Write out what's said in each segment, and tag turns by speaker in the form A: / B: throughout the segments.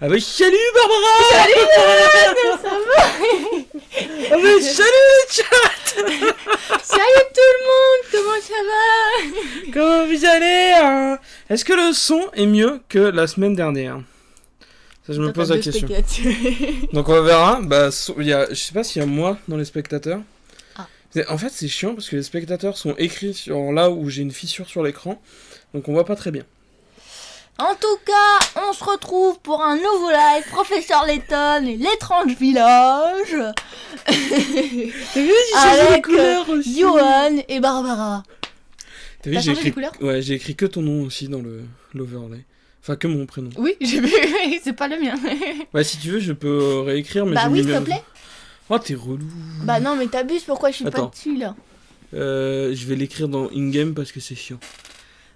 A: Ah bah salut Barbara.
B: Salut, ça va?
A: Ah bah salut chat.
B: Salut tout le monde, comment ça va?
A: Comment vous allez hein? Est-ce que le son est mieux que la semaine dernière? Ça, je me pose la question. Donc on verra. Bah, je sais pas s'il y a moi dans les spectateurs.
B: Ah.
A: En fait, c'est chiant parce que les spectateurs sont écrits sur là où j'ai une fissure sur l'écran. Donc on voit pas très bien.
B: En tout cas, on se retrouve pour un nouveau live, Professeur Layton et l'étrange village.
A: T'as vu, j'ai changé les couleurs aussi.
B: Johan et Barbara.
A: T'as vu,
B: T'as changé les couleurs?
A: Ouais, j'ai écrit que ton nom aussi dans l'overlay. Enfin, que mon prénom.
B: Oui, j'ai vu, c'est pas le mien.
A: Ouais, si tu veux, je peux réécrire, mais
B: Bah
A: j'ai
B: oui,
A: mis
B: s'il te
A: mes-
B: plaît.
A: Oh, t'es relou.
B: Bah non, mais t'abuses, pourquoi je suis
A: Attends.
B: pas dessus là?
A: Je vais l'écrire dans in-game parce que c'est chiant.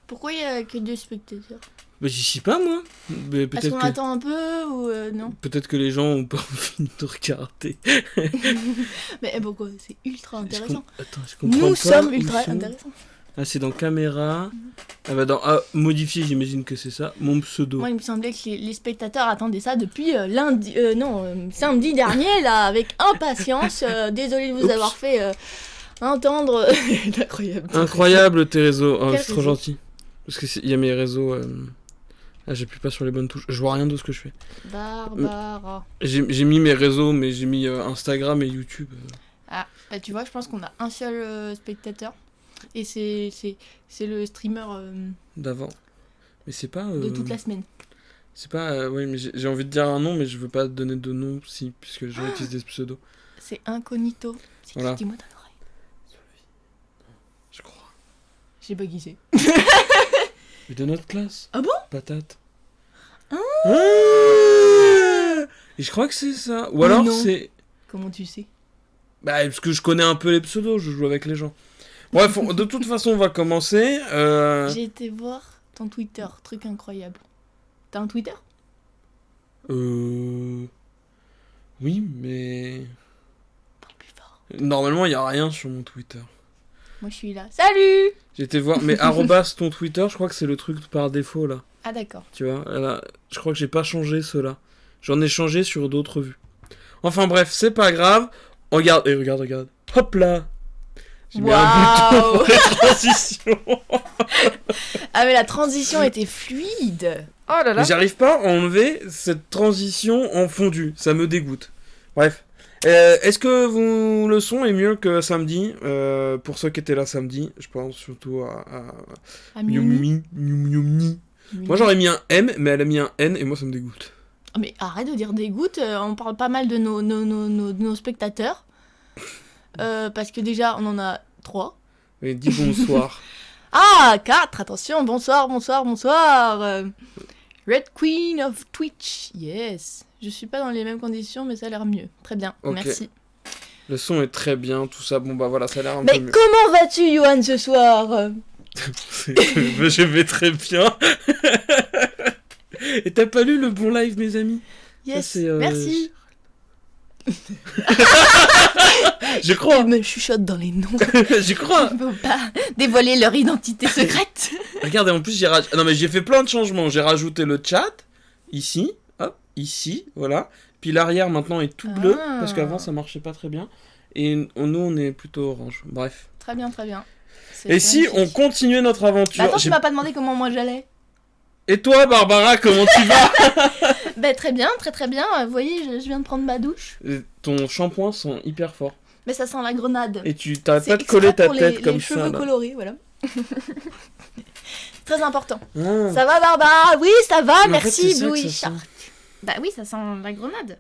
B: Pourquoi il y a que 2 spectateurs?
A: Bah, j'y suis pas, moi. Mais
B: Est-ce
A: peut-être
B: qu'on
A: que...
B: attend un peu ou non?
A: Peut-être que les gens ont pas envie de regarder.
B: Mais pourquoi? C'est ultra intéressant.
A: Attends, je comprends
B: Nous
A: pas
B: sommes
A: où
B: ultra
A: sont.
B: intéressants.
A: Ah, c'est dans caméra. Ah bah dans modifier, j'imagine que c'est ça. Mon pseudo.
B: Moi, il me semblait que les spectateurs attendaient ça depuis samedi dernier, là, avec impatience. Désolé de vous
A: Oups.
B: avoir fait entendre. Incroyable.
A: Incroyable tes réseaux. Oh,
B: Quel
A: c'est trop
B: réseau?
A: gentil. Parce que il y a mes réseaux. Ah, j'appuie pas sur les bonnes touches. Je vois rien de ce que je fais.
B: Barbara.
A: J'ai mis mes réseaux, mais j'ai mis Instagram et YouTube.
B: Ah, bah tu vois, je pense qu'on a un seul spectateur. Et c'est le streamer
A: D'avant. Mais c'est pas.
B: de toute la semaine.
A: C'est pas. Ouais, mais j'ai envie de dire un nom, mais je veux pas donner de nom, puisque les gens utilisent des pseudos.
B: C'est incognito. C'est
A: Voilà.
B: qui? Dis-moi dans l'oreille.
A: Je crois.
B: J'ai pas qui c'est.
A: Mais de notre classe.
B: Ah bon?
A: Patate.
B: Ah.
A: Et je crois que c'est ça. Ou
B: Mais
A: alors
B: non.
A: c'est.
B: Comment tu sais?
A: Bah, parce que je connais un peu les pseudos, je joue avec les gens. Bref, de toute façon, on va commencer.
B: J'ai été voir ton Twitter, truc incroyable. T'as un Twitter?
A: Oui, mais.
B: Parle plus fort.
A: Normalement, il y a rien sur mon Twitter.
B: Moi je suis là. Salut!
A: J'ai été voir. Mais arrobas ton Twitter, je crois que c'est le truc par défaut là.
B: Ah d'accord.
A: Tu vois, là, je crois que j'ai pas changé cela. J'en ai changé sur d'autres vues. Enfin bref, c'est pas grave. Regarde, et regarde. Hop là! J'ai mis un bouton
B: Waouh!
A: pour les transitions.
B: Ah mais la transition était fluide. Oh là là.
A: Mais j'arrive pas à enlever cette transition en fondu. Ça me dégoûte. Bref. Est-ce que le son est mieux que samedi? Pour ceux qui étaient là samedi, je pense surtout à
B: Ah, Mimi.
A: Mimi. Moi j'aurais mis un M, mais elle a mis un N et moi ça me dégoûte.
B: Ah, mais arrête de dire dégoûte, on parle pas mal de nos spectateurs. Parce que déjà on en a 3.
A: Et dis bonsoir.
B: Ah, 4, attention, bonsoir. Red Queen of Twitch, yes. Je suis pas dans les mêmes conditions, mais ça a l'air mieux. Très bien,
A: Ok.
B: merci.
A: Le son est très bien, tout ça. Bon bah voilà, ça a l'air un
B: Mais
A: peu mieux.
B: comment vas-tu, Johan, ce soir?
A: Je vais très bien. Et t'as pas lu le bon live, mes amis?
B: Yes,
A: Ça, c'est,
B: merci.
A: Je crois.
B: Ils me chuchotent dans les noms.
A: Je crois.
B: Il faut pas dévoiler leur identité secrète.
A: Regardez, en plus, non, mais j'ai fait plein de changements. J'ai rajouté le chat, ici, hop, ici, voilà. Puis l'arrière, maintenant, est tout bleu,
B: Ah.
A: parce qu'avant, ça marchait pas très bien. Et nous, on est plutôt orange. Bref.
B: Très bien.
A: Et si on continuait notre aventure...
B: Bah attends, tu m'as pas demandé comment moi j'allais.
A: Et toi, Barbara, comment tu vas?
B: Bah très bien, très bien. Vous voyez, je viens de prendre ma douche.
A: Ton shampoing sent hyper fort.
B: Mais ça sent la grenade.
A: Et tu t'arrêtes
B: C'est
A: pas de coller
B: exprès
A: ta
B: pour
A: tête
B: les
A: comme
B: cheveux
A: ça, là.
B: colorés, voilà. Très important.
A: Ah.
B: Ça va, Barbara? Oui, ça va,
A: Mais en fait,
B: merci,
A: c'est ça que
B: Louis.
A: ça sent.
B: Bah oui, ça sent la grenade.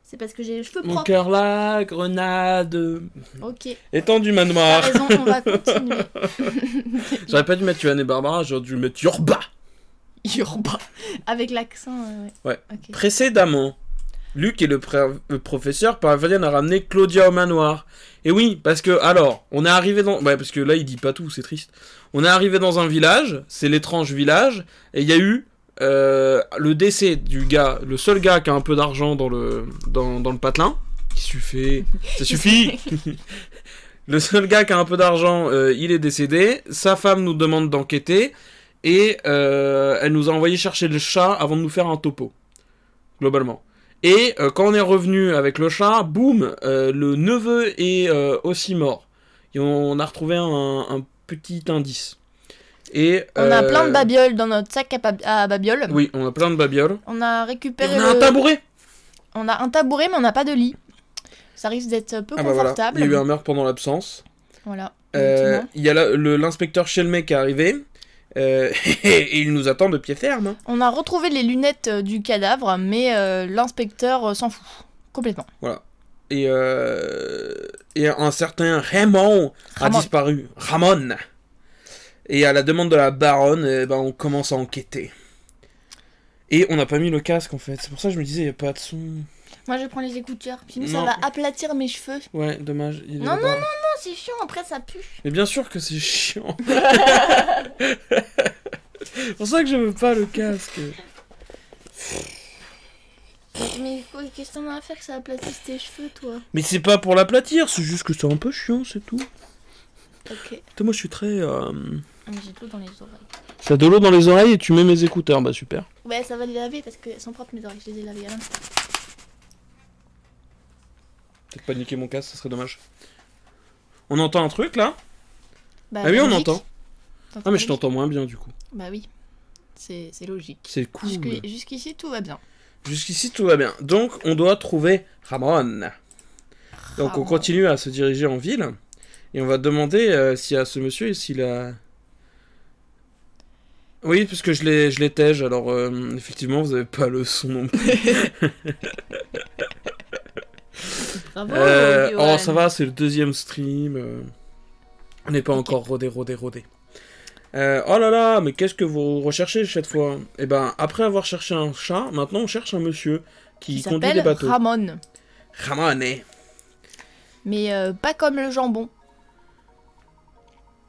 B: C'est parce que j'ai les cheveux
A: Mon
B: propres.
A: cœur là, grenade.
B: Ok,
A: Étendu
B: t'as
A: manoir.
B: raison, on va continuer.
A: J'aurais pas dû mettre Yoann et Barbara, j'aurais dû mettre Yorba.
B: Yorba. Avec l'accent, ouais.
A: Ouais.
B: Ok.
A: Précédemment, Luc et le professeur parviennent à ramener Claudia au manoir. Et oui, parce que, alors, on est arrivé dans... Ouais, parce que là, il dit pas tout, c'est triste. On est arrivé dans un village, c'est l'étrange village, et il y a eu le décès du gars, le seul gars qui a un peu d'argent dans le patelin. Qui suffit. Ça suffit. Le seul gars qui a un peu d'argent, il est décédé. Sa femme nous demande d'enquêter. Et elle nous a envoyé chercher le chat avant de nous faire un topo. globalement. Et quand on est revenu avec le chat, boum, le neveu est aussi mort. Et on a retrouvé un petit indice. Et,
B: On a plein de babioles dans notre sac à babioles.
A: Oui, on a plein de babioles.
B: On a récupéré.
A: Et on a un tabouret.
B: On a un tabouret, mais on n'a pas de lit. Ça risque d'être peu confortable.
A: Voilà. Il y a eu un meurtre pendant l'absence.
B: Voilà.
A: Il y a l'inspecteur Chelmey qui est arrivé. Et il nous attend de pied ferme. Hein.
B: On a retrouvé les lunettes du cadavre, mais l'inspecteur s'en fout. Complètement.
A: Voilà. Et un certain Raymond a disparu. Ramon. Et à la demande de la baronne, on commence à enquêter. Et on n'a pas mis le casque en fait. C'est pour ça que je me disais, il n'y a pas de son.
B: Moi je prends les écouteurs. Sinon ça va aplatir mes cheveux.
A: Ouais, dommage.
B: Non, c'est chiant. Après ça pue.
A: Mais bien sûr que c'est chiant. C'est pour ça que je veux pas le casque.
B: Mais qu'est-ce que t'en as à faire que ça aplatisse tes cheveux, toi?
A: Mais c'est pas pour l'aplatir, c'est juste que c'est un peu chiant, c'est tout.
B: Ok.
A: Moi je suis très...
B: J'ai de l'eau dans les oreilles.
A: T'as de l'eau dans les oreilles et tu mets mes écouteurs, bah super.
B: Ouais, ça va les laver parce qu'elles sont propres mes oreilles, je les ai lavées à l'instant.
A: Peut-être pas niquer mon casque, ça serait dommage. On entend un truc là?
B: Bah,
A: ah oui, on
B: logique.
A: entend. Ah mais je t'entends moins bien du coup.
B: Bah oui, c'est logique.
A: C'est cool.
B: Jusqu'ici tout va bien.
A: Jusqu'ici tout va bien. Donc on doit trouver Ramon. Donc on continue à se diriger en ville. Et on va demander s'il y a ce monsieur et s'il a... Oui, parce que je l'ai tège, alors effectivement vous avez pas le son non plus.
B: Bravo,
A: oh ça va, c'est le deuxième stream. On n'est pas encore rodé. Oh là là, mais qu'est-ce que vous recherchez cette fois? Eh ben, après avoir cherché un chat, maintenant on cherche un monsieur qui conduit des bateaux.
B: Ramon.
A: Ramon.
B: Mais pas comme le jambon.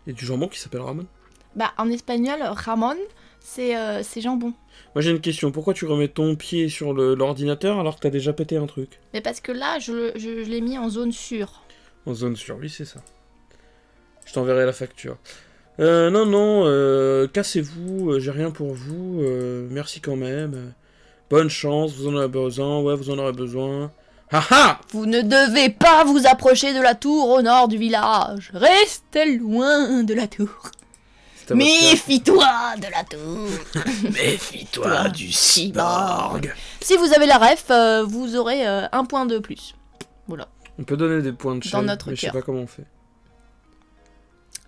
A: Il y a du jambon qui s'appelle Ramon?
B: Bah en espagnol, Ramon, c'est jambon.
A: Moi j'ai une question, pourquoi tu remets ton pied sur l'ordinateur alors que t'as déjà pété un truc?
B: Mais parce que là, je l'ai mis en zone sûre.
A: En zone sûre, oui c'est ça. Je t'enverrai la facture. Non, cassez-vous, j'ai rien pour vous, merci quand même. Bonne chance, vous en aurez besoin, ouais vous en aurez besoin. Haha!
B: Vous ne devez pas vous approcher de la tour au nord du village. Restez loin de la tour. Méfie-toi de la tour.
A: Méfie-toi du cyborg.
B: Si vous avez la ref, vous aurez un point de plus. Voilà.
A: On peut donner des points de chaîne,
B: dans notre
A: mais je sais pas comment on fait.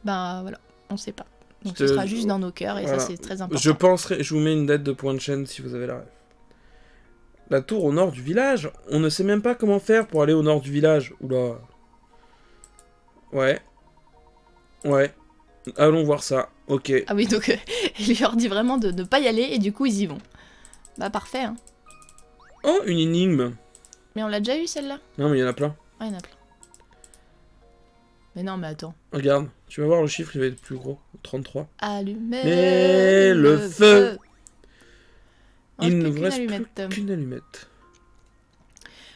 B: Bah voilà, on sait pas. Donc ce sera juste dans nos cœurs et voilà. Ça c'est très important.
A: Je vous mets une dette de points de chaîne si vous avez la ref. La tour au nord du village, on ne sait même pas comment faire pour aller au nord du village. Oula. Ouais. Allons voir ça. Ok.
B: Ah oui, donc il leur dit vraiment de ne pas y aller et du coup ils y vont. Bah parfait. Hein.
A: Oh, une énigme.
B: Mais on l'a déjà eu celle-là?
A: Non, mais il y en a plein.
B: Ah, il y en a plein. Mais non, mais attends.
A: Regarde, tu vas voir le chiffre, il va être plus gros. 33.
B: Allumez le feu.
A: Il ne vous reste plus qu'une allumette.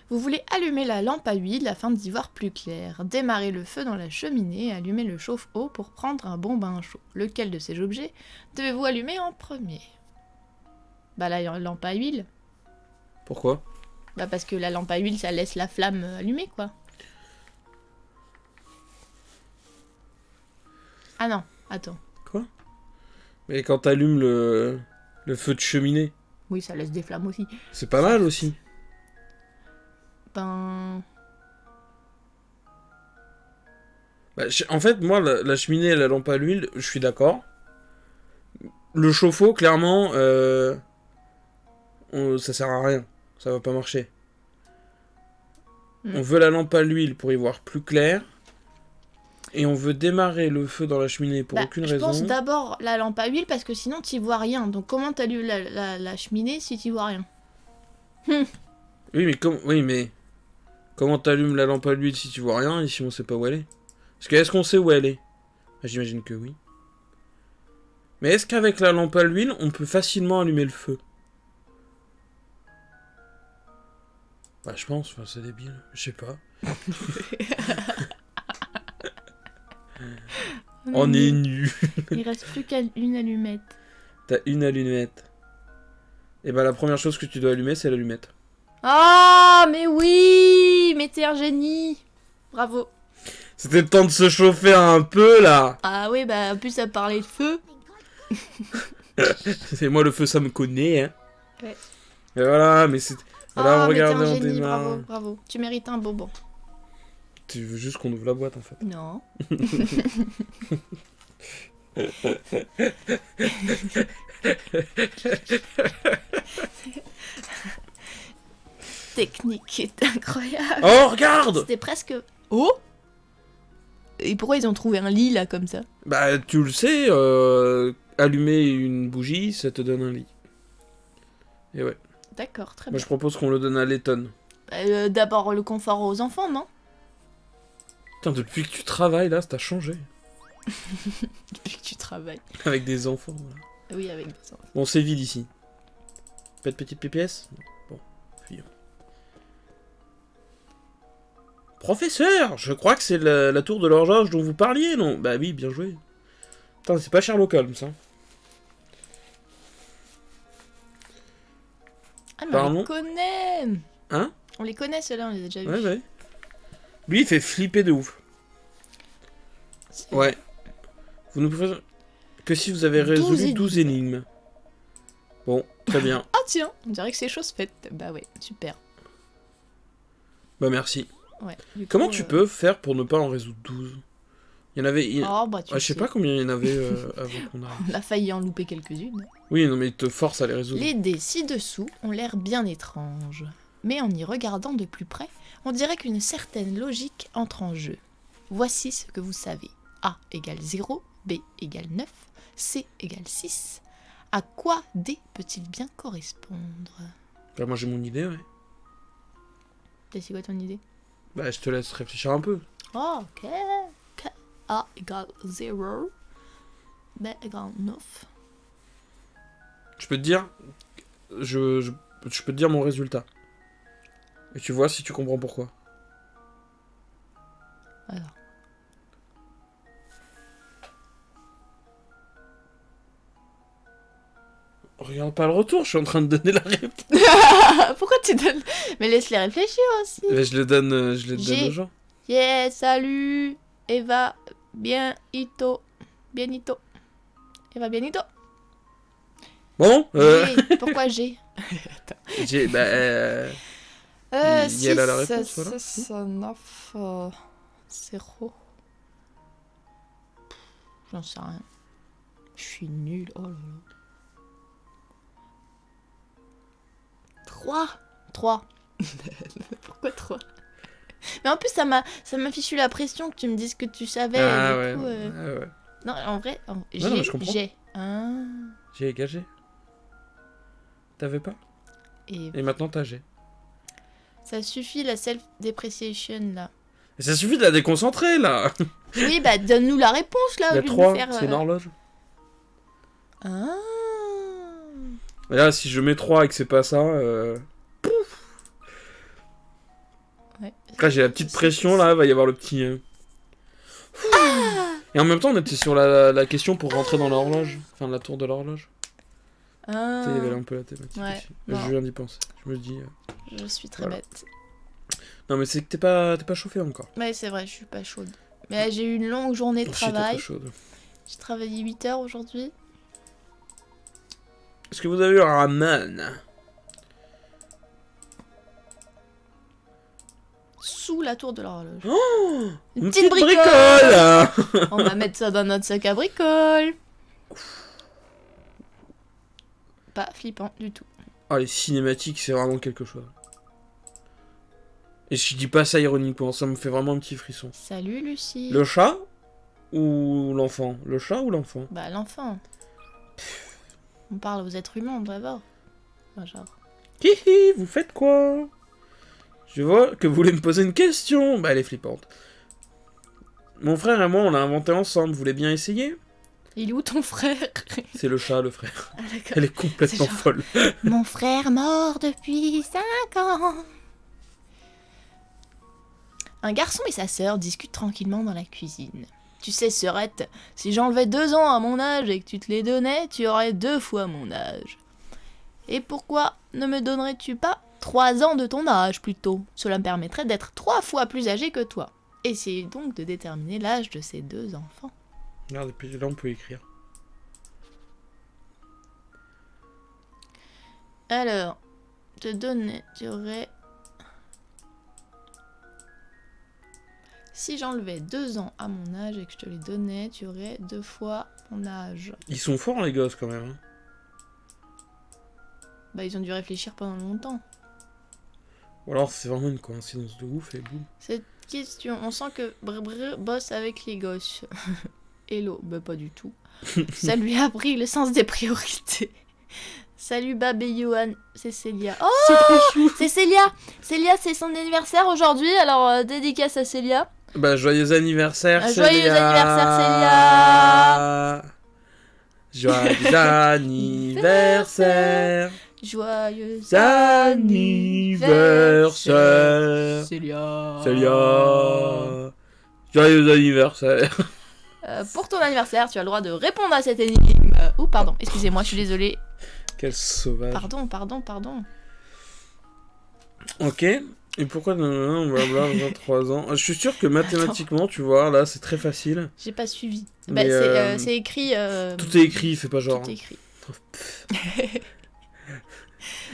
B: Vous voulez allumer la lampe à huile afin d'y voir plus clair. Démarrez le feu dans la cheminée et allumez le chauffe-eau pour prendre un bon bain chaud. Lequel de ces objets devez-vous allumer en premier? Bah la lampe à huile.
A: Pourquoi?
B: Bah parce que la lampe à huile, ça laisse la flamme allumée, quoi. Ah non, attends.
A: Quoi? Mais quand t'allumes le feu de cheminée...
B: Oui, ça laisse des flammes aussi.
A: C'est pas mal aussi.
B: Ben...
A: Bah, en fait, moi, la cheminée et la lampe à l'huile, je suis d'accord. Le chauffe-eau, clairement, ça sert à rien. Ça va pas marcher. On veut la lampe à l'huile pour y voir plus clair. Et on veut démarrer le feu dans la cheminée pour aucune raison.
B: Je pense d'abord la lampe à huile parce que sinon t'y vois rien. Donc comment t'allumes la cheminée si t'y vois rien?
A: Oui, mais comment t'allumes la lampe à l'huile si tu vois rien et si on sait pas où elle est? Parce que est-ce qu'on sait où elle est? J'imagine que oui. Mais est-ce qu'avec la lampe à l'huile, on peut facilement allumer le feu? Bah je pense, enfin, c'est débile, je sais pas. On est nus.
B: Il reste plus qu'une allumette.
A: T'as une allumette. Et bah la première chose que tu dois allumer, c'est l'allumette.
B: Ah, mais oui! Mais t'es un génie! Bravo.
A: C'était le temps de se chauffer un peu, là.
B: Ah oui, bah en plus ça parlait de feu.
A: C'est moi, le feu, ça me connaît, hein.
B: Ouais.
A: Et voilà, mais c'est... Voilà,
B: Ah, mais t'es
A: regardez,
B: un
A: on
B: génie,
A: démarre.
B: bravo, bravo. Tu mérites un bonbon.
A: Tu veux juste qu'on ouvre la boîte, en fait.
B: Non. Technique est incroyable.
A: Oh, regarde!
B: C'était presque... Oh! Et pourquoi ils ont trouvé un lit là comme ça?
A: Bah, tu le sais, allumer une bougie, ça te donne un lit. Et ouais.
B: D'accord, très
A: Moi,
B: bien.
A: je propose qu'on le donne à Letton.
B: D'abord le confort aux enfants, non?
A: Putain, depuis que tu travailles, là, ça t'a changé.
B: Depuis que tu travailles.
A: Avec des enfants, voilà.
B: Oui, avec des enfants.
A: Bon, c'est vide ici. Pas de petite PPS? Bon, fuyons. Professeur, je crois que c'est la tour de l'horloge dont vous parliez, non? Bah oui, bien joué. Putain, c'est pas Sherlock Holmes, ça.
B: Ah, mais on
A: Pardon
B: les connaît!
A: Hein?
B: On les connaît, ceux-là, on les a déjà vus.
A: Ouais, ouais. Lui, il fait flipper de ouf.
B: C'est-
A: Ouais. Vous ne pouvez... Que si vous avez
B: 12
A: résolu
B: énigmes.
A: 12 énigmes. Bon, très bien.
B: Ah tiens, on dirait que c'est chose faite. Bah ouais, super.
A: Bah merci.
B: Ouais. Du
A: Comment
B: coup,
A: tu peux faire pour ne pas en résoudre 12? Il y en avait...
B: Oh bah tu
A: Ah, je sais pas combien il y en avait avant qu'on arrive.
B: On a failli en louper quelques-unes.
A: Oui, non mais il te force à les résoudre.
B: Les dés ci-dessous ont l'air bien étranges. Mais en y regardant de plus près, on dirait qu'une certaine logique entre en jeu. Voici ce que vous savez. A égale 0, B égale 9, C égale 6. À quoi D peut-il bien correspondre?
A: Bah moi j'ai mon idée, ouais.
B: C'est quoi ton idée?
A: Bah je te laisse réfléchir un peu.
B: Oh, ok. A égale 0, B égale 9.
A: Je peux te dire... Je peux te dire mon résultat. Et tu vois si tu comprends pourquoi.
B: Alors.
A: Regarde pas le retour, je suis en train de donner la réponse.
B: Pourquoi tu donnes... Mais laisse-les réfléchir aussi.
A: Mais je le donne
B: J'ai-
A: aux gens.
B: Yeah, salut, Eva, bienito, bienito, Eva, bienito.
A: Bon,
B: G, pourquoi G?
A: j'ai... Bah... il y a là la réponse, voilà.
B: 6, 9, 0. J'en sais rien. Je suis nulle, oh là là. 3. Pourquoi 3? Mais en plus, ça m'a fichu la pression que tu me dises que tu savais.
A: Ah
B: du
A: ouais,
B: coup,
A: ah ouais.
B: Non, en vrai,
A: non, mais je comprends.
B: j'ai. Ah.
A: J'ai égagé. T'avais pas?
B: Et
A: Et maintenant t'as G.
B: ça suffit la self-depreciation là.
A: Et ça suffit de la déconcentrer là.
B: Oui, bah donne-nous la réponse là.
A: Il y
B: Au
A: a
B: lieu de
A: 3,
B: faire,
A: c'est une horloge.
B: Ah.
A: Et là, si je mets 3 et que c'est pas ça,
B: Ouais.
A: Là, j'ai la petite pression là, va y avoir le petit. Et en même temps, on était sur la question pour rentrer dans l'horloge. Enfin, la tour de l'horloge.
B: Ah.
A: Tu sais, il y avait un peu la thématique
B: Ouais,
A: aussi.
B: non.
A: Je viens d'y penser. Je me dis.
B: Je suis très
A: Voilà.
B: bête.
A: Non, mais c'est que t'es pas chauffé encore.
B: Ouais, c'est vrai, je suis pas chaude. Mais là, j'ai eu une longue journée de
A: Oh, shit, t'es
B: travail.
A: trop chaude.
B: J'ai travaillé 8 heures aujourd'hui.
A: Est-ce que vous avez eu un ramen?
B: Sous la tour de l'horloge.
A: Oh,
B: Une petite bricole.
A: bricole.
B: On va mettre ça dans notre sac à bricole. Pas flippant du tout.
A: Ah, les cinématiques, c'est vraiment quelque chose. Et je dis pas ça ironiquement, ça me fait vraiment un petit frisson.
B: Salut Lucie.
A: Le chat ou l'enfant? Le chat ou l'enfant?
B: Bah l'enfant. On parle aux êtres humains d'abord. Enfin, genre.
A: Hihi, vous faites quoi? Je vois que vous voulez me poser une question. Bah, elle est flippante. Mon frère et moi, on l'a inventé ensemble. Vous voulez bien essayer?
B: Il est où ton frère?
A: C'est le chat, le frère.
B: Ah, d'accord.
A: Elle est complètement
B: C'est genre-
A: folle.
B: Mon frère mort depuis 5 ans. Un garçon et sa sœur discutent tranquillement dans la cuisine. Tu sais, sœurette, si j'enlevais 2 ans à mon âge et que tu te les donnais, tu aurais 2 fois mon âge. Et pourquoi ne me donnerais-tu pas 3 ans de ton âge plutôt? Cela me permettrait d'être 3 fois plus âgé que toi. Essayez donc de déterminer l'âge de ces 2 enfants.
A: Regarde, et puis là on peut écrire.
B: Alors, te donner, tu aurais... Si j'enlevais 2 ans à mon âge et que je te les donnais, tu aurais 2 fois mon âge.
A: Ils sont forts les gosses quand même. Hein.
B: Bah ils ont dû réfléchir pendant longtemps.
A: Ou alors c'est vraiment une coïncidence de ouf et boum.
B: Cette question, on sent que Brr bosse avec les gosses. Hello, bah pas du tout. Ça lui a appris le sens des priorités. Salut Bab et Johan, c'est Célia. Oh,
A: c'est trop chou.
B: C'est Célia. Célia, c'est son anniversaire aujourd'hui, alors dédicace à Célia.
A: Bah joyeux anniversaire Célia.
B: Joyeux anniversaire Célia.
A: Joyeux anniversaire.
B: Joyeux
A: anniversaire.
B: Célia.
A: Célia. Joyeux anniversaire.
B: Pour ton anniversaire, tu as le droit de répondre à cette énigme. Oh pardon, excusez-moi, je suis désolée.
A: Quel sauvage.
B: Pardon.
A: Ok. Et pourquoi blabla 23 ans? Je suis sûr que mathématiquement, tu vois, là, c'est très facile.
B: J'ai pas suivi.
A: Mais
B: Bah, c'est écrit...
A: Tout est écrit, fais pas genre.
B: Tout est écrit.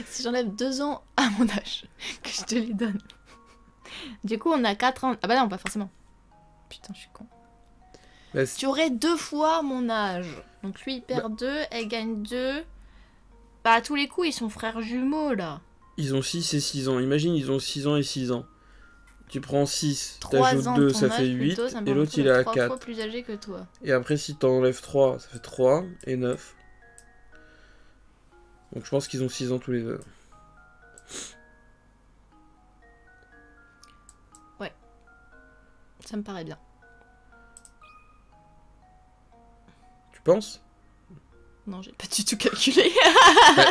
B: Si j'enlève 2 ans à mon âge, que je te les donne. Du coup, on a 4 ans... Ah bah non, pas forcément. Putain, je suis con.
A: Bah,
B: tu aurais 2 fois mon âge. Donc lui, il perd 2, elle gagne 2. Bah, à tous les coups, ils sont frères jumeaux, là.
A: Ils ont 6 et 6 ans. Imagine, ils ont 6 ans et 6 ans. Tu prends 6,
B: 3
A: t'ajoutes
B: ans
A: 2,
B: de ton
A: ça
B: âge
A: fait 8.
B: plutôt, ça me
A: Et l'autre, il est
B: permettrait
A: à
B: d'être 3
A: 4.
B: fois plus âgé que toi.
A: Et après, si t'enlèves 3, ça fait 3 et 9. Donc je pense qu'ils ont 6 ans tous les deux.
B: Ouais. Ça me paraît bien.
A: Tu penses?
B: Non, j'ai pas du tout calculé.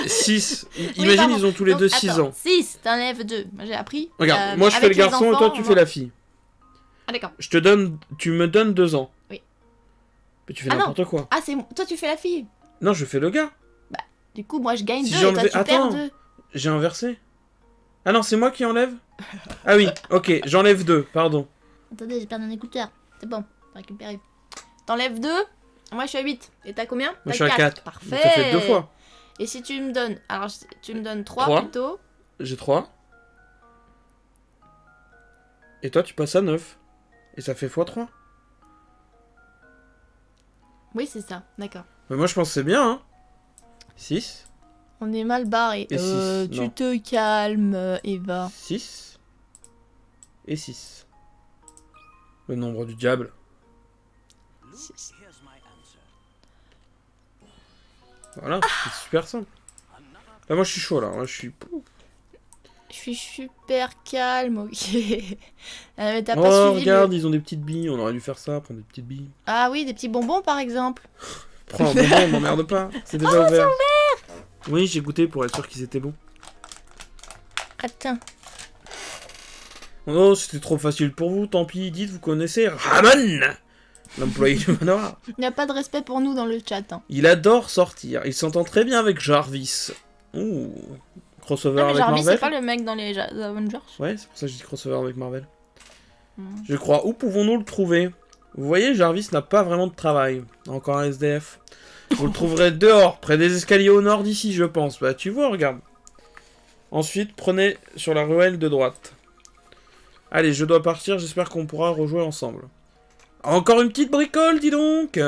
A: 6.
B: Oui,
A: Imagine,
B: pardon.
A: ils ont tous les
B: Donc,
A: deux 6
B: attends,
A: ans.
B: 6, t'enlèves 2. Moi, j'ai appris.
A: Regarde, moi je fais le garçon et toi tu fais la fille.
B: Ah, d'accord.
A: Tu me donnes 2 ans.
B: Oui.
A: Mais tu fais
B: Ah,
A: n'importe quoi.
B: Ah, c'est toi, tu fais la fille.
A: Non, je fais le gars.
B: Bah, du coup, moi, je gagne 2
A: Si
B: et
A: j'ai
B: toi,
A: enlevé-
B: tu perds
A: Attends.
B: 2.
A: J'ai inversé. Ah non, c'est moi qui enlève. Ah oui, ok, j'enlève 2, pardon.
B: Attendez, j'ai perdu un écouteur. C'est bon, récupérer. T'enlèves 2. Moi, je suis à 8. Et t'as combien?
A: Moi je suis à 4.
B: Parfait.
A: Donc ça fait 2 fois.
B: Et si tu me donnes... Alors, tu me donnes 3
A: 3.
B: plutôt.
A: J'ai 3. Et toi tu passes à 9. Et ça fait x3.
B: Oui, c'est ça. D'accord.
A: Mais moi je pense que c'est bien, hein. 6.
B: On est mal barré.
A: Et 6,
B: Tu
A: non.
B: te calmes, Eva.
A: 6. Et 6. Le nombre du diable.
B: 6.
A: Voilà, c'est super simple. Là moi je suis chaud là, moi je suis...
B: Je suis super calme, ok. Mais t'as pas
A: Oh
B: suivi
A: regarde, ils ont des petites billes, on aurait dû faire ça, prendre des petites billes.
B: Ah oui, des petits bonbons, par exemple.
A: Prends un bonbon, m'emmerde pas, c'est déjà ouvert. Oui, j'ai goûté pour être sûr qu'ils étaient bons.
B: Attends.
A: Oh, c'était trop facile pour vous, tant pis, dites, vous connaissez Ramon, l'employé du manoir.
B: Il n'y a pas de respect pour nous dans le chat. Hein.
A: Il adore sortir, il s'entend très bien avec Jarvis. Ouh, crossover
B: Non, mais
A: avec
B: Jarvis,
A: Marvel.
B: c'est pas le mec dans les Avengers.
A: Ouais, c'est pour ça que je dis crossover avec Marvel.
B: Hmm.
A: Je crois, où pouvons-nous le trouver? Vous voyez, Jarvis n'a pas vraiment de travail. Encore un SDF. Vous le trouverez dehors, près des escaliers au nord d'ici, je pense. Bah, tu vois, regarde. Ensuite, prenez sur la ruelle de droite. Allez, je dois partir, j'espère qu'on pourra rejouer ensemble. Encore une petite bricole, dis donc.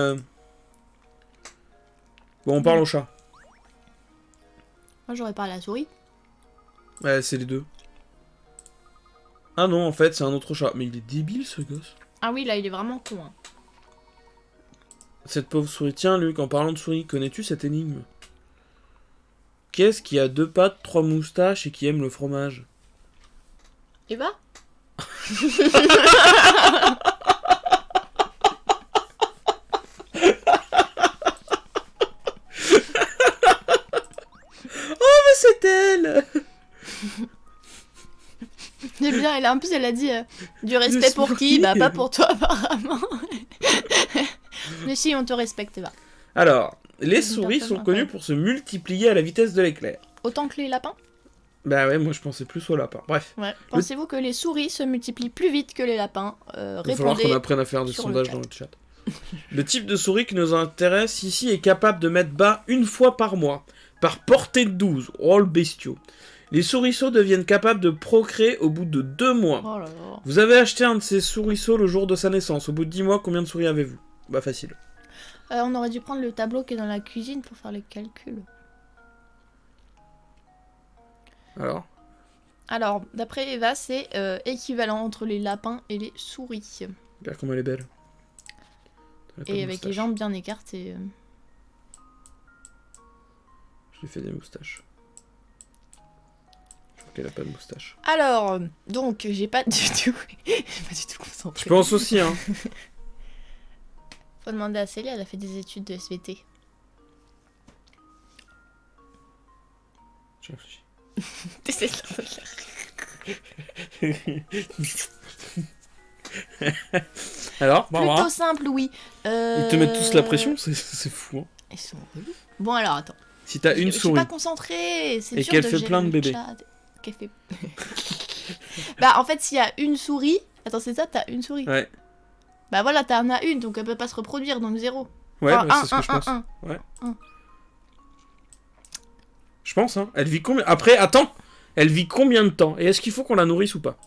A: Bon, on parle au chat.
B: Moi, j'aurais parlé à la souris.
A: Ouais, c'est les deux. Ah non, en fait, c'est un autre chat. Mais il est débile, ce gosse.
B: Ah oui, là, il est vraiment con. Hein.
A: Cette pauvre souris. Tiens, Luc, en parlant de souris, connais-tu cette énigme? Qu'est-ce qui a 2 pattes, 3 moustaches et qui aime le fromage?
B: Eva?
A: C'est elle.
B: C'est bien, en plus elle a dit du respect pour qui? Bah pas pour toi apparemment. Mais si, on te respecte, va.
A: Alors, les
B: Une
A: souris
B: personne
A: sont connues
B: incroyable.
A: pour se multiplier à la vitesse de l'éclair.
B: Autant que les lapins?
A: Bah ouais, moi je pensais plus au lapin. Bref,
B: Ouais. Pensez-vous que les souris se multiplient plus vite que les lapins?
A: il va falloir qu'on
B: Répondez.
A: apprenne à faire des
B: sur le
A: sondages
B: chat.
A: dans le chat. Le type de souris qui nous intéresse ici est capable de mettre bas une fois par mois, par portée de 12. Oh le bestiau. Les souriceaux deviennent capables de procréer au bout de 2 mois.
B: Oh là là.
A: Vous avez acheté un de ces souriceaux le jour de sa naissance. Au bout de 10 mois, combien de souris avez-vous? Bah facile.
B: On aurait dû prendre le tableau qui est dans la cuisine pour faire les calculs. Alors, d'après Eva, c'est équivalent entre les lapins et les souris.
A: Regarde comme elle est belle. Elle a pas de
B: Et avec les
A: moustache.
B: jambes bien écartées.
A: Je lui fais des moustaches. Je crois qu'elle a pas de moustache.
B: Alors, donc, j'ai pas du tout... j'ai pas du tout concentré.
A: Je pense aussi, hein.
B: Faut demander à Célia, elle a fait des études de SVT.
A: J'ai réfléchi.
B: T'essaies de le faire.
A: Alors, Barbara,
B: Plutôt simple, oui.
A: ils te mettent tous la pression, c'est fou. Hein.
B: Ils sont relous. Bon, alors, attends.
A: Si t'as une
B: Je suis
A: souris,
B: pas concentrée. C'est
A: Et
B: dur
A: qu'elle
B: de
A: fait
B: gérer
A: plein de
B: le
A: bébés.
B: chat. Qu'elle fait... Bah, en fait, s'il y a une souris... Attends, c'est ça, t'as une souris.
A: ouais,
B: Bah voilà, t'en as une, donc elle peut pas se reproduire, donc 0.
A: ouais,
B: Enfin,
A: bah, c'est ce que je pense.
B: un.
A: Je pense, hein. Elle vit combien? Après, attends, elle vit combien de temps? Et est-ce qu'il faut qu'on la nourrisse ou pas?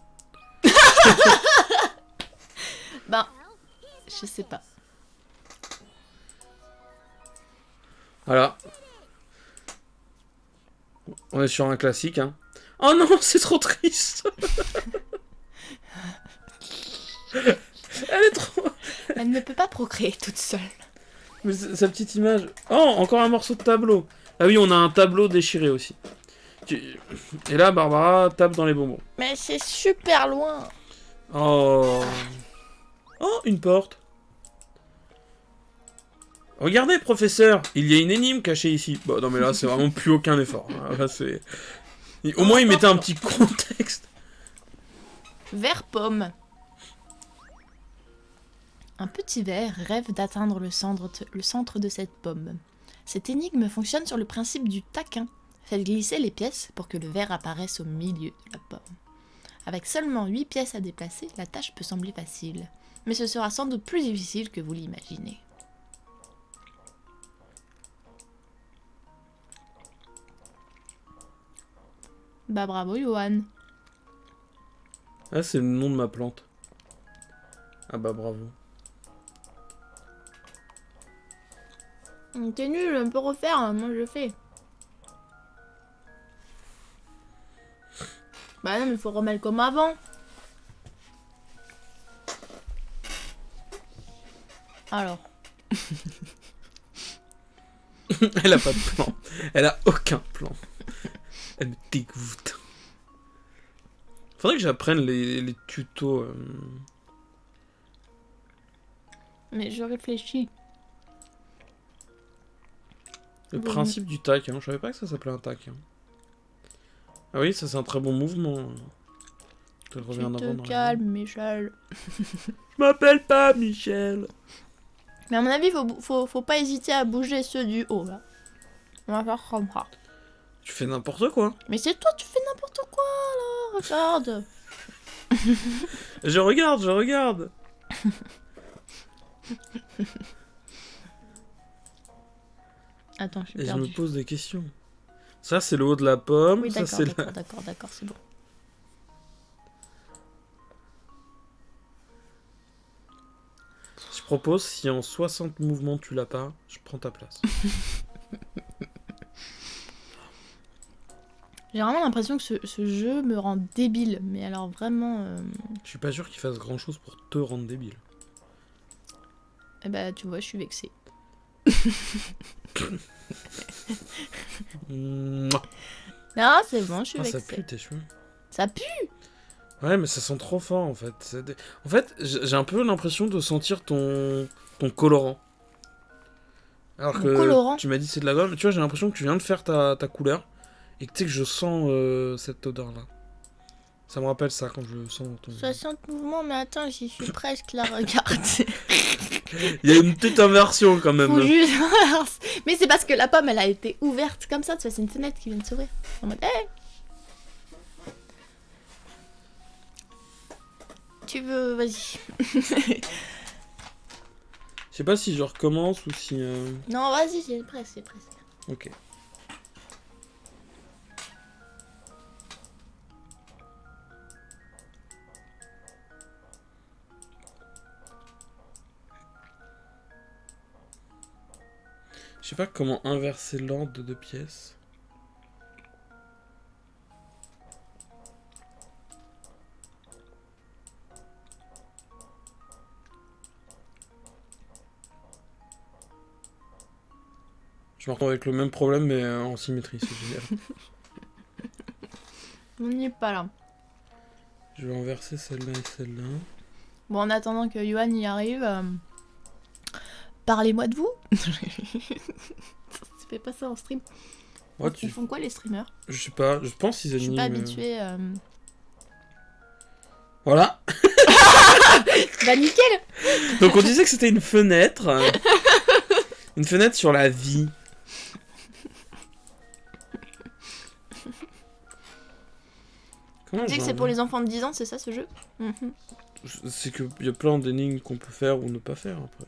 B: Bah, je sais pas.
A: Voilà. On est sur un classique, hein. Oh non, c'est trop triste. Elle est trop...
B: Elle ne peut pas procréer toute seule.
A: Mais sa petite image... Oh, encore un morceau de tableau. Ah oui, on a un tableau déchiré aussi. Et là, Barbara tape dans les bonbons.
B: Mais c'est super loin.
A: Oh. Oh, une porte. Regardez, professeur, il y a une énigme cachée ici. Bon, non mais là, c'est vraiment plus aucun effort. Là, c'est... Au moins, il mettait un petit contexte.
B: Vert pomme. Un petit ver rêve d'atteindre le centre de cette pomme. Cette énigme fonctionne sur le principe du taquin. Faites glisser les pièces pour que le ver apparaisse au milieu de la pomme. Avec seulement 8 pièces à déplacer, la tâche peut sembler facile. Mais ce sera sans doute plus difficile que vous l'imaginez. Bah bravo Johan.
A: Ah, c'est le nom de ma plante. Ah bah bravo.
B: T'es nul, on peut refaire, moi je fais. Bah non mais faut remettre comme avant. Alors.
A: Elle a pas de plan. Elle a aucun plan. Elle me dégoûte. Faudrait que j'apprenne les tutos.
B: Mais je réfléchis.
A: Le
B: Oui.
A: principe du tac. Hein. Je savais pas que ça s'appelait un tac. Hein. Ah oui, ça c'est un très bon mouvement. Je te reviens en avant.
B: Tu te calmes, Michel.
A: Je m'appelle pas Michel.
B: Mais à mon avis, faut pas hésiter à bouger ceux du haut là. On va faire comme ça.
A: Tu fais n'importe quoi.
B: Mais c'est toi, tu fais n'importe quoi là. Regarde.
A: Je regarde.
B: Attends, je suis
A: Et je
B: perdue.
A: me pose des questions. Ça c'est le haut de la pomme.
B: Oui,
A: ça
B: d'accord,
A: c'est
B: d'accord, c'est bon.
A: Je propose, si en 60 mouvements tu l'as pas, je prends ta place.
B: J'ai vraiment l'impression que ce jeu me rend débile. Mais alors vraiment...
A: Je suis pas sûr qu'il fasse grand chose pour te rendre débile.
B: Eh bah tu vois, je suis vexée.
A: Mouah.
B: Non, c'est bon, je suis
A: Ah, ça
B: vexée.
A: pue tes cheveux.
B: Ça pue.
A: Ouais, mais ça sent trop fort en fait. En fait, j'ai un peu l'impression de sentir ton colorant. Alors
B: Mon
A: que
B: colorant
A: tu m'as dit c'est de la gomme. Tu vois, j'ai l'impression que tu viens de faire ta couleur et que tu sais que je sens cette odeur là. Ça me rappelle ça quand je le sens dans ton...
B: 60 mouvements, mais attends, j'y suis presque là, regarde.
A: Il y a une petite inversion quand même.
B: Faut
A: Là.
B: juste... Mais c'est parce que la pomme, elle a été ouverte comme ça, tu vois, c'est une fenêtre qui vient de s'ouvrir. En mode, hey. Tu veux, vas-y.
A: Je sais pas si je recommence ou si...
B: Non, vas-y, c'est presque, c'est presque.
A: Ok. Je sais pas comment inverser l'ordre de 2 pièces. Je me retrouve avec le même problème mais en symétrie, c'est génial.
B: On n'y est pas là.
A: Je vais inverser celle-là et celle-là.
B: Bon, en attendant que Johan y arrive, parlez-moi de vous. Tu fais pas ça en stream.
A: Ouais,
B: Ils font quoi les streamers?
A: Je sais pas, je pense qu'ils
B: Je
A: animent...
B: suis pas habituée.
A: Voilà.
B: Bah nickel.
A: Donc on disait que c'était une fenêtre. Une fenêtre sur la vie. Comment
B: Tu sais que c'est pour les enfants de 10 ans, c'est ça ce jeu?
A: C'est qu'il y a plein d'énigmes qu'on peut faire ou ne pas faire après.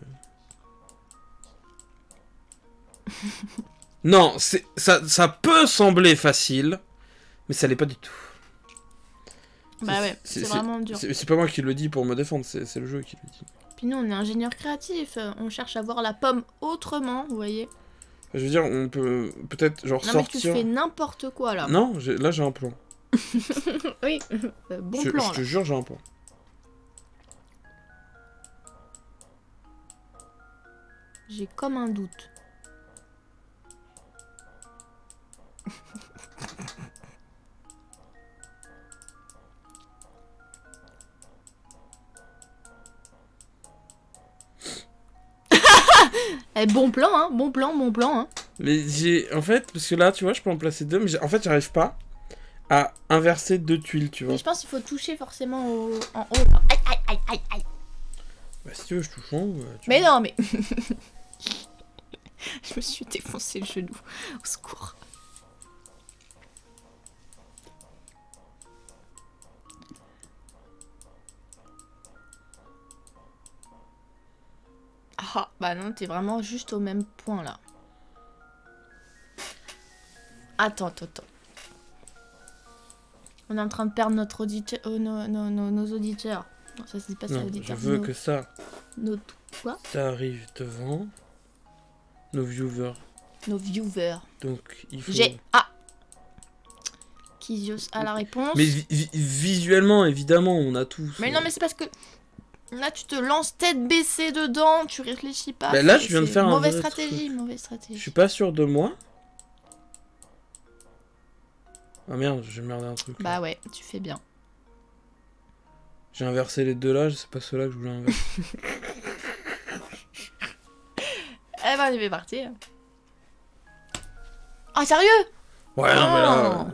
A: Non, ça peut sembler facile, mais ça l'est pas du tout.
B: Bah ouais, c'est vraiment dur.
A: C'est pas moi qui le dis pour me défendre, c'est le jeu qui le dit.
B: Puis nous, on est ingénieurs créatifs, on cherche à voir la pomme autrement, vous voyez.
A: Je veux dire, on peut peut-être genre
B: Non
A: sortir...
B: mais tu fais n'importe quoi là.
A: Non, là j'ai un plan.
B: Oui, bon plan
A: Je
B: là.
A: te jure, j'ai un plan.
B: J'ai comme un doute. Bon plan, hein, bon plan, hein.
A: Mais j'ai... En fait, parce que là, tu vois, je peux en placer 2, mais en fait, j'arrive pas à inverser 2 tuiles, tu vois.
B: Mais je pense qu'il faut toucher forcément en haut. Là. Aïe, aïe, aïe, aïe, aïe.
A: Bah, si tu veux, je touche en haut.
B: Mais non, mais... Je me suis défoncé le genou. Au secours. Ah, bah non, t'es vraiment juste au même point, là. Attends. On est en train de perdre notre auditeur... nos auditeurs. Non, ça se dit pas ça,
A: Non, je
B: auditeur.
A: veux que ça...
B: Quoi?
A: Ça arrive devant nos viewers.
B: Nos viewers.
A: Donc, il faut...
B: Kizios a la réponse.
A: Mais visuellement, évidemment, on a tous...
B: Mais non, mais c'est parce que... Là, tu te lances tête baissée dedans, tu réfléchis pas.
A: Bah là, je viens de faire un
B: mauvaise
A: vrai
B: stratégie,
A: truc.
B: mauvaise stratégie.
A: Je suis pas sûr de moi. Ah merde, j'ai merdé un truc.
B: Bah ouais, tu fais bien.
A: J'ai inversé les deux là, c'est pas ceux-là que je voulais inverser.
B: Eh ben, on est parti. Ah, sérieux?
A: Ouais, non, mais là...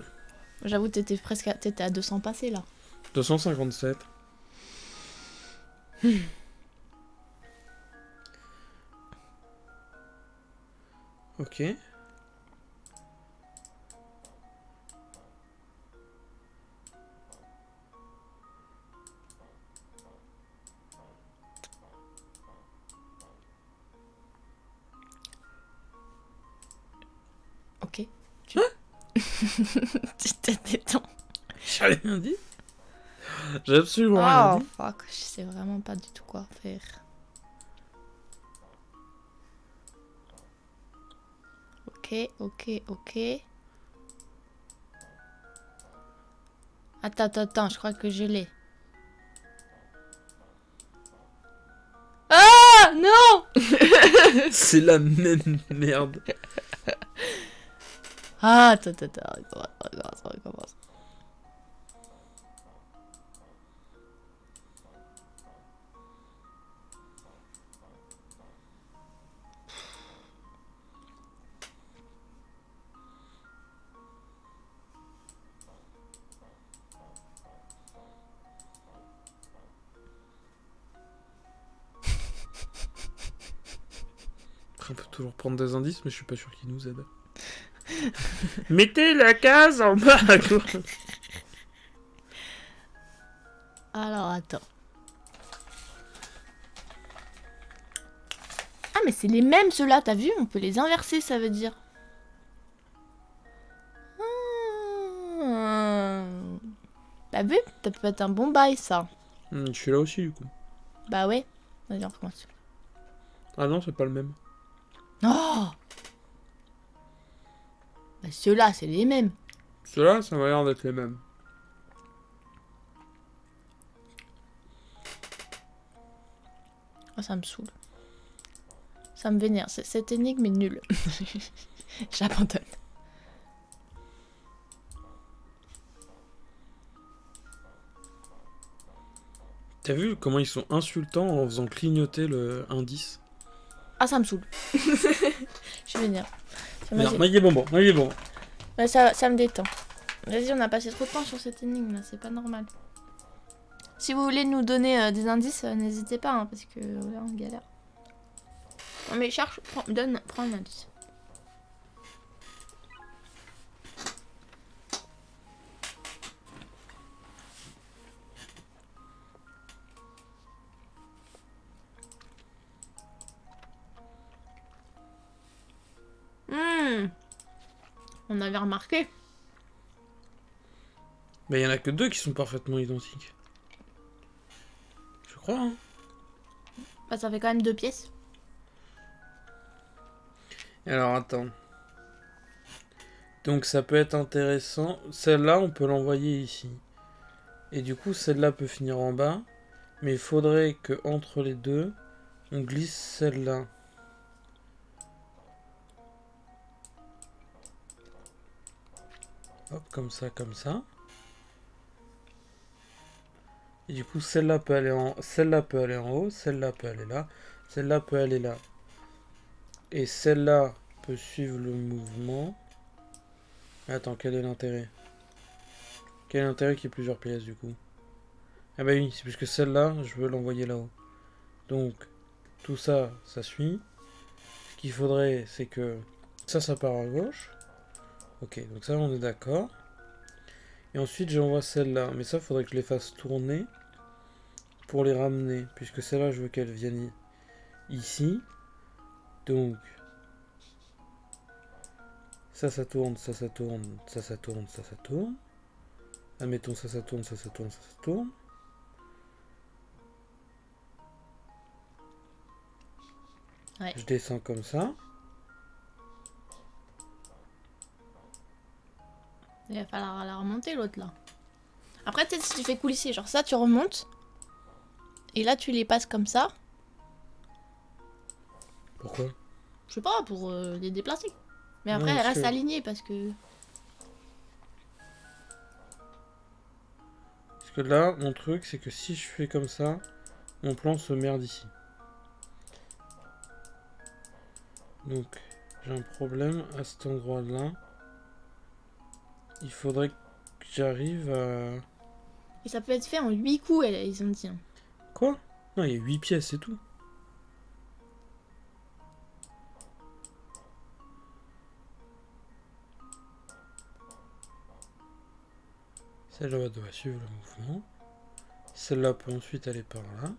B: J'avoue, t'étais à 200 passés, là.
A: 257. Ok.
B: Ok.
A: Hein?
B: Tu t'es détends.
A: J'ai rien dit. J'ai absolument rien
B: Oh,
A: dit.
B: fuck. Je sais vraiment pas du tout quoi faire. Ok. Attends, je crois que je l'ai. Ah non.
A: C'est la même merde.
B: Ah, attends, recommence.
A: toujours prendre des indices, mais je suis pas sûr qu'ils nous aident. Mettez la case en bas à gauche.
B: Alors, attends. Ah, mais c'est les mêmes ceux-là, t'as vu? On peut les inverser, ça veut dire. T'as vu? Ça peut être un bon bail, ça.
A: Je suis là aussi, du coup.
B: Bah ouais. Vas-y, on recommence.
A: Ah non, c'est pas le même.
B: Oh! Bah ceux-là, c'est les mêmes.
A: Ceux-là, ça m'a l'air d'être les mêmes.
B: Oh, ça me saoule. Ça me vénère. Cette énigme est nulle. J'abandonne.
A: T'as vu comment ils sont insultants en faisant clignoter le indice?
B: Ah, ça me saoule. Je vénère.
A: Moi, il est bonbon, moi, il est bonbon.
B: Ouais, ça me détend. Vas-y, on a passé trop de temps sur cette énigme là, c'est pas normal. Si vous voulez nous donner des indices, n'hésitez pas, hein, parce que là on galère. Non mais cherche, prends un indice. On avait remarqué.
A: Mais il y en a que 2 qui sont parfaitement identiques. Je crois, hein.
B: Bah, ça fait quand même 2 pièces.
A: Alors, attends. Donc, ça peut être intéressant. Celle-là, on peut l'envoyer ici. Et du coup, celle-là peut finir en bas. Mais il faudrait que entre les deux, on glisse celle-là. Hop, comme ça, comme ça. Et du coup, celle-là peut aller en haut, celle-là peut aller là, celle-là peut aller là. Et celle-là peut suivre le mouvement. Attends, quel est l'intérêt? Quel est l'intérêt qu'il y ait plusieurs pièces du coup? Ah bah oui, c'est parce que celle-là, je veux l'envoyer là-haut. Donc, tout ça, ça suit. Ce qu'il faudrait, c'est que ça part à gauche. Ok, donc ça, on est d'accord. Et ensuite, j'envoie celle-là. Mais ça, il faudrait que je les fasse tourner pour les ramener. Puisque celle-là, je veux qu'elle vienne ici. Donc, ça tourne, ça tourne, ça tourne, ça tourne. Admettons, ça tourne, ça tourne, ça tourne.
B: Ouais.
A: Je descends comme ça.
B: Il va falloir la remonter l'autre là. Après peut-être si tu fais coulisser, genre ça tu remontes. Et là tu les passes comme ça.
A: Pourquoi?
B: Je sais pas, pour les déplacer. Mais après
A: Non,
B: elles restent
A: sûr.
B: alignées parce que...
A: Parce que là, mon truc, c'est que si je fais comme ça, mon plan se merde ici. Donc, j'ai un problème à cet endroit-là. Il faudrait que j'arrive à...
B: Et ça peut être fait en 8 coups, ils ont dit. Hein.
A: Quoi? Non, il y a 8 pièces, c'est tout. Celle-là doit suivre le mouvement. Celle-là peut ensuite aller par là.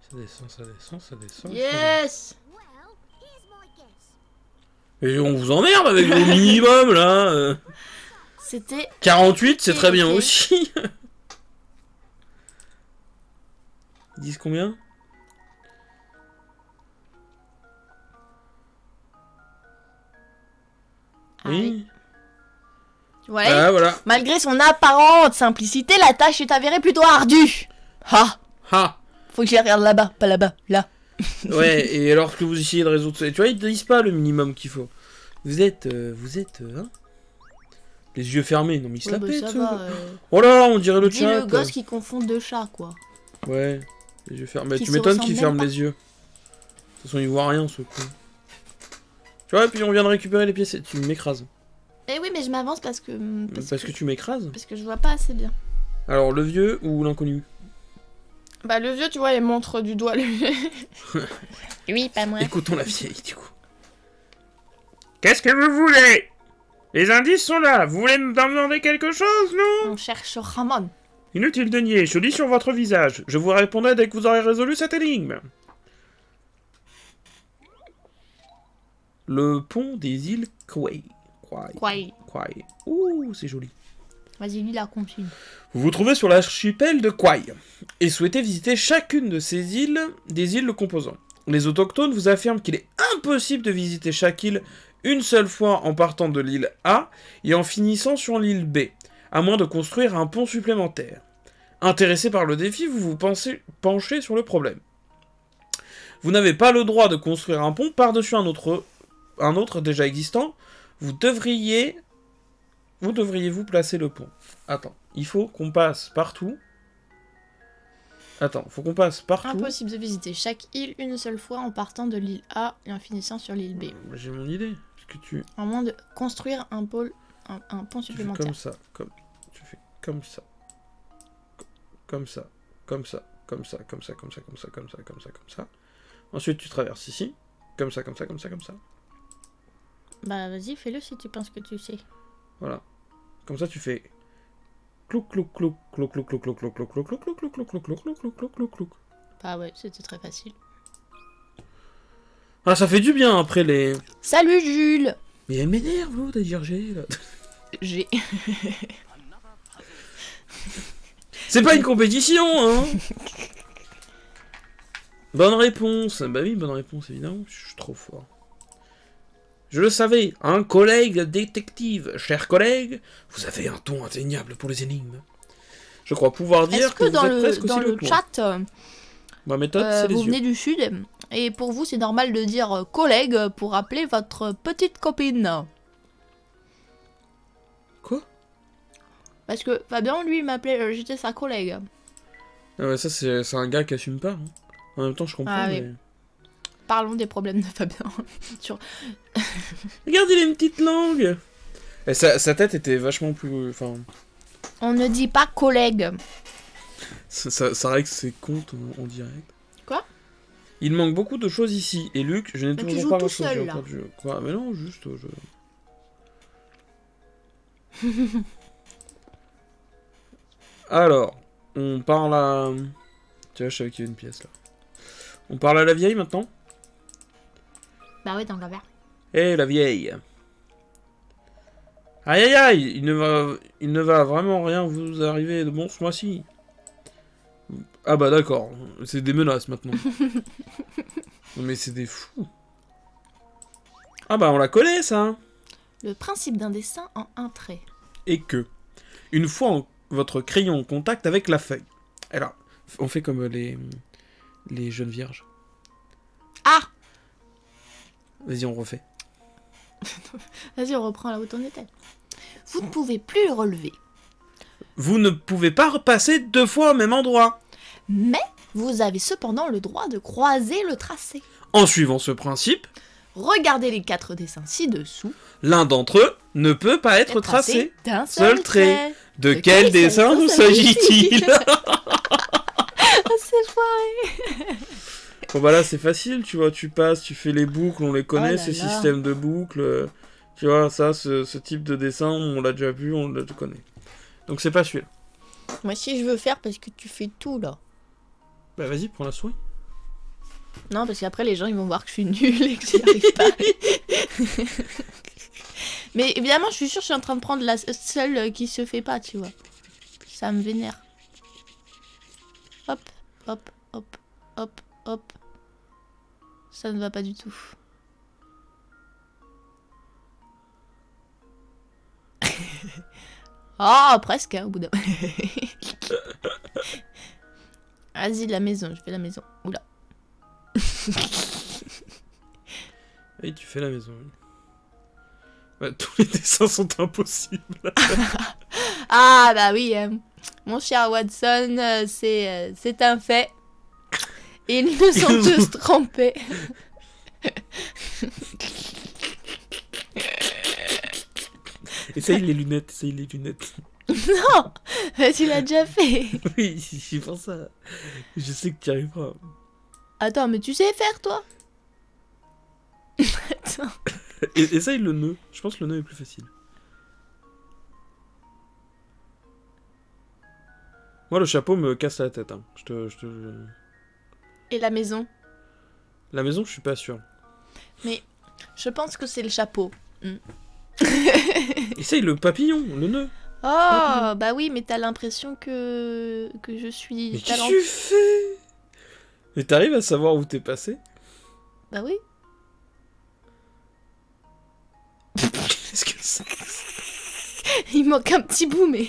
A: Ça descend, ça descend, ça descend.
B: Yes!
A: Et on vous emmerde avec vos minimums là.
B: C'était...
A: 48, c'est très bien
B: ok.
A: aussi. Ils disent combien?
B: Ah
A: Oui.
B: Ouais.
A: Ah, voilà.
B: Malgré son apparente simplicité, la tâche est avérée plutôt ardue. Ah!
A: Ha.
B: Faut que je la regarde là-bas, pas là-bas, là.
A: Ouais, et alors que vous essayez de résoudre ça, tu vois, ils te disent pas le minimum qu'il faut. Vous êtes, hein, les yeux fermés, non mais ils se la
B: bah,
A: pètent.
B: ça va,
A: Oh là, on dirait le
B: dis
A: chat.
B: le gosse qui confond deux chats, quoi.
A: Ouais, les yeux fermés.
B: Qui
A: Tu
B: se
A: m'étonnes
B: ressemblent
A: qu'ils
B: même
A: ferment
B: pas.
A: les yeux. De toute façon, ils voient rien, ce con. Tu vois, et puis on vient de récupérer les pièces. Et tu m'écrases.
B: Eh oui, mais je m'avance parce que...
A: Parce que tu m'écrases.
B: Parce que je vois pas assez bien.
A: Alors, le vieux ou l'inconnu?
B: Bah le vieux, tu vois, il montre du doigt lui. Oui, pas moi.
A: Écoutons la vieille, du coup.
C: Qu'est-ce que vous voulez? Les indices sont là. Vous voulez nous demander quelque chose, non?
B: On cherche Ramon.
C: Inutile de nier, je lis sur votre visage. Je vous répondrai dès que vous aurez résolu cette énigme.
A: Le pont des îles Kauai.
B: Kauai.
A: Ouh, c'est joli.
B: Vas-y, lis la comptine.
A: Vous vous trouvez sur l'archipel de Kauai et souhaitez visiter chacune de ces îles, des îles le composant. Les autochtones vous affirment qu'il est impossible de visiter chaque île une seule fois en partant de l'île A et en finissant sur l'île B, à moins de construire un pont supplémentaire. Intéressé par le défi, vous vous penchez sur le problème. Vous n'avez pas le droit de construire un pont par-dessus un autre déjà existant. Vous devriez vous placer le pont. Attends, il faut qu'on passe partout.
B: Impossible de visiter chaque île une seule fois en partant de l'île A et en finissant sur l'île B.
A: J'ai mon idée.
B: À moins de construire un pont
A: Tu fais
B: supplémentaire.
A: tu fais comme ça. Comme ça. Comme ça. Comme ça. Comme ça. Comme ça. Comme ça. Comme ça. Comme ça. Comme ça. Ensuite, tu traverses ici. Comme ça. Comme ça. Comme ça. Comme ça.
B: Bah vas-y, fais-le si tu penses que tu sais.
A: Voilà. Comme ça, tu fais. Clouc, clouc, clouc, clouc, clouc, clouc, clouc, clouc, clouc, clouc, clouc, clouc, clouc, clouc, clouc, clouc, clouc, clouc, clouc, clouc.
B: Bah ouais, c'était très facile.
A: Ah, ça fait du bien après les.
B: Salut Jules.
A: Mais elle m'énerve l'autre à dire G là.
B: J'ai.
A: C'est pas une compétition, hein. Bonne réponse. Bah oui, bonne réponse, évidemment. Je suis trop fort. Je le savais, un collègue détective. Cher collègue, vous avez un ton indéniable pour les énigmes. Je crois pouvoir dire
B: Est-ce que
A: vous
B: dans
A: êtes presque
B: dans
A: aussi
B: le
A: bon.
B: chat,
A: Ma méthode, c'est les
B: vous
A: yeux.
B: venez du sud et pour vous c'est normal de dire collègue pour appeler votre petite copine.
A: Quoi?
B: Parce que Fabien lui il m'appelait, j'étais sa collègue.
A: Ah ouais, ça c'est un gars qui assume pas. Hein. En même temps, je comprends.
B: Ah
A: mais...
B: oui. Parlons des problèmes de Fabien.
A: Regarde, il a une petite langue. Et sa tête était vachement plus. Enfin,
B: On ne dit pas collègue.
A: ça règle ses comptes en direct.
B: Quoi?
A: Il manque beaucoup de choses ici. Et Luc, je n'ai
B: Mais tu
A: toujours
B: joues
A: pas
B: tout
A: grand-chose,
B: seul,
A: j'ai
B: là.
A: encore du- Quoi? Mais non, juste. Alors, on parle à. Tu vois, je savais qu'il y avait une pièce là. On parle à la vieille maintenant?
B: Bah ouais, dans la verre.
A: Eh, la vieille. Aïe aïe aïe, il ne va vraiment rien vous arriver de bon ce mois-ci. Ah bah d'accord, c'est des menaces maintenant. Non mais c'est des fous. Ah bah on la connaît ça.
B: Le principe d'un dessin en un trait.
A: Et que, une fois votre crayon en contact avec la feuille. Alors, on fait comme les jeunes vierges.
B: Ah!
A: Vas-y, on refait.
B: Vas-y, on reprend là où t'en étais. Vous ne pouvez plus le relever.
A: Vous ne pouvez pas repasser deux fois au même endroit.
B: Mais vous avez cependant le droit de croiser le tracé.
A: En suivant ce principe,
B: Regardez les 4 dessins ci-dessous.
A: l'un d'entre eux ne peut pas être tracé.
B: d'un
A: Seul
B: seul
A: trait.
B: trait.
A: De
B: De
A: quel
B: quel
A: dessin
B: dessin
A: s'agit-il?
B: Ah, c'est foiré.
A: Bon bah là c'est facile, tu vois, tu passes, tu fais les boucles, on les connaît,
B: Oh là
A: ces
B: là.
A: systèmes de boucles. Tu vois, ça, ce type de dessin, on l'a déjà vu, on le connaît. Donc c'est pas celui-là.
B: Moi si je veux faire parce que tu fais tout là.
A: Bah vas-y, prends la souris.
B: Non, parce qu'après les gens ils vont voir que je suis nulle et que j'y arrive pas. Mais évidemment, je suis sûre que je suis en train de prendre la seule qui se fait pas, tu vois. Ça me vénère. Hop, hop, hop, hop, hop. Ça ne va pas du tout. Ah, presque, hein, au bout d'un... Vas-y, la maison, je fais la maison. Oula.
A: Oui, tu fais la maison. Oui. Bah, tous les dessins sont impossibles.
B: Ah, bah oui, mon cher Watson, c'est un fait. Ils nous sont tous trompés.
A: Essaye les lunettes, essaye les lunettes.
B: Non, tu l'as déjà fait.
A: Oui, c'est pour ça. Je sais que tu y arriveras.
B: Attends, mais tu sais faire, toi? Attends.
A: Essaye le nœud. Je pense que le nœud est plus facile. Moi, le chapeau me casse la tête. Hein.
B: Et la maison?
A: La maison, je suis pas sûr.
B: Je pense que c'est le chapeau.
A: Essaye le papillon, le nœud.
B: Oh, bah oui, mais t'as l'impression que je suis
A: Mais qu'est-ce que tu fais? Mais t'arrives à savoir où t'es passé?
B: Bah oui.
A: Qu'est-ce que c'est?
B: Il manque un petit bout, mais...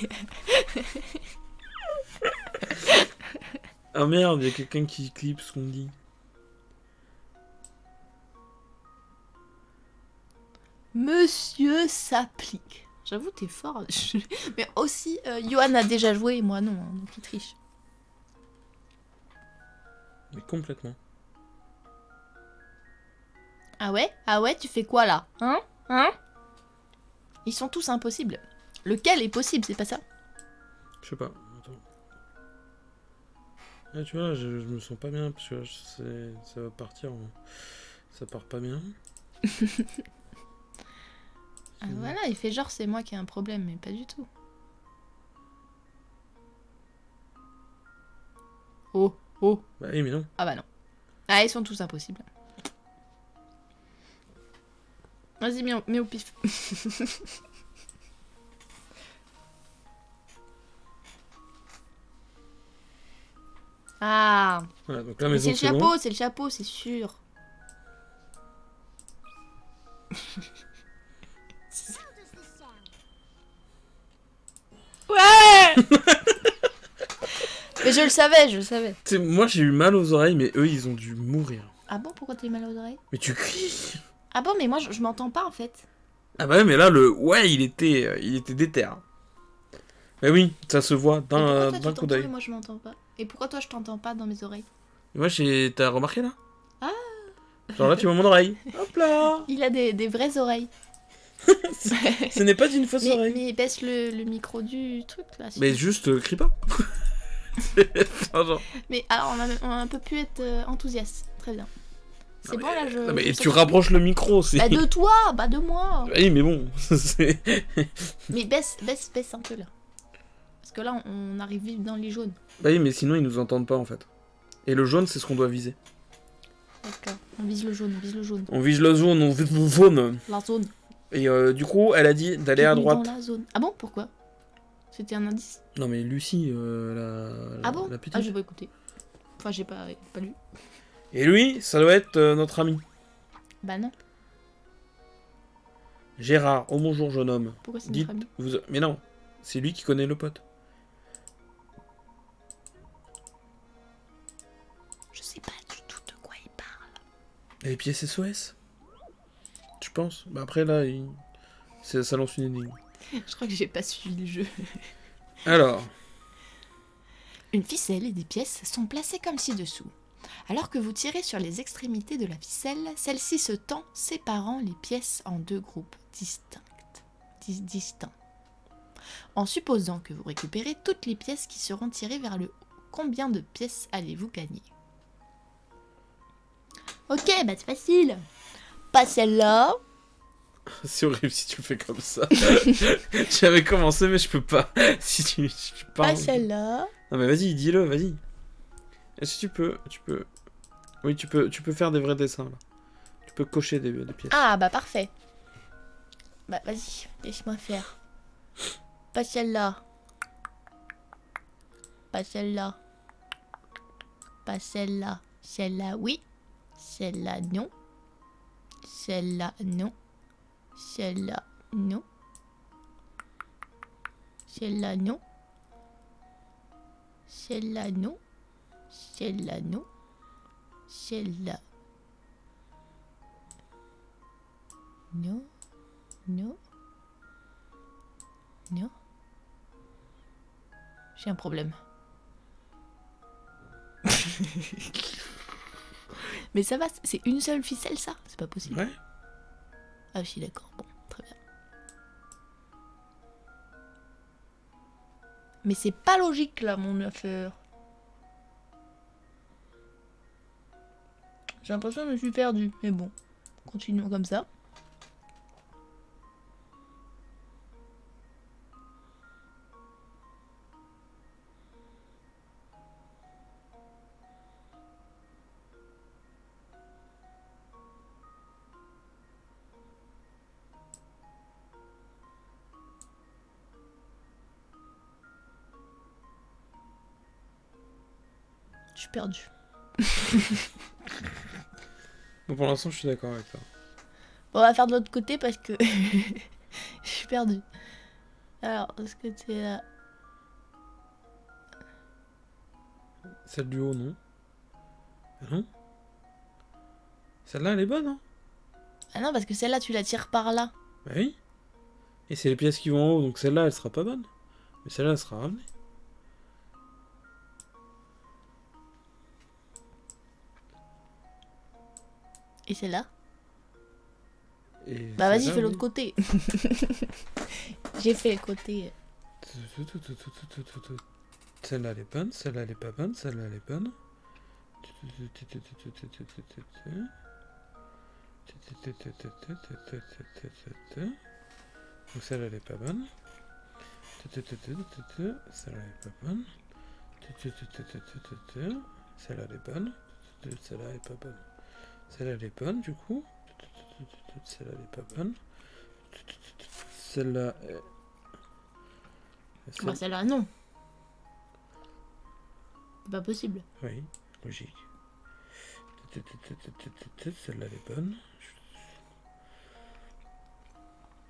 A: Ah merde, il y a quelqu'un qui clip ce qu'on dit.
B: Monsieur s'applique. J'avoue, t'es fort. Mais aussi, Johan a déjà joué et moi non, hein, donc il triche.
A: Mais complètement.
B: Ah ouais? Ah ouais, tu fais quoi là? Hein? Hein? Ils sont tous impossibles. Lequel est possible, c'est pas ça?
A: Je sais pas. Attends. Ah, tu vois, je me sens pas bien parce que ça va partir. Ça part pas bien.
B: Ah voilà, il fait genre c'est moi qui ai un problème, mais pas du tout. Oh, oh.
A: Bah oui, mais non.
B: Ah bah non. Ah, ils sont tous impossibles. Vas-y, mets au pif. Ah,
A: Voilà, donc la
B: mais
A: maison
B: c'est
A: bon.
B: le chapeau, c'est sûr. Ouais. Mais je le savais, je le savais.
A: Tu sais, moi j'ai eu mal aux oreilles, mais eux ils ont dû mourir.
B: Ah bon, pourquoi t'as eu mal aux oreilles?
A: Mais tu cries.
B: Ah bon, mais moi je m'entends pas en fait.
A: Ah bah ouais, mais là ouais il était déter. Bah oui, ça se voit
B: Et pourquoi toi
A: d'un
B: tu
A: coup
B: t'entends
A: d'œil.
B: et moi je m'entends pas? Et pourquoi toi je t'entends pas dans mes oreilles?
A: Et moi t'as remarqué là?
B: Ah.
A: Genre là tu vois mon oreille. Hop là.
B: Il a des vraies oreilles.
A: Ce n'est pas une fausse oreille.
B: Mais baisse le micro du truc là.
A: Mais juste crie pas. Enfin, genre.
B: Mais alors on a un peu pu être enthousiaste. Très bien. C'est
A: Non,
B: bon là je.
A: Non, mais
B: je
A: tu
B: sais-
A: rapproches le micro aussi.
B: Bah de toi, bah de moi.
A: Oui mais bon. c'est-
B: Mais baisse un peu là. Parce que là on arrive vite dans les jaunes.
A: Bah oui mais sinon ils nous entendent pas en fait. Et le jaune c'est ce qu'on doit viser.
B: D'accord. On vise le jaune, on vise le jaune.
A: On vise le jaune, on vise le jaune.
B: La zone.
A: Et du coup elle a dit d'aller à
B: Bienvenue
A: droite.
B: dans la zone. Ah bon, pourquoi? C'était un indice?
A: Non mais Lucie,
B: Ah bon?
A: la petite.
B: Ah j'ai pas écouté. Enfin j'ai pas lu.
A: Et lui, ça doit être notre ami.
B: Bah non.
A: Gérard, oh bonjour jeune homme.
B: Pourquoi c'est
A: Dites,
B: notre ami?
A: vous... Mais non, c'est lui qui connaît le pote.
B: Je sais pas du tout de quoi il parle.
A: Et les pièces SOS? Tu penses? Bah après là, ça lance une énigme.
B: Je crois que j'ai pas suivi le jeu.
A: Alors,
B: Une ficelle et des pièces sont placées comme ci-dessous. Alors que vous tirez sur les extrémités de la ficelle, celle-ci se tend, séparant les pièces en deux groupes distincts. En supposant que vous récupérez toutes les pièces qui seront tirées vers le haut, combien de pièces allez-vous gagner? Ok, bah c'est facile. Pas celle-là.
A: c'est horrible si tu le fais comme ça. J'avais commencé mais je peux pas. Si tu parles...
B: Pas celle-là.
A: Non mais vas-y, dis-le, vas-y. Est-ce que tu peux... Oui, tu peux faire des vrais dessins là. Tu peux cocher des pièces.
B: Ah bah parfait. Bah vas-y, laisse-moi faire. Pas celle-là. Pas celle-là. Pas celle-là. Celle-là oui. Celle-là non. Celle-là non. Celle-là non. Celle-là non. Celle-là non. Celle-là non. Celle-là. Non. Non. Non. J'ai un problème. Mais ça va, c'est une seule ficelle ça? C'est pas possible.
A: Ouais.
B: Ah je suis d'accord, bon, très bien. Mais c'est pas logique là, mon affaire. J'ai l'impression que je me suis perdue. Mais bon, continuons comme ça. Je suis perdue.
A: Bon, pour l'instant, je suis d'accord avec toi.
B: Bon, on va faire de l'autre côté parce que je suis perdue. Alors, est-ce que c'est là?
A: Celle du haut, non? Ah non? Celle-là, elle est bonne, hein?
B: Ah non, parce que celle-là, tu la tires par là.
A: Bah oui. Et c'est les pièces qui vont en haut, donc celle-là, elle sera pas bonne. Mais celle-là, elle sera ramenée.
B: Et celle-là?
A: Et
B: Bah vas-y,
A: celle-là,
B: fais
A: oui.
B: l'autre côté. J'ai fait le côté.
A: Celle-là, elle est bonne, celle-là, elle est pas bonne, celle-là, elle est bonne. Donc celle-là, elle est pas bonne. Celle-là, elle est pas bonne. Celle-là, elle est bonne. Celle-là, elle est pas bonne. Celle-là, elle est bonne, du coup. Celle-là, elle est pas bonne. Celle-là...
B: Bah celle-là, non. C'est pas possible.
A: Oui, logique. Celle-là, elle est bonne.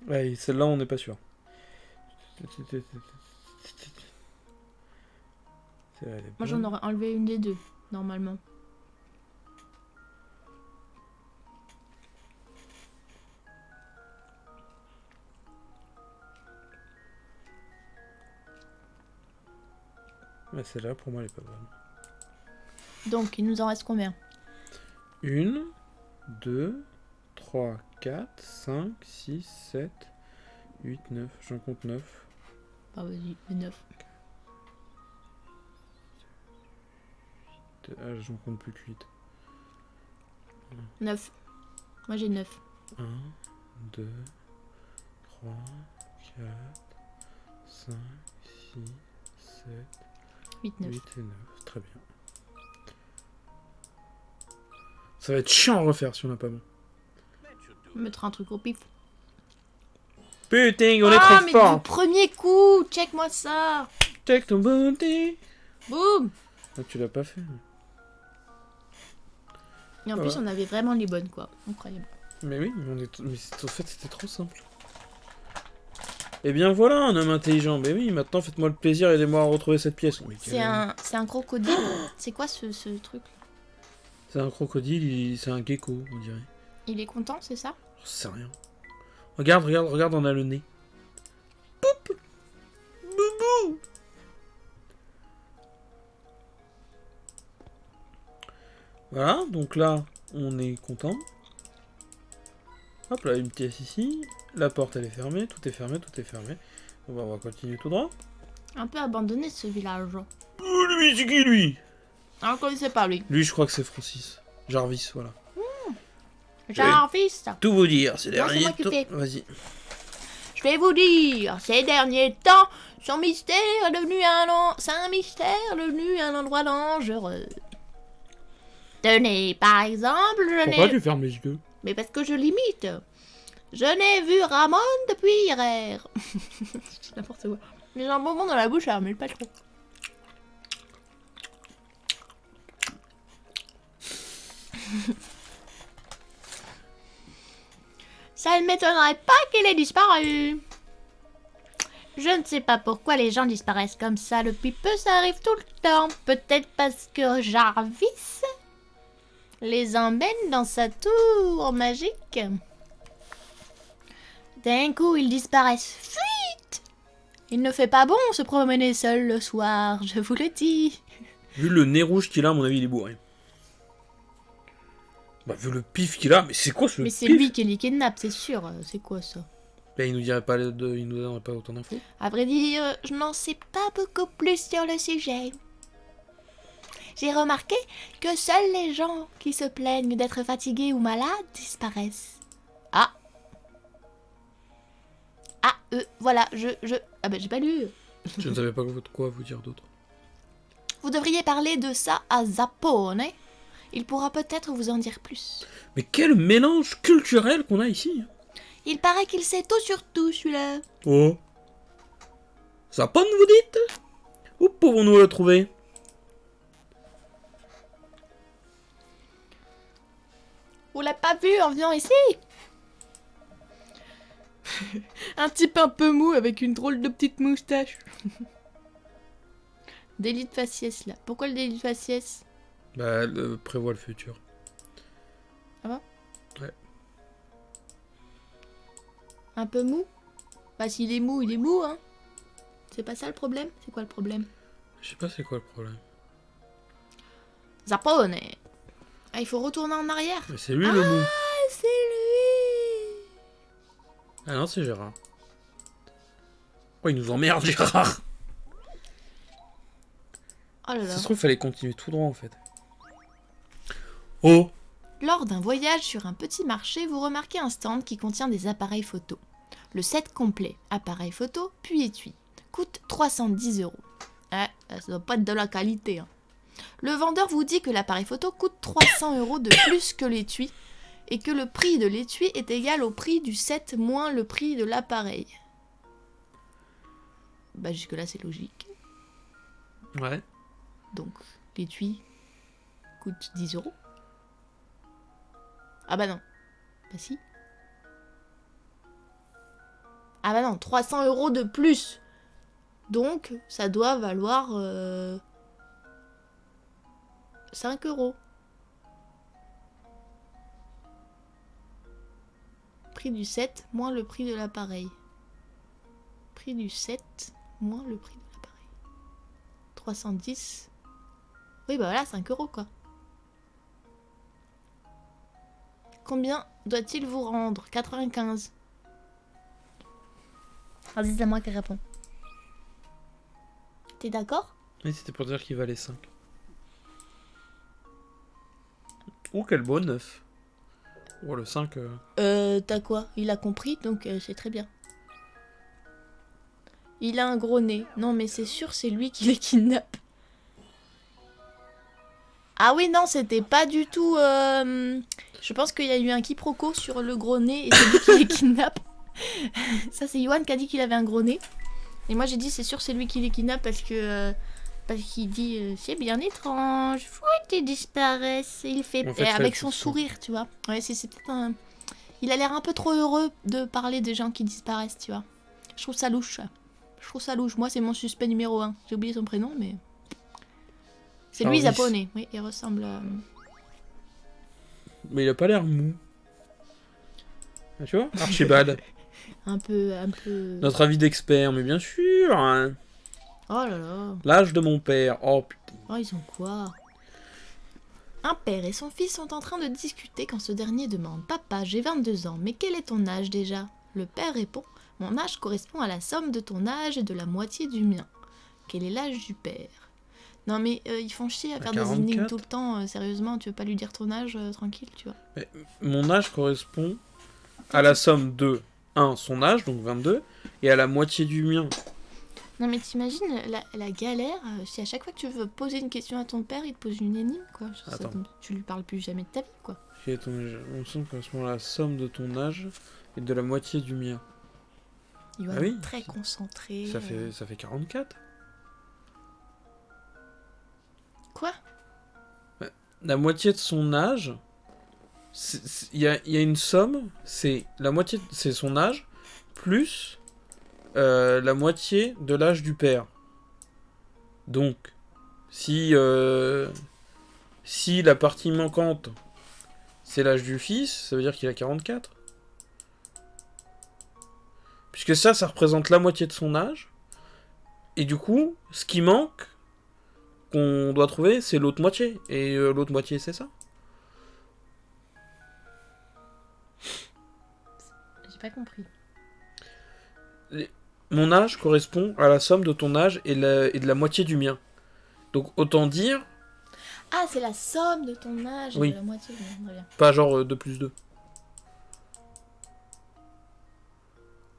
A: Ouais, celle-là, on n'est pas sûr. Celle-là, elle est
B: Moi, j'en
A: bonne.
B: aurais enlevé une des deux, normalement.
A: Ouais, celle-là, pour moi, elle est pas bonne.
B: Donc, il nous en reste combien?
A: 1, 2, 3, 4, 5, 6, 7, 8, 9. J'en compte 9.
B: Bah vas-y, les 9.
A: Ah, j'en compte plus que 8.
B: 9. Moi, j'ai 9.
A: 1, 2, 3, 4, 5, 6, 7,
B: 8, 9.
A: 8 et 9. Très bien. Ça va être chiant à refaire si on n'a pas bon.
B: On mettra un truc au pif.
A: Putain, on est
B: Ah,
A: trop
B: mais
A: fort.
B: du premier coup, check-moi ça.
A: Check ton body.
B: Boum.
A: Ah, tu l'as pas fait.
B: Et en
A: Ah
B: plus,
A: ouais.
B: on avait vraiment les bonnes, quoi. Incroyable.
A: Mais oui, en fait, c'était trop simple. Et bien voilà, un homme intelligent. Mais oui, maintenant, faites-moi le plaisir, aidez-moi à retrouver cette pièce. Oui,
B: C'est un crocodile. C'est quoi ce truc?
A: C'est un crocodile, c'est un gecko, on dirait.
B: Il est content, c'est ça?
A: Je sais rien. Regarde, regarde, regarde, on a le nez. Poup. Boubou. Voilà, donc là, on est content. Hop là, une pièce ici. La porte, elle est fermée. Tout est fermé, tout est fermé. Bon, bah, on va continuer tout droit.
B: Un peu abandonné, ce village.
A: Oh, lui, c'est qui, lui?
B: Ah, on ne connaissait pas, lui.
A: Lui, je crois que c'est Francis. Jarvis, voilà.
B: Jarvis.
A: Tout vous dire, c'est
B: Non, c'est
A: dernier
B: moi qui
A: temps.
B: fais.
A: Vas-y.
B: Je vais vous dire, ces derniers temps, son mystère est devenu c'est un mystère devenu un endroit dangereux. Tenez, par exemple,
A: Pourquoi tu fermes les yeux?
B: Mais parce que je limite. Je n'ai vu Ramon depuis hier. C'est n'importe quoi. J'ai un bonbon dans la bouche, mais pas trop. Ça ne m'étonnerait pas qu'il ait disparu. Je ne sais pas pourquoi les gens disparaissent comme ça depuis peu, ça arrive tout le temps. Peut-être parce que Jarvis les emmène dans sa tour magique. D'un coup, ils disparaissent. Fuite! Il ne fait pas bon se promener seul le soir, je vous le dis.
A: Vu le nez rouge qu'il a, à mon avis, il est bourré. Bah, vu le pif qu'il a, mais c'est quoi ce
B: Mais
A: pif?
B: c'est lui qui les kidnappe, c'est sûr. C'est quoi ça?
A: Bah, il nous donnerait pas autant d'infos.
B: À vrai dire, je n'en sais pas beaucoup plus sur le sujet. J'ai remarqué que seuls les gens qui se plaignent d'être fatigués ou malades disparaissent. Ah. Voilà, Ah ben j'ai pas lu.
A: Je ne savais pas quoi vous dire d'autre.
B: Vous devriez parler de ça à Zappone. Il pourra peut-être vous en dire plus.
A: Mais quel mélange culturel qu'on a ici.
B: Il paraît qu'il sait tout sur tout, celui-là.
A: Oh. Sapone, vous dites? Où pouvons-nous le trouver?
B: Vous l'avez pas vu en venant ici? Un type un peu mou avec une drôle de petite moustache. Délit de faciès, là. Pourquoi le délit de faciès?
A: Bah, elle prévoit le futur.
B: Ah bon?
A: Ouais.
B: Un peu mou? Bah s'il est mou, il est mou, hein. C'est pas ça le problème? C'est quoi le problème?
A: Je sais pas c'est quoi le problème.
B: Zappone. Ah, il faut retourner en arrière.
A: Mais c'est lui le mou.
B: Ah, c'est lui.
A: Ah non, c'est Gérard. Oh, il nous emmerde, Gérard.
B: Oh là là.
A: Ça se trouve, fallait continuer tout droit en fait. Oh.
B: Lors d'un voyage sur un petit marché, vous remarquez un stand qui contient des appareils photo. Le set complet, appareil photo, puis étui, coûte 310 €. Ah, ça doit pas être de la qualité, hein. Le vendeur vous dit que l'appareil photo coûte 300 € de plus que l'étui, et que le prix de l'étui est égal au prix du set moins le prix de l'appareil. Bah jusque-là c'est logique.
A: Ouais.
B: Donc l'étui coûte 10 €. Ah bah non. Bah si. Ah bah non, 300 € de plus. Donc ça doit valoir 5 €. Prix du set moins le prix de l'appareil. Prix du set moins le prix de l'appareil. 310. Oui bah voilà, 5 € quoi. Combien doit-il vous rendre? 95. Vas-y, c'est moi qui réponds. T'es d'accord?
A: Mais c'était pour dire qu'il valait 5. Oh, quel beau 9. Oh, le 5.
B: T'as quoi? Il a compris, donc c'est très bien. Il a un gros nez. Non, mais c'est sûr, c'est lui qui les kidnappe. Ah oui, non, c'était pas du tout... Je pense qu'il y a eu un quiproquo sur le gros nez et c'est lui qui les kidnappe. Ça, c'est Yoann qui a dit qu'il avait un gros nez. Et moi, j'ai dit, c'est sûr, c'est lui qui les kidnappe parce que... parce qu'il dit, c'est bien étrange. Fouette, ils disparaissent. Et il fait...
A: En fait,
B: et avec
A: c'est
B: son
A: tout ça.
B: sourire, tu vois. Ouais, c'est peut-être un... Il a l'air un peu trop heureux de parler des gens qui disparaissent, tu vois. Je trouve ça louche. Je trouve ça louche. Moi, c'est mon suspect numéro 1. J'ai oublié son prénom, mais... C'est lui,
A: Jarvis.
B: Zappone. Oui, il ressemble à...
A: Mais il a pas l'air mou. Ah, tu vois? Archibald.
B: Un peu...
A: Notre avis d'expert, mais bien sûr. Hein.
B: Oh là là.
A: L'âge de mon père. Oh putain.
B: Oh, ils ont quoi? Un père et son fils sont en train de discuter quand ce dernier demande « Papa, j'ai 22 ans, mais quel est ton âge déjà ?» Le père répond « Mon âge correspond à la somme de ton âge et de la moitié du mien. » Quel est l'âge du père? Non mais ils font chier à faire des
A: 44.
B: énigmes tout le temps, sérieusement, tu veux pas lui dire ton âge tranquille, tu vois.
A: Mon âge correspond à la somme de 1, son âge, donc 22, et à la moitié du mien.
B: Non mais t'imagines la galère, si à chaque fois que tu veux poser une question à ton père, il te pose une énigme, quoi.
A: Attends.
B: Tu lui parles plus jamais de ta vie, quoi.
A: Quel est ton âge? Mon somme correspond à la somme de ton âge et de la moitié du mien.
B: Il va
A: Ah oui,
B: être très concentré.
A: Ça fait 44.
B: Quoi?
A: La moitié de son âge, il y a une somme, c'est la moitié, c'est son âge, plus la moitié de l'âge du père. Donc, si la partie manquante, c'est l'âge du fils, ça veut dire qu'il a 44. Puisque ça représente la moitié de son âge. Et du coup, ce qui manque, qu'on doit trouver, c'est l'autre moitié. Et l'autre moitié, c'est ça.
B: J'ai pas compris.
A: mon âge correspond à la somme de ton âge et de la moitié du mien. Donc autant dire,
B: Ah, c'est la somme de ton âge et
A: Oui.
B: de la moitié. Très bien.
A: pas genre 2 plus 2.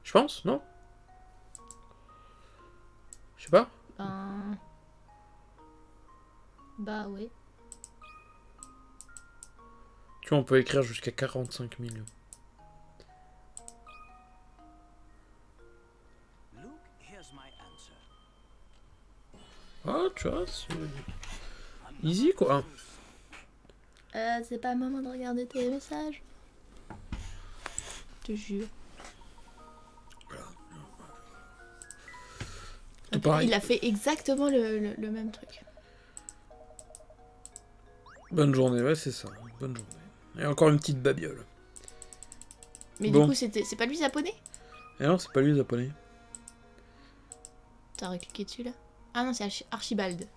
A: Je pense, non? Je sais pas.
B: Ben... Bah oui.
A: Tu vois, on peut écrire jusqu'à 45 000. Ah, tu vois, c'est easy quoi.
B: C'est pas le moment de regarder tes messages. Je te jure.
A: Tout pareil.
B: Il a fait exactement le même truc.
A: Bonne journée, ouais, c'est ça. Bonne journée. Et encore une petite babiole.
B: Mais
A: Bon.
B: du coup, c'est pas lui japonais?
A: Et non, c'est pas lui, le japonais.
B: T'as cliqué dessus là? Ah non, c'est Archibald.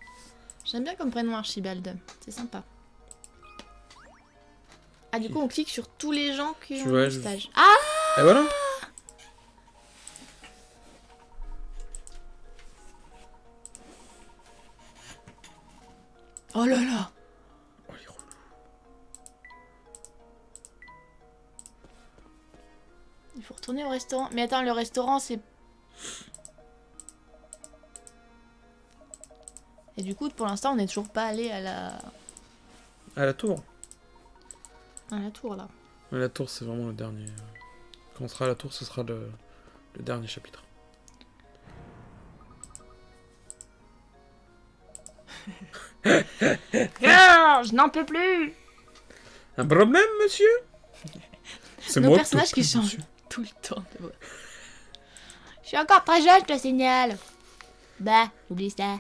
B: J'aime bien comme prénom Archibald. C'est sympa. Ah, du coup, on clique sur tous les gens qui ont
A: Ouais,
B: le
A: je-
B: stage. Ah!
A: Et voilà.
B: Oh là là!
A: Oh, il est relou.
B: Il faut retourner au restaurant. Mais attends, le restaurant, c'est... Et du coup, pour l'instant, on n'est toujours pas allé à la
A: À la tour.
B: tour, là.
A: Mais la tour, c'est vraiment le dernier. Quand on sera à la tour, ce sera le dernier chapitre.
B: Ah, je n'en peux plus!
A: Un problème, monsieur? C'est
B: Nos
A: moi
B: personnages
A: te
B: qui
A: prie,
B: changent
A: monsieur.
B: tout le temps. De voix. Je suis encore très jeune, je te signale. Bah, oublie ça.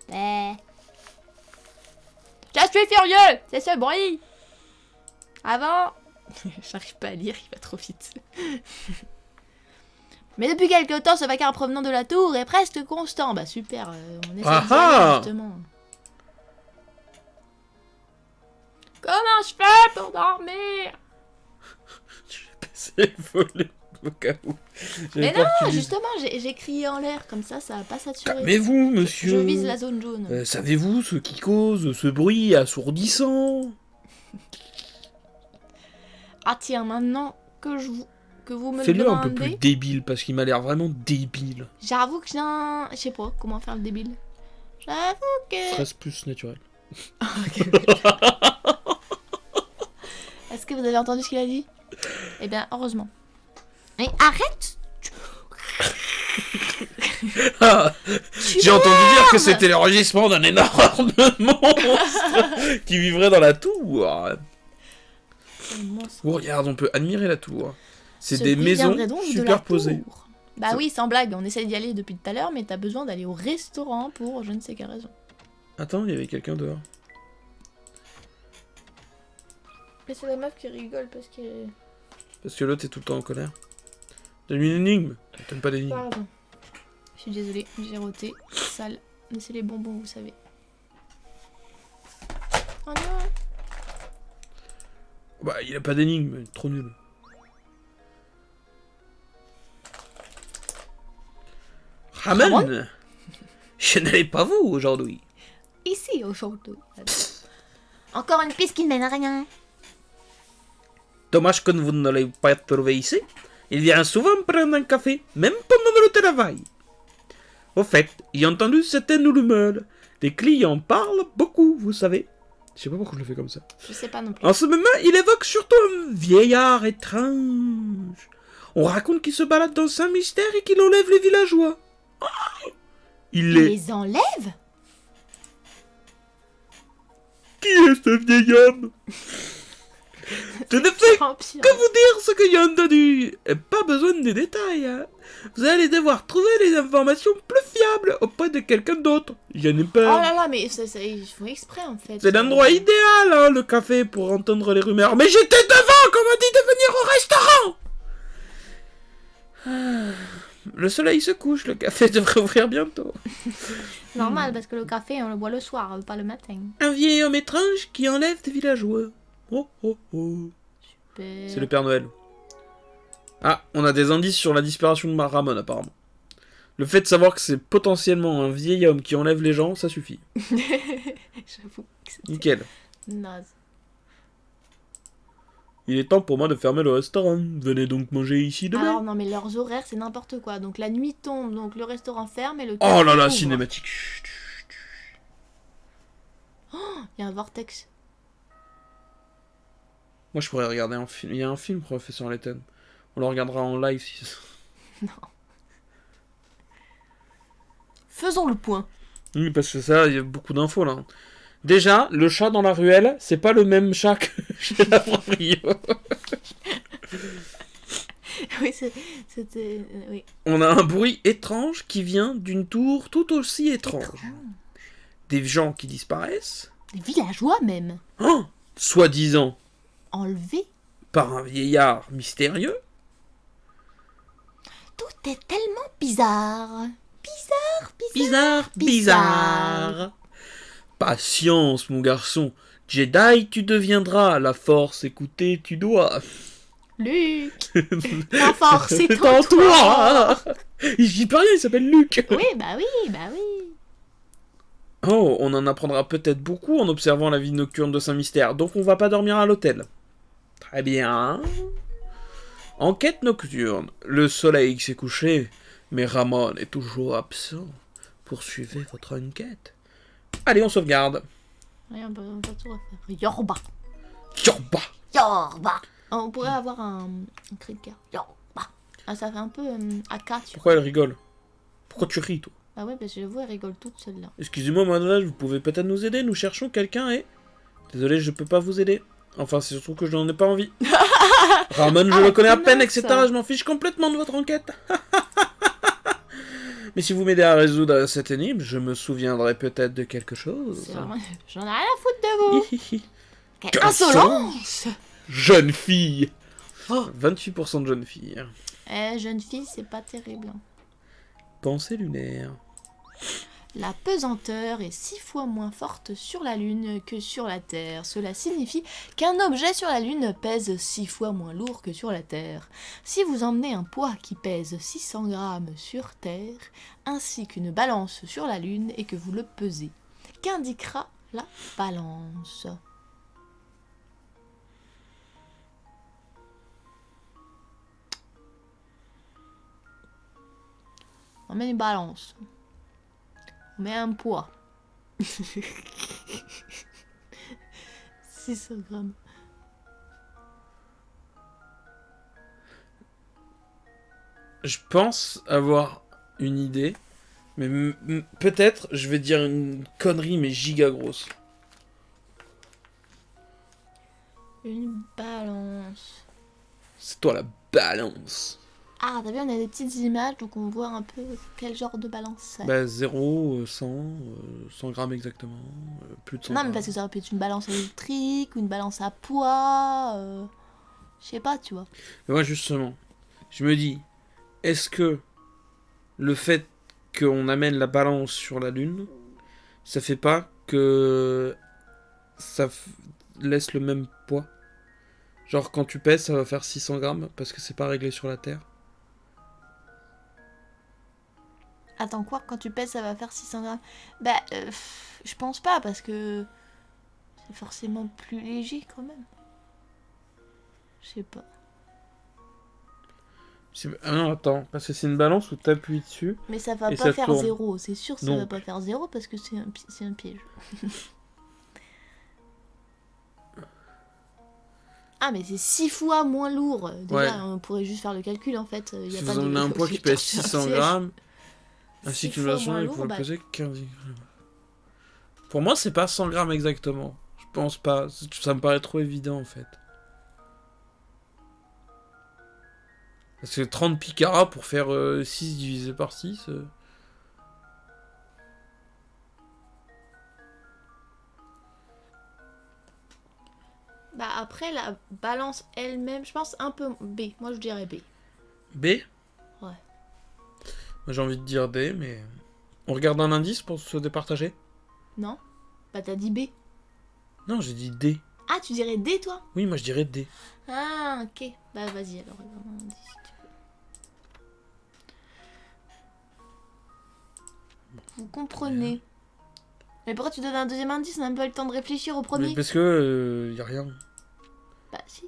B: Bah. Je suis furieux! C'est ce bruit! Avant... J'arrive pas à lire, il va trop vite. Mais depuis quelque temps, ce vacarme provenant de la tour est presque constant. Bah super, on essaie
A: Ah
B: d'y aller,
A: ah!
B: justement. Comment je fais pour dormir?
A: C'est volé au cas où. J'avais
B: Mais
A: peur que tu
B: non,
A: dises-
B: justement, j'ai crié en l'air, comme ça va pas saturer.
A: Calmez-vous, monsieur.
B: Je vise la zone jaune.
A: Savez-vous ce qui cause ce bruit assourdissant?
B: Ah tiens, maintenant que vous me le
A: Fais-le un peu plus
B: demandez,
A: débile, parce qu'il m'a l'air vraiment débile.
B: j'avoue que j'ai un... Je sais pas comment faire le débile. J'avoue que...
A: Stress plus naturel.
B: Est-ce que vous avez entendu ce qu'il a dit? Eh bien, heureusement. Mais arrête!
A: Ah,
B: Tu
A: j'ai entendu dire que
B: m'énerves.
A: c'était le rugissement d'un énorme monstre qui vivrait dans la tour.
B: C'est un monstre.
A: Oh, regarde, on peut admirer la tour. C'est
B: Ce
A: des
B: bruit
A: maisons
B: viendrait donc de la
A: superposées.
B: tour. Bah
A: Ça-
B: oui, sans blague, on essaie d'y aller depuis tout à l'heure, mais t'as besoin d'aller au restaurant pour je ne sais quelle raison.
A: Attends, il y avait quelqu'un dehors.
B: Mais c'est la meuf qui rigole parce que...
A: Parce que l'autre est tout le temps en colère. Donne-lui une énigme. Donne pas d'énigme.
B: Pardon. Je suis désolée, j'ai roté. Sale. Mais c'est les bonbons, vous savez. Oh non!
A: Bah, il a pas d'énigme, trop nul. Ramen. Je n'allais pas vous aujourd'hui.
B: Ici, au château. Encore une piste qui ne mène à rien.
A: Dommage que vous ne l'ayez pas trouvé ici. Il vient souvent prendre un café, même pendant le travail. Au fait, j'ai entendu certaines rumeurs. Les clients parlent beaucoup, vous savez. Je sais pas pourquoi je le fais comme ça.
B: Je sais pas non plus.
A: En ce moment, il évoque surtout un vieillard étrange. On raconte qu'il se balade dans Saint-Mystère et qu'il enlève les villageois. Ah, il
B: Il
A: est...
B: les enlève?
A: Qui est ce vieil homme? Je ne fais
B: Vampire.
A: que vous dire ce que j'ai entendu. Et pas besoin de détails, hein. Vous allez devoir trouver les informations plus fiables auprès de quelqu'un d'autre. J'en ai
B: Oh
A: peur.
B: là là, mais ils font exprès en fait.
A: C'est l'endroit idéal, hein, le café, pour entendre les rumeurs. Mais j'étais devant, qu'on m'a dit de venir au restaurant. Ah, le soleil se couche, le café devrait ouvrir bientôt.
B: Normal, parce que le café, on le boit le soir, pas le matin.
A: Un vieil homme étrange qui enlève des villageois. Oh oh oh. C'est le Père Noël. Ah, on a des indices sur la disparition de Ramon apparemment. Le fait de savoir que c'est potentiellement un vieil homme qui enlève les gens, ça suffit.
B: J'avoue que c'était
A: Nickel.
B: naze.
A: Il est temps pour moi de fermer le restaurant. Venez donc manger ici demain.
B: Alors non mais leurs horaires c'est n'importe quoi. Donc la nuit tombe, donc le restaurant ferme et le
A: Oh
B: café
A: là là,
B: ouvre.
A: cinématique.
B: Il y a un vortex.
A: Moi, je pourrais regarder un film. Il y a un film, Professeur Layton. On le regardera en live si...
B: Faisons le point.
A: Oui, parce que ça, il y a beaucoup d'infos, là. Déjà, le chat dans la ruelle, c'est pas le même chat que chez la proprio.
B: Oui, c'était... oui.
A: On a un bruit étrange qui vient d'une tour tout aussi étrange. Des gens qui disparaissent.
B: Des villageois même.
A: Oh, soi-disant
B: Enlevés.
A: par un vieillard mystérieux.
B: Tout est tellement bizarre.
A: Bizarre. Patience, mon garçon. Jedi, tu deviendras. La force, écouter, tu dois.
B: Luc. La force est
A: C'est
B: en
A: en
B: toi.
A: toi. Il dit pas rien, il s'appelle Luc.
B: Oui, bah oui, bah oui.
A: Oh, on en apprendra peut-être beaucoup en observant la vie nocturne de Saint-Mystère, donc on va pas dormir à l'hôtel. Très bien. Enquête nocturne. Le soleil s'est couché, mais Ramon est toujours absent. Poursuivez votre enquête. Allez, on sauvegarde.
B: Ouais, on peut tout refaire. Yorba.
A: Yorba.
B: Yorba. On pourrait avoir un cri de cœur. Yorba. Ah, ça fait un peu AK, tu vois.
A: Pourquoi elle rigole? Pourquoi tu ris, toi?
B: Ah ouais, parce que j'avoue, elle rigole toute seule là.
A: Excusez-moi, mademoiselle, vous pouvez peut-être nous aider? Nous cherchons quelqu'un et... Désolé, je peux pas vous aider. Enfin, c'est surtout que je n'en ai pas envie. Ramon, je le connais à peine, etc.
B: ça.
A: Je m'en fiche complètement de votre enquête. Mais si vous m'aidez à résoudre cette énigme, je me souviendrai peut-être de quelque chose.
B: C'est vraiment... J'en ai rien à foutre de vous.
A: Hihihi.
B: Quelle
A: Quelle
B: insolence.
A: Jeune fille.
B: Oh.
A: 28% de jeunes filles.
B: Jeune fille, c'est pas terrible.
A: Pensée lunaire.
B: La pesanteur est 6 fois moins forte sur la Lune que sur la Terre. Cela signifie qu'un objet sur la Lune pèse 6 fois moins lourd que sur la Terre. Si vous emmenez un poids qui pèse 600 grammes sur Terre, ainsi qu'une balance sur la Lune et que vous le pesez, qu'indiquera la balance? On met une balance. On met un poids. 600 grammes.
A: Je pense avoir une idée, mais peut-être je vais dire une connerie, mais giga grosse.
B: Une balance.
A: C'est toi la balance.
B: Ah, t'as vu, on a des petites images, donc on voit un peu quel genre de balance c'est.
A: Bah 0, 100, 100 grammes exactement, plus de 100
B: Non, mais
A: grammes.
B: parce que ça aurait pu être une balance électrique ou une balance à poids. Je sais pas, tu vois.
A: Mais moi justement, je me dis, est-ce que le fait qu'on amène la balance sur la Lune, ça fait pas que ça laisse le même poids? Genre quand tu pèses, ça va faire 600 grammes parce que c'est pas réglé sur la Terre.
B: Attends, quoi? Quand tu pèses, ça va faire 600 grammes? Bah, je pense pas, parce que c'est forcément plus léger quand même. Je sais pas.
A: Ah non, attends, parce que c'est une balance où t'appuies dessus.
B: Mais ça va
A: Et
B: pas
A: ça
B: faire
A: tourne.
B: 0, c'est sûr que ça va
A: Donc.
B: pas faire 0 parce que c'est un piège. Ah, mais c'est 6 fois moins lourd. Déjà,
A: Ouais.
B: on pourrait juste faire le calcul en fait. Y a
A: Si
B: pas
A: vous
B: de-
A: emmenez un poids qui pèse
B: c'est un
A: 600
B: piège.
A: grammes, ainsi
B: 6
A: qu'une
B: fois
A: version,
B: moins
A: il
B: lourd,
A: faut le
B: bah,
A: peser 15 grammes. Pour moi, c'est pas 100 grammes exactement. Je pense pas. Ça me paraît trop évident en fait. Parce que 30 picaras pour faire 6 divisé par 6.
B: Bah après, la balance elle-même, je pense un peu B. Moi, je dirais B.
A: B?
B: Ouais.
A: Moi, j'ai envie de dire D, mais. On regarde un indice pour se départager?
B: Non? Bah t'as dit B.
A: Non, j'ai dit D.
B: Ah, tu dirais D, toi?
A: Oui, moi je dirais D.
B: Ah, ok. Bah vas-y alors. vous comprenez. Mais pourquoi tu donnes un deuxième indice? On n'a même pas eu le temps de réfléchir au premier.
A: Mais parce que y a rien.
B: Bah si.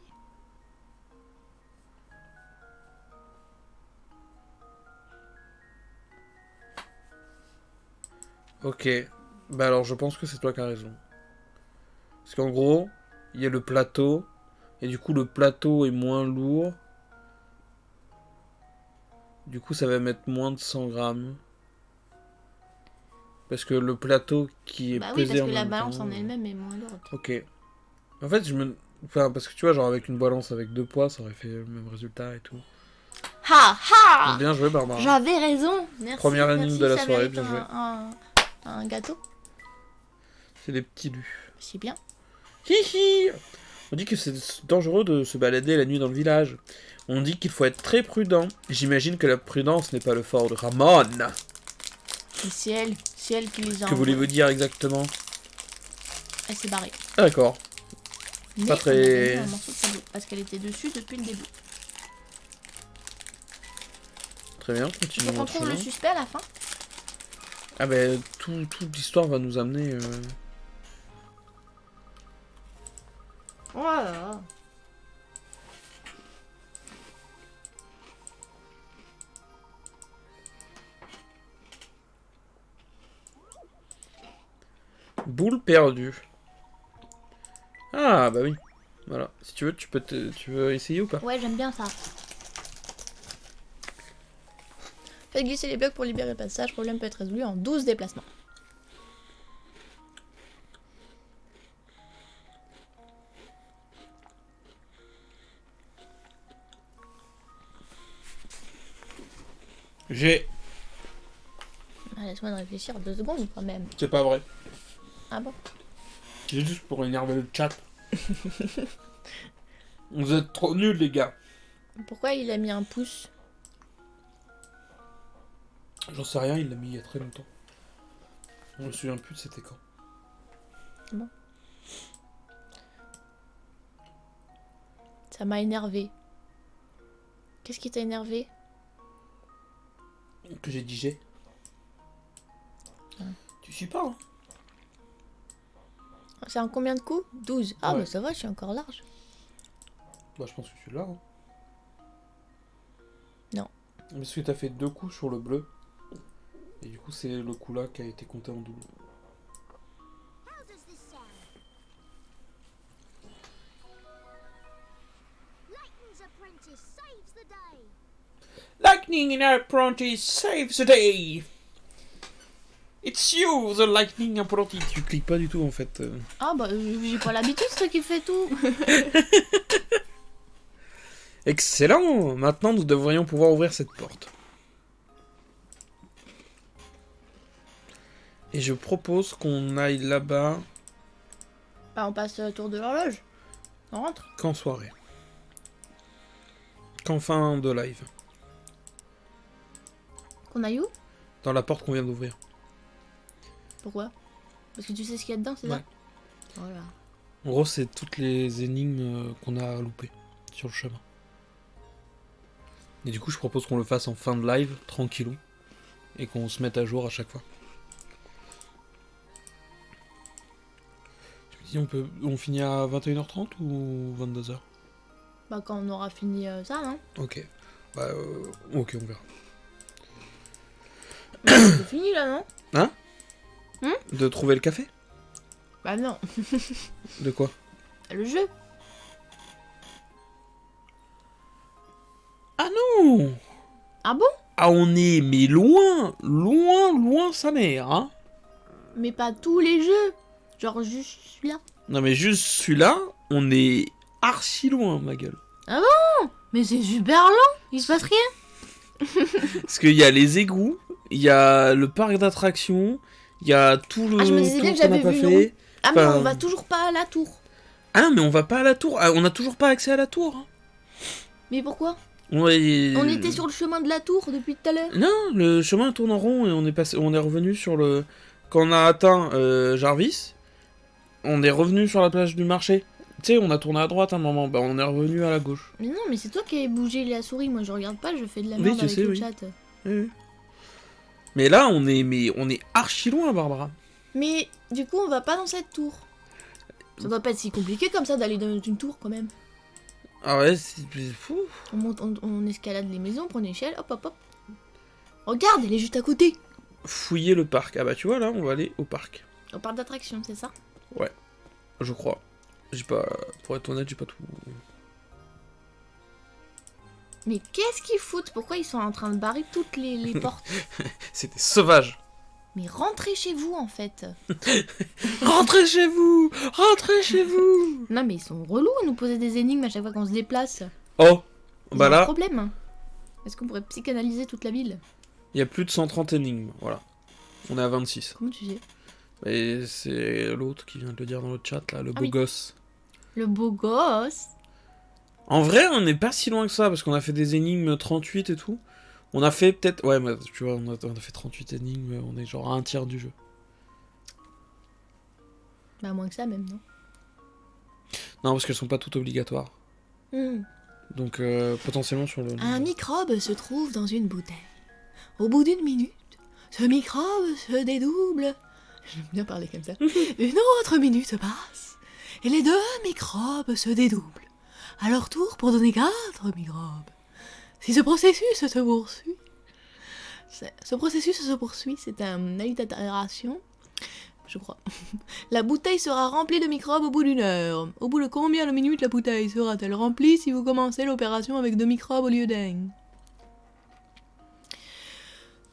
A: Ok. Bah alors je pense que c'est toi qui as raison. Parce qu'en gros, il y a le plateau. Et du coup le plateau est moins lourd. Du coup ça va mettre moins de 100 grammes. Parce que le plateau qui est
B: Bah oui,
A: pesé
B: parce
A: en
B: que la
A: même
B: balance
A: temps,
B: en elle-même est moins lourde.
A: Ok. En fait Enfin parce que tu vois genre avec une balance avec 2 poids ça aurait fait le même résultat et tout.
B: Ha ha!
A: Bien joué Barbara.
B: J'avais raison. Merci.
A: Première énigme
B: merci,
A: de la
B: ça
A: soirée,
B: mérite
A: bien joué.
B: un gâteau.
A: C'est des petits lus.
B: C'est bien.
A: Hihi. On dit que c'est dangereux de se balader la nuit dans le village. On dit qu'il faut être très prudent. J'imagine que la prudence n'est pas le fort de Ramon.
B: Et c'est elle qui les a
A: Que voulez-vous dire exactement?
B: Elle s'est barrée.
A: Ah, d'accord.
B: Mais
A: Pas très-
B: on a gagné un morceau de tableau, parce qu'elle était dessus depuis le début.
A: Très bien,
B: Il faut
A: continuons
B: qu'on
A: notre
B: trouve le
A: chemin.
B: suspect à la fin.
A: Ah ben, toute l'histoire va nous amener...
B: Voilà.
A: Boule perdue. Ah, bah oui. Voilà. Si tu veux, tu veux essayer ou pas?
B: Ouais, j'aime bien ça. Faites glisser les blocs pour libérer le passage. Le problème peut être résolu en 12 déplacements.
A: J'ai...
B: Ah, laisse-moi de réfléchir 2 secondes quand même.
A: C'est pas vrai.
B: Ah bon?
A: C'est juste pour énerver le chat. Vous êtes trop nuls, les gars.
B: Pourquoi il a mis un pouce?
A: J'en sais rien, il l'a mis il y a très longtemps. Je me souviens plus de c'était quand.
B: Bon. Ça m'a énervé. Qu'est-ce qui t'a énervé?
A: Que j'ai dit j'ai.
B: Ah.
A: Tu suis pas, hein?
B: C'est en combien de coups? 12. Ah
A: Ouais.
B: bah ça va, je suis encore large.
A: Bah je pense que je suis là. Hein.
B: Non.
A: Parce que t'as fait 2 coups sur le bleu. Et du coup c'est le coup là qui a été compté en double.
D: How does this sound? Lightning's apprentice saves the day.
A: Lightning in apprentice saves the day. It's you, the lightning apprentice. Tu cliques pas du tout en fait.
B: Ah bah j'ai pas l'habitude, c'est toi qui fais tout.
A: Excellent. Maintenant nous devrions pouvoir ouvrir cette porte. Et je propose qu'on aille là-bas
B: Bah on passe tour de l'horloge. On rentre.
A: qu'en soirée. Qu'en fin de live.
B: Qu'on aille où?
A: Dans la porte qu'on vient d'ouvrir.
B: Pourquoi? Parce que tu sais ce qu'il y a dedans, c'est
A: Ouais.
B: ça? Voilà.
A: En gros, c'est toutes les énigmes qu'on a loupées sur le chemin. Et du coup, je propose qu'on le fasse en fin de live, tranquillou. Et qu'on se mette à jour à chaque fois. Je me dis, on finit à 21h30 ou 22h?
B: Bah quand on aura fini ça, non?
A: Ok. Bah, ok, on verra.
B: Bah, c'est fini là, non?
A: De trouver le café?
B: Bah non.
A: De quoi?
B: Le jeu.
A: Ah non!
B: Ah bon?
A: Ah, on est, mais loin, loin, loin sa mère, hein?
B: Mais pas tous les jeux. Genre juste celui-là.
A: Non, mais juste celui-là, on est archi loin, ma gueule.
B: Mais c'est super long. Il se passe rien.
A: Parce qu'il y a les égouts, il y a le parc d'attractions, il y a tout le.
B: Ah, je me disais
A: tout
B: bien que
A: qu'on n'a
B: j'avais
A: pas
B: vu
A: fait.
B: Ah mais
A: Enfin-
B: on va toujours pas à la tour.
A: Ah, mais on va pas à la tour. Ah, on a toujours pas accès à la tour. Hein.
B: Mais pourquoi?
A: On
B: On était sur le chemin de la tour depuis tout à l'heure.
A: Non, le chemin tourne en rond et on est revenu sur le. Quand on a atteint Jarvis, on est revenu sur la plage du marché. Tu sais, on a tourné à droite un moment, bah on est revenu à la gauche.
B: Mais non, mais c'est toi qui as bougé la souris. Moi je regarde pas, je fais de la
A: Oui,
B: merde
A: je
B: avec
A: sais,
B: le
A: oui.
B: chat.
A: Oui. Mais là, on est archi loin, Barbara.
B: Mais du coup, on va pas dans cette tour. Ça doit pas être si compliqué comme ça d'aller dans une tour quand même.
A: Ah ouais, c'est fou.
B: On monte, on escalade les maisons, on prend une échelle, hop hop hop. Regarde, elle est juste à côté.
A: Fouiller le parc. Ah bah tu vois, là, on va aller au parc.
B: Au parc d'attractions, c'est ça?
A: Je crois. J'ai pas... Pour être honnête, j'ai pas tout...
B: Mais qu'est-ce qu'ils foutent? Pourquoi ils sont en train de barrer toutes les portes?
A: C'était sauvage.
B: Mais rentrez chez vous en fait.
A: Rentrez chez vous. Rentrez chez vous.
B: Non mais ils sont relous à nous poser des énigmes à chaque fois qu'on se déplace.
A: Oh.
B: Ils
A: Bah
B: ont un
A: là,
B: problème. Est-ce qu'on pourrait psychanalyser toute la ville?
A: il y a plus de 130 énigmes. Voilà. On est à 26.
B: Comment tu sais?
A: Et c'est l'autre qui vient de le dire dans le chat, là, le beau
B: oui.
A: gosse.
B: Le beau gosse.
A: En vrai, on n'est pas si loin que ça, parce qu'on a fait des énigmes 38 et tout. On a fait peut-être... Ouais, mais tu vois, on a fait 38 énigmes, on est genre à un tiers du jeu.
B: Bah moins que ça même, non?
A: Non, parce qu'elles sont pas toutes obligatoires. Donc, potentiellement sur le...
B: Un microbe se trouve dans une bouteille. Au bout d'une minute, ce microbe se dédouble. J'aime bien parler comme ça. Une autre minute passe, et les deux microbes se dédoublent. À leur tour pour donner 4 microbes. Si ce processus se poursuit... Ce processus se poursuit, c'est une allitération, je crois. La bouteille sera remplie de microbes au bout d'une heure. Au bout de combien de minutes la bouteille sera-t-elle remplie si vous commencez l'opération avec 2 microbes au lieu d'1?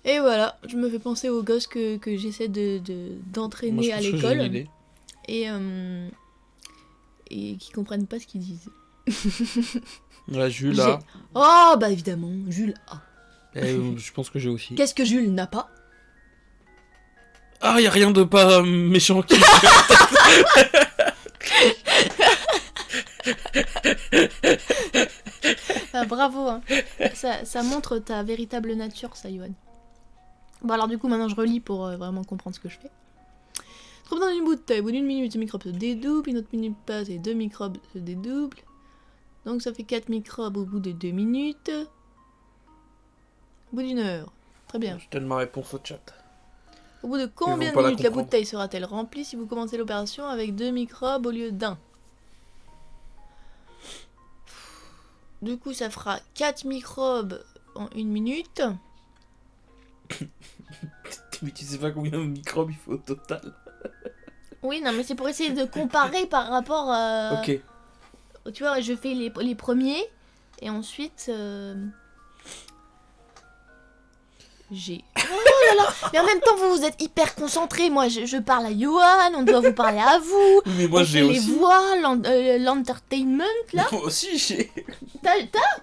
B: Et voilà, je me fais penser aux gosses que j'essaie d'entraîner
A: Moi, je
B: à
A: pense que j'ai
B: l'école
A: une idée.
B: et qui comprennent pas ce qu'ils disent.
A: Là, Jules, là.
B: Oh bah évidemment, Jules a.
A: Je pense que j'ai aussi.
B: Qu'est-ce que Jules n'a pas?
A: Ah, y a rien de pas méchant qui...
B: Ah, bravo, hein. Ça montre ta véritable nature, ça, Yoann. Bon, alors du coup, maintenant je relis pour vraiment comprendre ce que je fais. Trouve dans une bouteille, au bout d'une minute, ce microbe se dédouble, une autre minute passe et 2 microbes se dédoublent. Donc ça fait 4 microbes au bout de 2 minutes. Au bout d'une heure. Très bien.
A: Je donne ma réponse au chat.
B: Au bout de combien
A: vont
B: de
A: pas la
B: minutes la
A: comprendre.
B: bouteille sera-t-elle remplie si vous commencez l'opération avec 2 microbes au lieu d'1? Du coup, ça fera 4 microbes en 1 minute.
A: Mais tu sais pas combien de microbes il faut au total.
B: Oui, non, mais c'est pour essayer de comparer par rapport à...
A: Ok.
B: Tu vois, je fais les premiers, et ensuite... J'ai... Oh là là. Mais en même temps, vous êtes hyper concentrés. Moi, je parle à Johan, on doit vous parler à vous.
A: Mais moi
B: On
A: j'ai
B: fait les
A: aussi.
B: voix, l'entertainment, là.
A: Moi aussi j'ai.
B: T'as...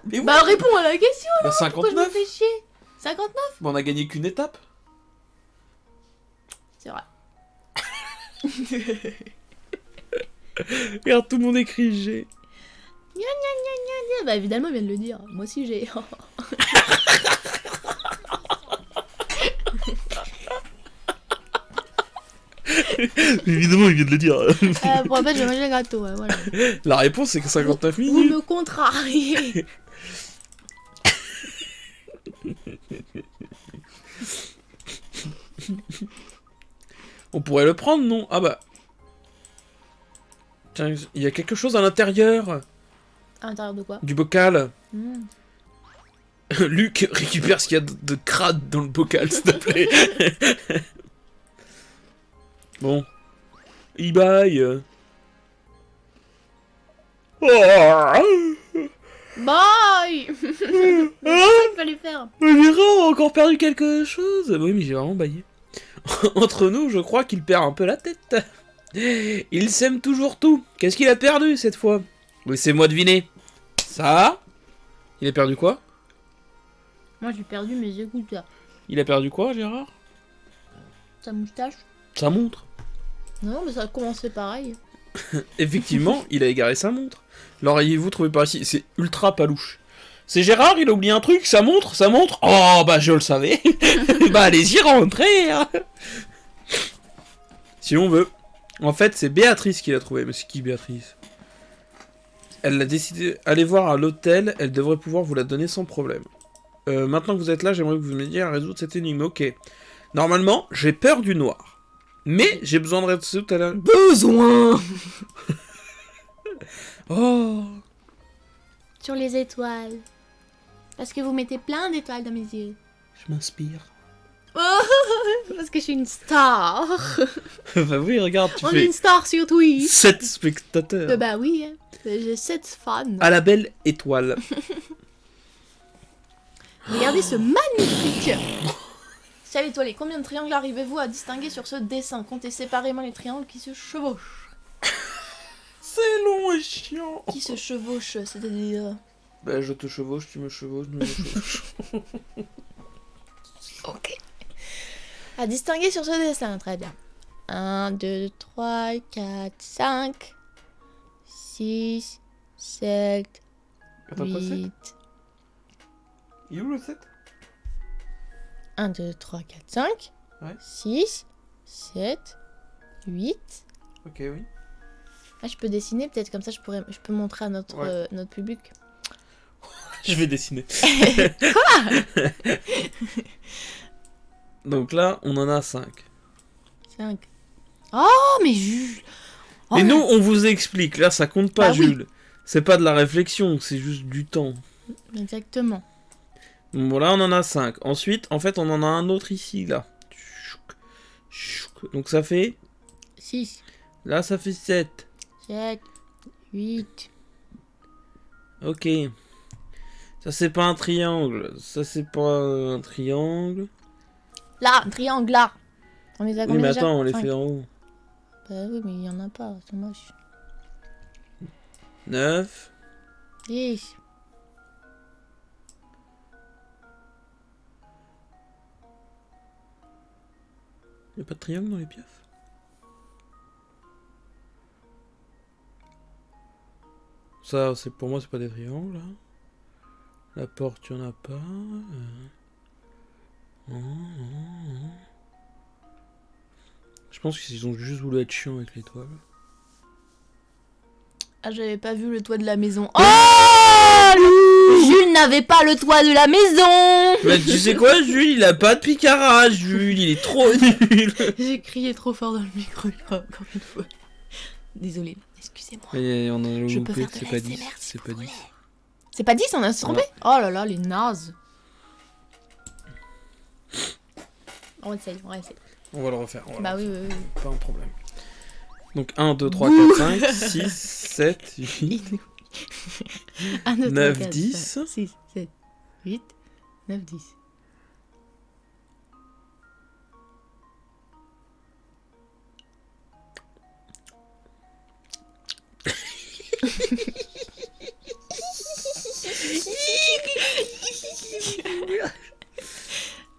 A: Mais oui.
B: Bah, réponds à la question,
A: Bah,
B: pourquoi je me
A: 59.
B: fais chier? 59?
A: Bon, on a gagné qu'une étape.
B: C'est vrai.
A: Regarde, tout le monde écrit G.
B: Bah, évidemment, il vient de le dire. Moi aussi, j'ai...
A: Évidemment, il vient de le dire.
B: Pour rappel, j'ai mangé un gâteau, ouais, voilà.
A: La réponse c'est que 59
B: Vous
A: minutes.
B: me contrariez.
A: On pourrait le prendre, non? Ah bah. Tiens, il y a quelque chose à l'intérieur
B: À l'intérieur de quoi?
A: du bocal.
B: Hmm.
A: Luc, récupère ce qu'il y a de crade dans le bocal, s'il te plaît. Bon. Bye.
B: Bye. C'est ça qu'il fallait faire.
A: Mira a encore perdu quelque chose. Oui, mais j'ai vraiment baillé. Entre nous, je crois qu'il perd un peu la tête. Il sème toujours tout. Qu'est-ce qu'il a perdu cette fois? Laissez-moi deviner. Ça? Il a perdu quoi?
B: Moi, j'ai perdu mes écouteurs.
A: Il a perdu quoi, Gérard?
B: Sa moustache?
A: Sa montre.
B: Non, mais ça a commencé pareil.
A: Effectivement, il a égaré sa montre. L'auriez-vous trouvé par ici? C'est ultra palouche. C'est Gérard, il a oublié un truc, sa montre. Oh, bah je le savais. Bah allez-y, rentrez. Hein. Si on veut. En fait, c'est Béatrice qui l'a trouvé. Mais c'est qui Béatrice? Elle l'a décidé. Allez voir à l'hôtel, elle devrait pouvoir vous la donner sans problème. Maintenant que vous êtes là, j'aimerais que vous m'aidiez à résoudre cette énigme. Ok. Normalement, j'ai peur du noir. Mais j'ai besoin de redstone tout à l'heure.
B: Besoin.
A: Oh.
B: Sur les étoiles. Parce que vous mettez plein d'étoiles dans mes yeux.
A: Je m'inspire.
B: Oh, parce que je suis une star.
A: Bah oui, regarde, tu
B: On est
A: fais
B: une star sur Twitch.
A: 7 spectateurs.
B: Bah oui, hein. J'ai 7 fans.
A: À la belle étoile.
B: Regardez ce magnifique ciel étoilé. Combien de triangles arrivez-vous à distinguer sur ce dessin? Comptez séparément les triangles qui se chevauchent.
A: C'est long et chiant.
B: Qui se chevauchent, c'est-à-dire...
A: Bah je te chevauche, tu me chevauches, tu me chevauches.
B: Ok. À distinguer sur ce dessin, très bien. 1, 2, 3, 4, 5, 6, 7,
A: Attends, quoi, 7
B: 8...
A: Il est où le 7
B: 1, 2, 3, 4, 5,
A: Ouais.
B: 6, 7, 8...
A: Ok, oui.
B: Ah, je peux dessiner, peut-être comme ça je peux montrer à notre,
A: Ouais.
B: notre public.
A: Je vais dessiner.
B: Quoi?
A: Donc là, on en a 5.
B: 5. Oh, mais Jules! Oh,
A: Et nous, on vous explique. Là, ça compte pas,
B: Bah oui.
A: Jules. C'est pas de la réflexion, c'est juste du temps.
B: Exactement.
A: Bon, là, on en a 5. Ensuite, en fait, on en a un autre ici, là. Donc ça fait...
B: 6,
A: Là, ça fait 7.
B: 7, 8.
A: Ok. Ça, c'est pas un triangle. Ça, c'est pas un triangle.
B: Là, un triangle là. On les a
A: Oui,
B: combien
A: mais
B: déjà?
A: attends, on les
B: 5.
A: fait en haut.
B: Bah oui, mais il y en a pas, c'est moche.
A: 9.
B: 10.
A: Y'a pas de triangle dans les pièces? Ça, c'est pour moi, c'est pas des triangles, là. La porte, y'en a pas. Je pense qu'ils ont juste voulu être chiants avec l'étoile.
B: Ah, j'avais pas vu le toit de la maison. Oh, Jules n'avait pas le toit de la maison.
A: Mais tu sais quoi, Jules, il a pas de picarage, Jules, il est trop nul.
B: J'ai crié trop fort dans le micro, encore une fois. Désolée, excusez-moi.
A: Et on a
B: Je peux
A: loupé,
B: faire de
A: c'est pas 10,
B: l'ASMR si
A: c'est
B: vous
A: pas
B: voulez.
A: 10.
B: C'est pas 10, on a se trompé? Oh là là, les nazes. On essaye, on essaye.
A: On va le refaire. On va
B: Bah
A: le
B: oui,
A: refaire.
B: oui, oui.
A: Pas un problème. Donc 1, 2, 3,
B: Bouh.
A: 4, 5, 6, 7, 8,
B: 1, 2,
A: 9,
B: 3, 4,
A: 10.
B: 5, 6, 7, 8, 9, 10.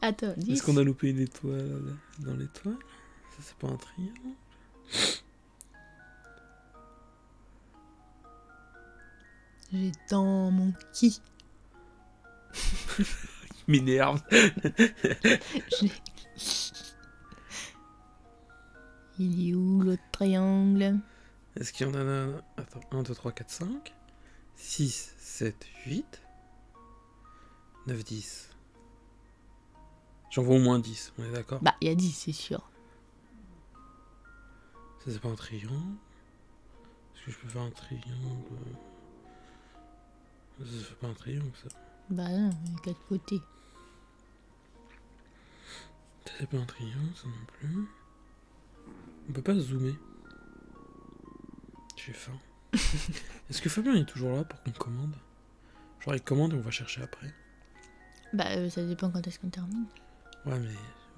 B: Attends, 10.
A: Est-ce qu'on a loupé une étoile dans l'étoile? Ça, c'est pas un triangle.
B: J'ai dans mon qui.
A: Il m'énerve.
B: Il est où l'autre triangle?
A: Est-ce qu'il y en a un? Attends, 1, 2, 3, 4, 5, 6, 7, 8, 9, 10. J'en vois au moins 10, on est d'accord?
B: Bah, il y a 10, c'est sûr.
A: Ça, c'est pas un triangle. Est-ce que je peux faire un triangle? Ça fait pas un triangle, ça.
B: Bah non, il y a 4 côtés.
A: Ça, c'est pas un triangle, ça non plus. On peut pas zoomer. J'ai faim. Est-ce que Fabien est toujours là pour qu'on commande? Genre, il commande et on va chercher après.
B: Bah, ça dépend quand est-ce qu'on termine.
A: Ouais, mais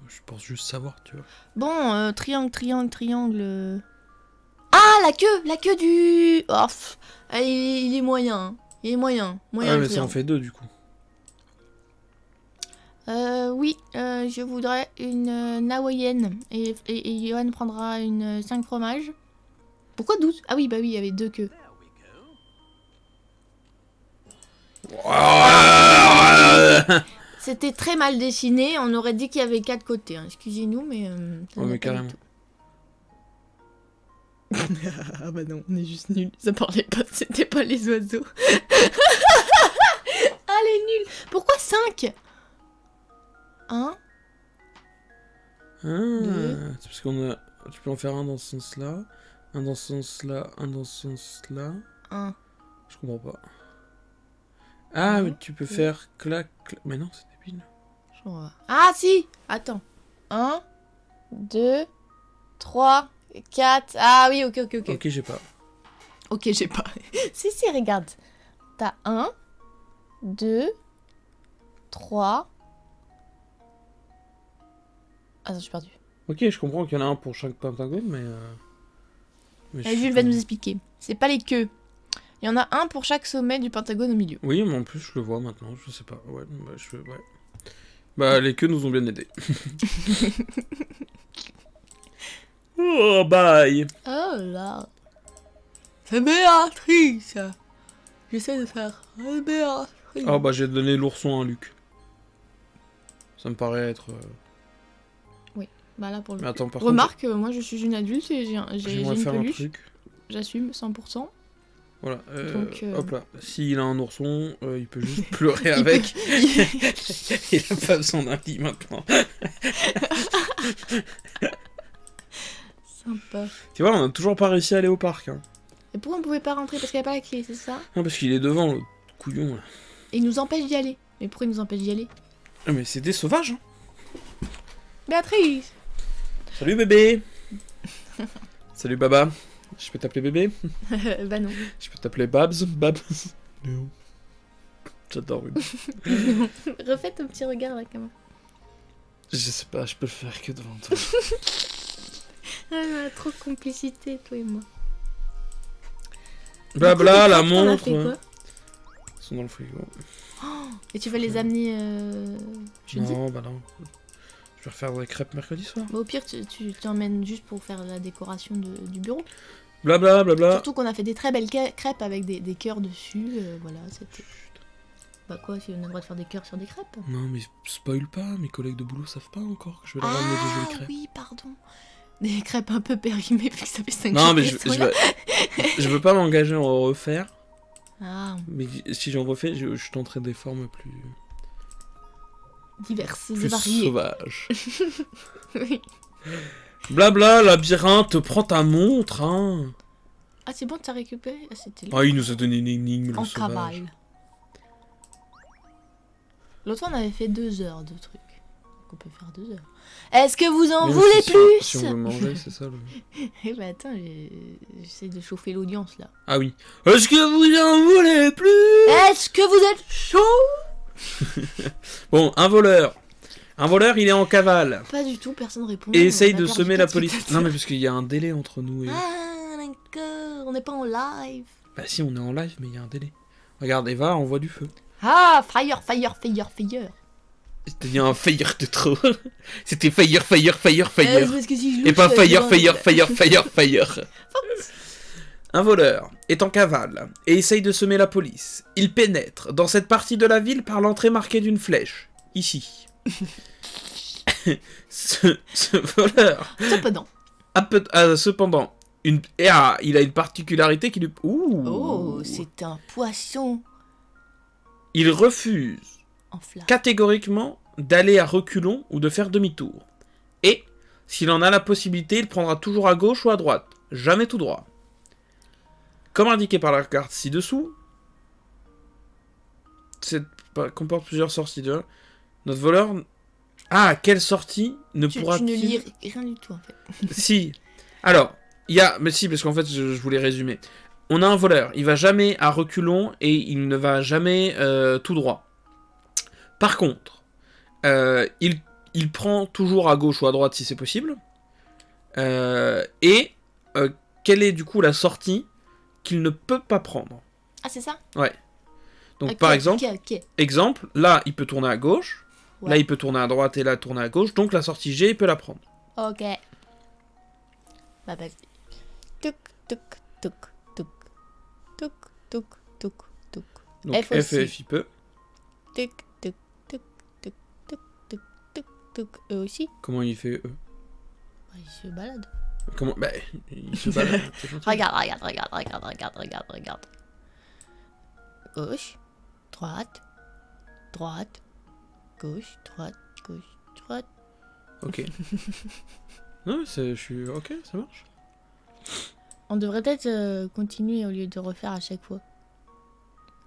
A: je pense juste savoir, tu vois.
B: Bon, triangle, triangle, triangle. Ah, la queue du... Oh, pff. Ah, il est moyen. Hein. Il est moyen. Moyen
A: Ah,
B: le
A: mais ça en
B: triangle.
A: fait 2 du coup.
B: Oui, je voudrais une hawaïenne. Et Johan prendra une 5 fromages. Pourquoi 12? Ah oui, bah oui, il y avait 2 queues. C'était très mal dessiné. On aurait dit qu'il y avait 4 côtés. Hein. Excusez-nous, mais... ça
A: Ouais,
B: n'a
A: mais
B: pas du
A: carrément.
B: tout. Ah bah non, on est juste nuls. Ça parlait pas, c'était pas les oiseaux. Ah, les nuls. Pourquoi 5? 1, Deux.
A: C'est parce qu'on a... Tu peux en faire un dans ce sens-là, un dans ce sens-là, un dans ce sens-là.
B: 1.
A: Je comprends pas. Ah,
B: Non,
A: mais tu peux
B: deux.
A: faire clac, clac. Mais non, c'est débile.
B: Ah si. Attends. 1, 2, 3, 4. Ah oui, ok.
A: Ok, j'ai pas.
B: Ok, j'ai pas. si, regarde. T'as 1, 2, 3. Attends, je suis perdue.
A: Ok, je comprends qu'il y en a un pour chaque pentagone, mais je suis
B: Jules va nous expliquer. C'est pas les queues. Il y en a un pour chaque sommet du pentagone au milieu.
A: Oui, mais en plus, je le vois maintenant, je sais pas. Ouais, ouais. Bah, les queues nous ont bien aidés. Oh, bye.
B: Oh là. C'est Béatrice. J'essaie de faire Béatrice.
A: Oh, bah, j'ai donné l'ourson à Luc. Ça me paraît être...
B: Bah là pour le
A: Mais attends, par
B: Remarque, moi je suis une adulte et j'ai
A: contre,
B: j'ai
A: j'aimerais
B: une
A: faire un
B: peluche.
A: truc.
B: J'assume 100%.
A: Voilà,
B: Donc,
A: hop là. S'il a un ourson, il peut juste pleurer avec. Il a pas besoin d'un lit maintenant.
B: Sympa.
A: Tu vois, on a toujours pas réussi à aller au parc. Hein.
B: Et pourquoi on pouvait pas rentrer? Parce qu'il n'y a pas la clé, c'est ça?
A: Non, parce qu'il est devant, le couillon. Là.
B: Et il nous empêche d'y aller. Mais pourquoi il nous empêche d'y aller?
A: Ah, mais c'est des sauvages. Hein.
B: Béatrice.
A: Salut bébé. Salut Baba. Je peux t'appeler bébé?
B: Bah non.
A: Je peux t'appeler Babs? Babs? Non. J'adore bébé.
B: Refais ton petit regard là, quand même.
A: Je sais pas, je peux le faire que devant toi.
B: Ah, trop de complicité, toi et moi.
A: Blabla, la
B: Du coup, les crêpes, t'en as
A: montre.
B: fait quoi?
A: Ils sont dans le frigo.
B: Et tu vas les amener jeudi?
A: Non, bah non. Je vais refaire des crêpes mercredi soir.
B: Bah, au pire, tu t'emmènes juste pour faire la décoration du bureau.
A: Blabla, blabla.
B: Surtout qu'on a fait des très belles crêpes avec des cœurs dessus. Voilà, c'était. Bah quoi, si on a le droit de faire des cœurs sur des crêpes?
A: Non, mais spoil pas, mes collègues de boulot savent pas encore que je vais leur ramener des
B: Ah
A: jolies crêpes.
B: oui, pardon. Des crêpes un peu périmées, vu que ça fait 5
A: Non,
B: jours
A: mais
B: qu'elles sont là.
A: je veux pas m'engager à en refaire,
B: Ah,
A: mais si j'en refais, je tenterai des formes plus
B: diverses et
A: plus
B: variées.
A: sauvages.
B: Oui.
A: Blabla, labyrinthe, prends ta montre, hein.
B: Ah, c'est bon, t'as récupéré? Ah, c'était là.
A: Ah, il nous a donné une énigme, le
B: En
A: sauvage.
B: cavale. L'autre fois, on avait fait 2 heures de trucs. Donc on peut faire 2 heures. Est-ce que vous en
A: Mais
B: voulez
A: si
B: plus?
A: Si on veut manger, c'est ça le...
B: Eh bah attends, j'essaie de chauffer l'audience là.
A: Ah oui. Est-ce que vous en voulez plus?
B: Est-ce que vous êtes chaud?
A: Bon, un voleur. Un voleur, il est en cavale.
B: Pas du tout, personne répond.
A: Et essaye
B: On a
A: de
B: perdu
A: semer la
B: 4
A: police.
B: spectateurs.
A: Non, mais parce qu'il y a un délai entre nous et...
B: Ah, d'accord, on n'est pas en live.
A: Bah si, on est en live, mais il y a un délai. Regarde, Eva envoie du feu.
B: Ah, fire.
A: C'était bien un fire de trop. C'était fire.
B: Parce que si je
A: Et
B: louche,
A: pas
B: je vais
A: fire. Un voleur est en cavale et essaye de semer la police. Il pénètre dans cette partie de la ville par l'entrée marquée d'une flèche. Ici. ce voleur a cependant il a une particularité qui lui... Ouh.
B: Oh, c'est un poisson
A: Il refuse
B: en flamme.
A: catégoriquement d'aller à reculons ou de faire demi-tour. Et, s'il en a la possibilité, il prendra toujours à gauche ou à droite, jamais tout droit. Comme indiqué par la carte ci-dessous, comporte plusieurs sorties de... Notre voleur... Ah, quelle sortie ne
B: Tu
A: pourra-t-il...
B: ne lis rien du tout en fait.
A: Si. Alors, il y a... Mais si, parce qu'en fait, je voulais résumer. On a un voleur, il va jamais à reculons et il ne va jamais tout droit. Par contre, il prend toujours à gauche ou à droite si c'est possible. Et quelle est du coup la sortie qu'il ne peut pas prendre?
B: Ah, c'est ça?
A: Ouais. Donc
B: Ok,
A: par exemple,
B: ok.
A: exemple, là il peut tourner à gauche,
B: Ouais.
A: là il peut tourner à droite et là tourner à gauche, donc la sortie G il peut la prendre.
B: Ok. Bah, vas-y. Touk, touk, touk, touk. Touk, touk, touk, touk.
A: Donc
B: F aussi.
A: F et F il peut.
B: Touk, touk, touk, touk, touk, touk, touk, touk. Eux aussi?
A: Comment il fait eux?
B: Bah, ils se baladent.
A: Comment? Bah, il se balade. c'est gentil.
B: Regarde. Gauche, droite, droite, gauche, droite, gauche, droite.
A: Ok. Non, je suis... Ok, ça marche.
B: On devrait peut-être continuer au lieu de refaire à chaque fois.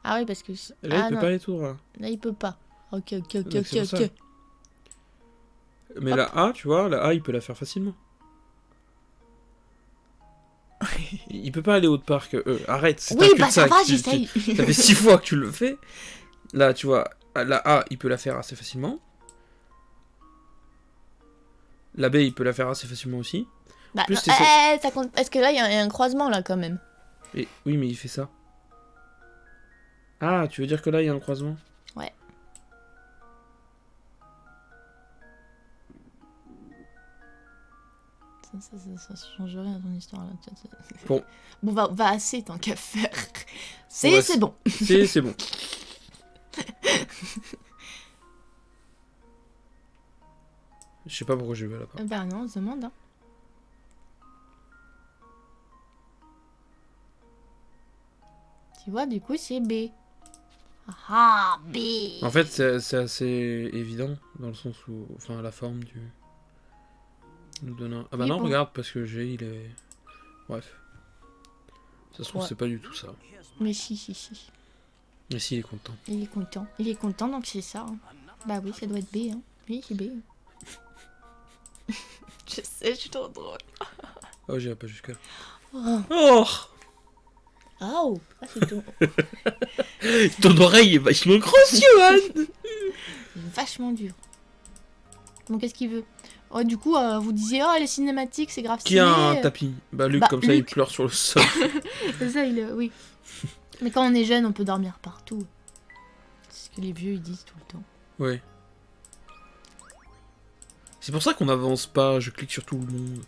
B: Ah oui, parce que...
A: Là, il peut
B: non.
A: pas aller tout droit.
B: Là, il peut pas. Ok.
A: C'est pour ça. Mais
B: Hop.
A: la A, tu vois, la A, il peut la faire facilement. Il peut pas aller autre part que eux. Arrête, c'est
B: Oui,
A: un
B: bah ça
A: cul-de-sac.
B: va, j'essaye.
A: Ça fait 6 fois que tu le fais. Là, tu vois, la A, il peut la faire assez facilement. La B, il peut la faire assez facilement aussi.
B: Bah,
A: Plus
B: non,
A: t'essaies-
B: ça compte... Parce que là, il y a un croisement, là, quand même.
A: Et oui, mais il fait ça. Ah, tu veux dire que là, il y a un croisement?
B: Ouais. Ça change rien à ton histoire, là.
A: Bon.
B: Bon, va assez, tant qu'à faire.
A: va
B: C'est bon.
A: C'est bon. Je sais pas pourquoi j'ai vu là-bas.
B: Bah non, on se demande, hein. Tu vois, du coup, c'est B. Ah, B.
A: En fait, c'est assez évident, dans le sens où... Enfin, la forme du... nous donne un... Ah bah
B: Oui,
A: non,
B: bon.
A: regarde, parce que G, il est... Bref. Ça se trouve,
B: Ouais.
A: c'est pas du tout ça.
B: Mais si.
A: Mais si, il est content.
B: Il est content, donc c'est ça. Hein. Bah oui, ça doit être B, hein. Oui, c'est B. Je sais, je suis trop drôle.
A: Oh, j'irai pas jusque là.
B: Oh,
A: Oh,
B: oh. Ah, c'est tout.
A: ton oreille est vachement grosse, Johan.
B: Vachement dur. Bon, qu'est-ce qu'il veut? Oh, du coup, vous disiez, oh, les cinématiques, c'est grave
A: Qui a un
B: stylé.
A: tapis? Bah Luc,
B: Bah,
A: comme ça, il
B: Luc.
A: pleure sur le sol.
B: C'est ça, oui. Mais quand on est jeune, on peut dormir partout. C'est ce que les vieux, ils disent tout le temps.
A: Ouais. C'est pour ça qu'on avance pas, je clique sur tout le monde.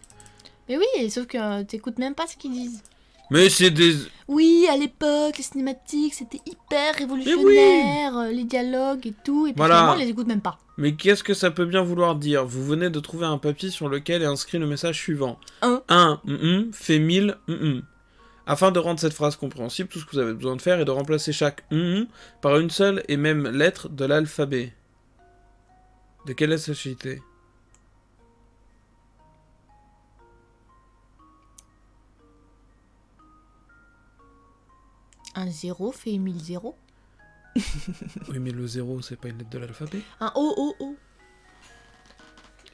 B: Mais oui, sauf que t'écoutes même pas ce qu'ils disent.
A: Mais c'est des...
B: Oui, à l'époque, les cinématiques, c'était hyper révolutionnaire, les dialogues et tout, et puis
A: Voilà.
B: finalement, on les écoute même pas.
A: Mais qu'est-ce que ça peut bien vouloir dire? Vous venez de trouver un papier sur lequel est inscrit le message suivant. 1 fait 1000 Afin de rendre cette phrase compréhensible, tout ce que vous avez besoin de faire est de remplacer chaque par une seule et même lettre de l'alphabet. De quelle est cette société?
B: Un 0 fait 1000 zéros.
A: Oui, mais le 0, c'est pas une lettre de l'alphabet.
B: Un O.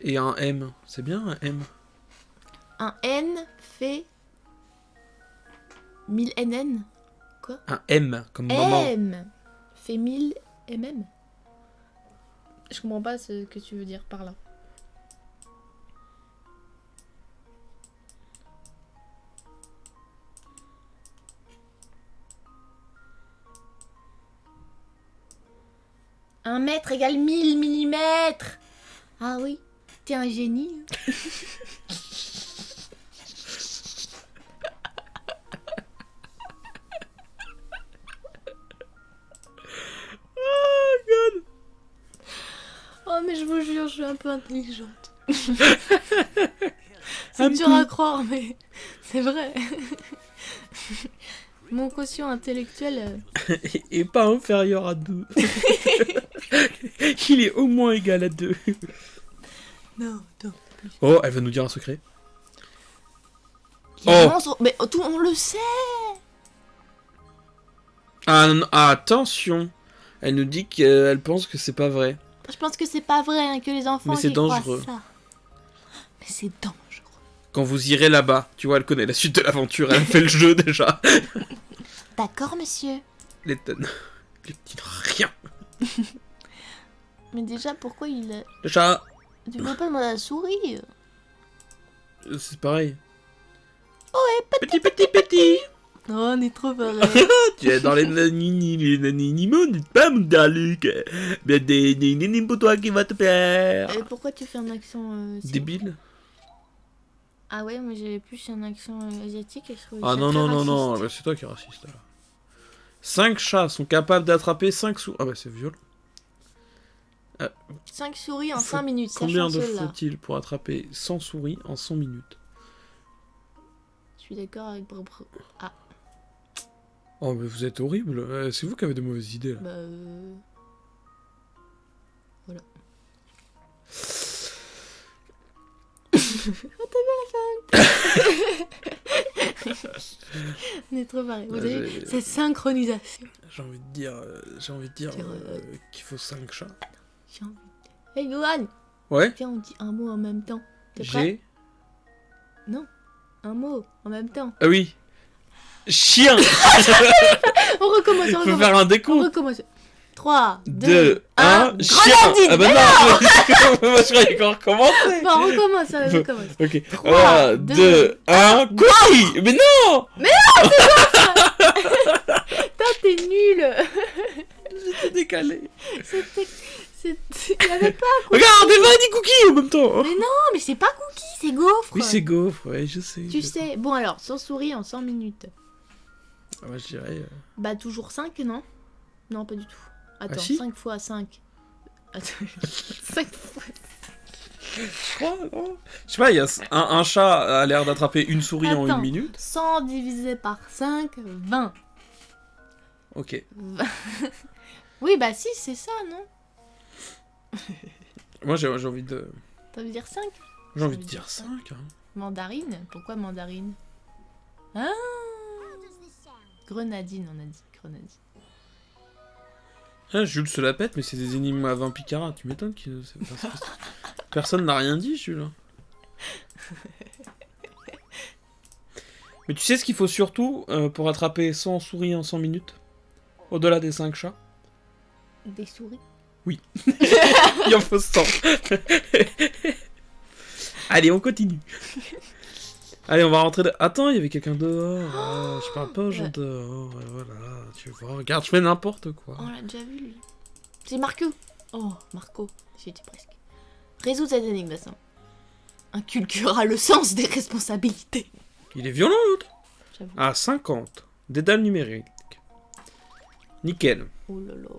A: Et un M, c'est bien un M.
B: Un N fait 1000 NN.
A: Un M, comme maman.
B: M fait 1000 MM. Je comprends pas ce que tu veux dire par là. Un mètre égale 1000 millimètres. Ah oui, t'es un génie. Oh mais je vous jure, je suis un peu intelligente. C'est dur à croire, mais c'est vrai. Mon quotient intellectuel...
A: Et pas inférieur à 2. Il est au moins égal à 2.
B: Non.
A: Oh, elle va nous dire un secret.
B: Il y a
A: Oh.
B: un monstre, mais tout, on le sait.
A: Ah, attention. Elle nous dit qu'elle pense que c'est pas vrai.
B: Je pense que c'est pas vrai hein, que les enfants
A: Mais c'est
B: qui croient
A: dangereux.
B: ça. Mais c'est dangereux.
A: Quand vous irez là-bas, tu vois, elle connaît la suite de l'aventure, elle a fait le jeu déjà.
B: D'accord, monsieur.
A: Les tonnes. Les petits rien.
B: Mais déjà, pourquoi il...
A: Le chat,
B: Tu peux pas demander à la souris.
A: c'est pareil.
B: Ouais,
A: Petit.
B: Oh, on est trop pareil.
A: Tu es dans les naninimos, n'est-ce pas, mon gars, Luc? Bien des nininim pour toi qui va te plaire.
B: Et pourquoi tu fais un accent... si-
A: Débile.
B: Ah ouais, mais j'avais plus un accent asiatique et je trouvais
A: Ah
B: ça
A: non,
B: très
A: non,
B: raciste.
A: bah, c'est toi qui es raciste là. 5 chats sont capables d'attraper 5 sous. Ah bah c'est violent.
B: 5 souris en
A: Faut-
B: 5 minutes,
A: Combien
B: sachant
A: de
B: cela.
A: faut-il pour attraper 100 souris en 100 minutes?
B: Je suis d'accord avec... Ah,
A: Oh mais vous êtes horrible. C'est vous qui avez de mauvaises idées là.
B: bah... On est trop pareil. Vous
A: Ouais,
B: avez
A: j'ai-
B: cette synchronisation.
A: J'ai envie de dire, qu'il faut 5 chats.
B: J'ai envie. Hey Johan,
A: Ouais.
B: viens, on dit un mot en même temps. T'es prêt?
A: J'ai.
B: Un mot en même temps.
A: Ah oui. Chien.
B: On recommence, on
A: Faut
B: recommence.
A: faire un
B: On
A: décompte.
B: recommence. 3, 2,
A: 2,
B: 1.
A: 1. Chien.
B: Grenadine.
A: Ah bah non. Moi je croyais qu'on recommençait.
B: Bon, on recommence, on recommence.
A: Ok.
B: 3,
A: 3, 2, 1. Cookie. Mais non.
B: Putain, t'es nul.
A: J'étais décalé.
B: Il y avait pas.
A: Regarde, Eva dit cookie en même temps.
B: Mais non, mais c'est pas cookie, c'est gaufre.
A: Oui, c'est gaufre, ouais, je sais.
B: Tu sais. Bon alors, sans souris en 100 minutes.
A: Ah, moi je dirais.
B: Bah toujours 5, non? Non, pas du tout. Attends,
A: si.
B: 5 fois 5. Attends, 5 fois...
A: Je crois, non. Je sais pas, il y a un chat a l'air d'attraper une souris en
B: Attends.
A: 1 minute.
B: 100 divisé par 5, 20.
A: Ok.
B: 20. Oui, bah si, c'est ça, non?
A: Moi j'ai envie de.
B: Ça veut dire 5?
A: J'ai envie de dire 5. Hein.
B: Mandarine? Pourquoi mandarine? Ah,
D: How does this sound?
B: grenadine, on a dit. Grenadine.
A: Ah, Jules se la pète, mais c'est des énigmes à 20 picarats. Tu m'étonnes que. Personne n'a rien dit, Jules. Mais tu sais ce qu'il faut surtout pour attraper 100 souris en 100 minutes? Au-delà des 5 chats?
B: Des souris?
A: Il en faut 100. Allez, on continue. Allez, on va rentrer. Attends, il y avait quelqu'un dehors. Ah, je parle pas aux gens dehors. Et voilà, tu vois. Regarde, je fais n'importe quoi.
B: On l'a déjà vu, lui. C'est Marco. Oh, Marco. J'y étais presque. Résous cette énigme, Bassin. Inculquera le sens des responsabilités.
A: Il est violent, l'autre.
B: J'avoue.
A: À 50. Dédale numérique. Nickel.
B: Oh là là.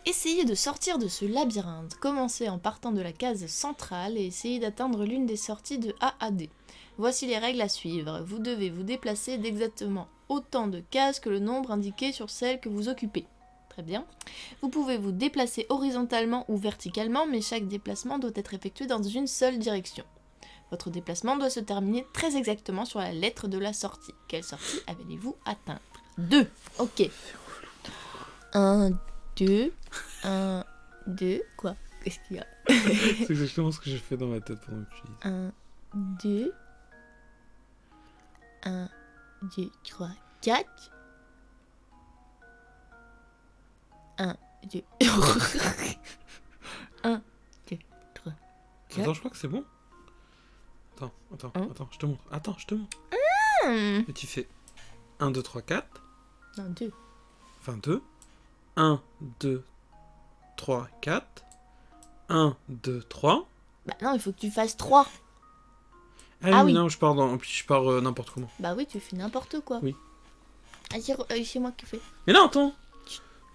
B: Essayez de sortir de ce labyrinthe. Commencez en partant de la case centrale et essayez d'atteindre l'une des sorties de A à D. Voici les règles à suivre. Vous devez vous déplacer d'exactement autant de cases que le nombre indiqué sur celle que vous occupez. Très bien. Vous pouvez vous déplacer horizontalement ou verticalement, mais chaque déplacement doit être effectué dans une seule direction. Votre déplacement doit se terminer très exactement sur la lettre de la sortie. Quelle sortie allez-vous atteindre? 2. Ok. 1, 2, 1, 2, quoi? Qu'est-ce qu'il y a?
A: C'est exactement ce que j'ai fait dans ma tête pendant que tu dis.
B: 1, 2, 1, 2, 3, 4. 1, 2, 1, 2, 3, 4.
A: Attends, je crois que c'est bon. Attends,
B: Hein
A: attends, je te montre. Attends, je te montre.
B: Hmm.
A: Et tu fais 1, 2, 3, 4.
B: Non, 2.
A: Enfin 2. 1, 2, 3, 4. 1, 2, 3.
B: Bah non, il faut que tu fasses 3.
A: Ah,
B: Ah
A: oui,
B: oui.
A: non, je pars n'importe comment.
B: Bah oui, tu fais n'importe quoi.
A: Oui.
B: Ah, c'est moi qui fais.
A: Mais non, attends.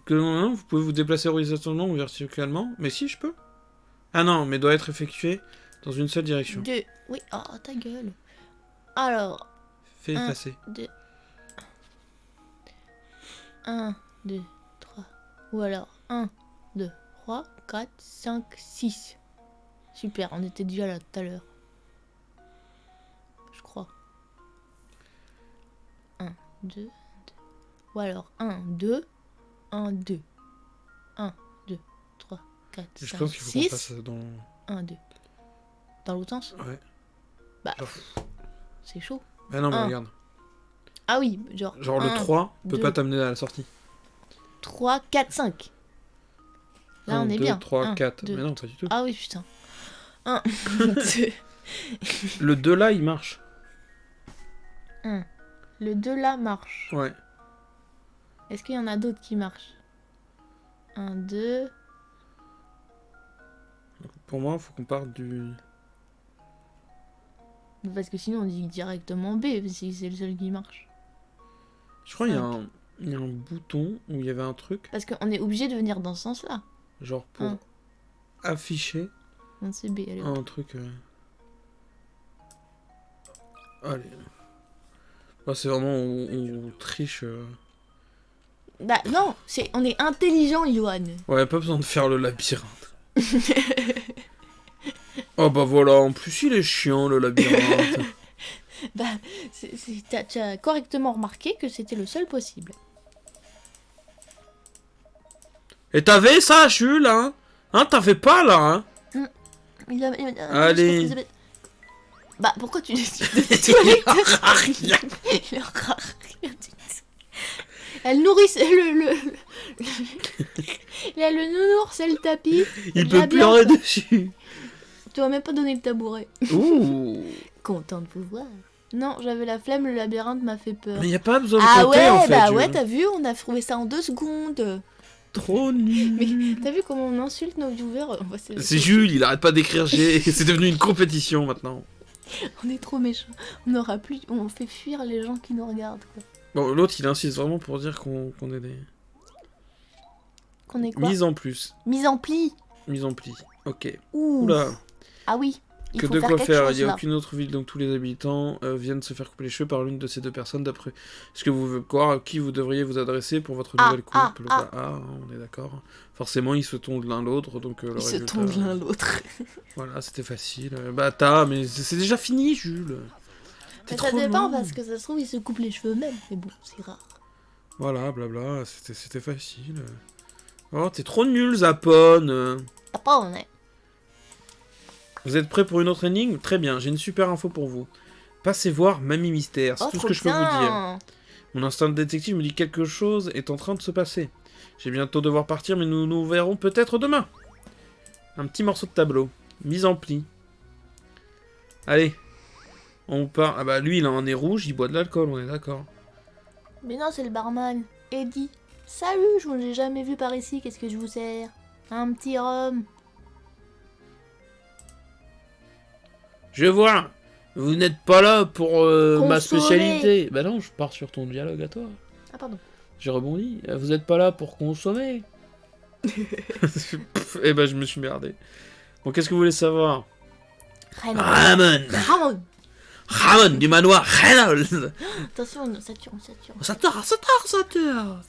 A: Que non, vous pouvez vous déplacer horizontalement ou verticalement. Mais si, je peux. Ah non, mais doit être effectué dans une seule direction.
B: 2. Oui, oh, ta gueule. Alors,
A: Fais
B: Un.
A: passer.
B: 2. 1, 2, 3. Ou alors 1, 2, 3, 4, 5, 6. Super, on était déjà là tout à l'heure. Je crois. 1, 2, 2. Ou alors 1, 2, 1, 2. 1, 2, 3, 4,
A: Je
B: 5,
A: pense qu'il faut qu'on
B: 6.
A: passe dans.
B: 1, 2. Dans l'autre sens?
A: Ouais.
B: Bah,
A: Genre.
B: c'est chaud.
A: Ah non, mais
B: Un.
A: regarde.
B: Ah oui, genre.
A: Genre le
B: 1,
A: 3 peut
B: 2.
A: pas t'amener à la sortie.
B: 3, 4, 5. Là,
A: 1,
B: on est
A: 2,
B: bien.
A: 3,
B: 1,
A: 4.
B: 2.
A: Mais non, pas du tout.
B: Ah oui, putain. 1, 2.
A: Le 2 là, il marche.
B: 1. Le 2 là marche.
A: Ouais.
B: Est-ce qu'il y en a d'autres qui marchent? 1, 2.
A: Pour moi, faut qu'on parte du.
B: Parce que sinon on dit directement B, si c'est le seul qui marche.
A: Je crois qu'il y a un bouton où il y avait un truc,
B: Parce qu'on est obligé de venir dans ce sens-là.
A: genre pour
B: Un.
A: afficher
B: Non, c'est B, allez.
A: un truc. Allez. Bah, c'est vraiment on triche.
B: Bah non, on est intelligent, Johan.
A: Ouais, pas besoin de faire le labyrinthe. Oh bah voilà, en plus il est chiant le labyrinthe.
B: Bah, tu as correctement remarqué que c'était le seul possible.
A: Et t'avais ça, Jules, hein? Hein, t'avais pas là, hein? Allez.
B: Bah, pourquoi tu décides de nettoyer
A: Rien.
B: Il aura rien du tout. Elle nourrit il a le nounours et le tapis.
A: Il
B: Déjà
A: peut
B: bien,
A: pleurer
B: quoi.
A: dessus.
B: Tu m'as même pas donné le tabouret.
A: Ouh.
B: Content de vous voir. Non, j'avais la flemme, le labyrinthe m'a fait peur.
A: Mais y a pas besoin de
B: Ah
A: compter
B: ouais,
A: en fait.
B: bah
A: Jules.
B: ouais, t'as vu, on a trouvé ça en 2 secondes.
A: Trop nul.
B: Mais t'as vu comment on insulte nos viewers? Bah,
A: C'est Jules, il arrête pas d'écrire G. C'est devenu une compétition maintenant.
B: On est trop méchants. On fait fuir les gens qui nous regardent. Quoi.
A: Bon, l'autre il insiste vraiment pour dire qu'on est des.
B: Qu'on est quoi?
A: Mise en plus.
B: Mise en pli.
A: Mise en pli. Ok.
B: Ouh.
A: Oula.
B: Ah oui. Il
A: Que
B: faut
A: de
B: faire
A: quoi
B: quelque
A: faire.
B: chose,
A: Il n'y a
B: là.
A: aucune autre ville, donc tous les habitants viennent se faire couper les cheveux par l'une de ces deux personnes d'après ce que vous voulez croire, à qui vous devriez vous adresser pour votre nouvelle coupe. On est d'accord. Forcément, ils se tondent l'un l'autre, donc le
B: Ils se
A: résultat,
B: tondent l'un l'autre.
A: Voilà, c'était facile. Mais c'est déjà fini, Jules. T'es
B: Mais ça
A: trop
B: dépend
A: loin.
B: parce que ça se trouve, ils se coupent les cheveux eux-mêmes. Mais bon, c'est rare.
A: Voilà, blabla, c'était facile. Oh, t'es trop nul, Zapone.
B: Après, on est.
A: Vous êtes prêts pour une autre énigme? Très bien, j'ai une super info pour vous. Passez voir Mamie Mystère, c'est
B: Oh,
A: tout ce
B: trop
A: que je peux vous dire.
B: bien.
A: Mon instinct de détective me dit quelque chose est en train de se passer. J'ai bientôt devoir partir, mais nous nous verrons peut-être demain. Un petit morceau de tableau. Mise en pli. Allez. On part. Ah bah lui, il a un nez rouge, il boit de l'alcool, on est d'accord.
B: Mais non, c'est le barman. Eddie. Salut, je vous ai jamais vu par ici. Qu'est-ce que je vous sers? Un petit rhum.
A: Je vois. Vous n'êtes pas là pour ma
B: Consommer.
A: spécialité. Bah non, je pars sur ton dialogue à toi.
B: Ah, pardon.
A: J'ai rebondi. Vous n'êtes pas là pour consommer. Eh ben, je me suis merdé. Bon, qu'est-ce que vous voulez savoir? Ramon.
B: Ramon.
A: Ramon du manoir Reynolds.
B: Attention, on sature.
A: Sature.
B: Sature.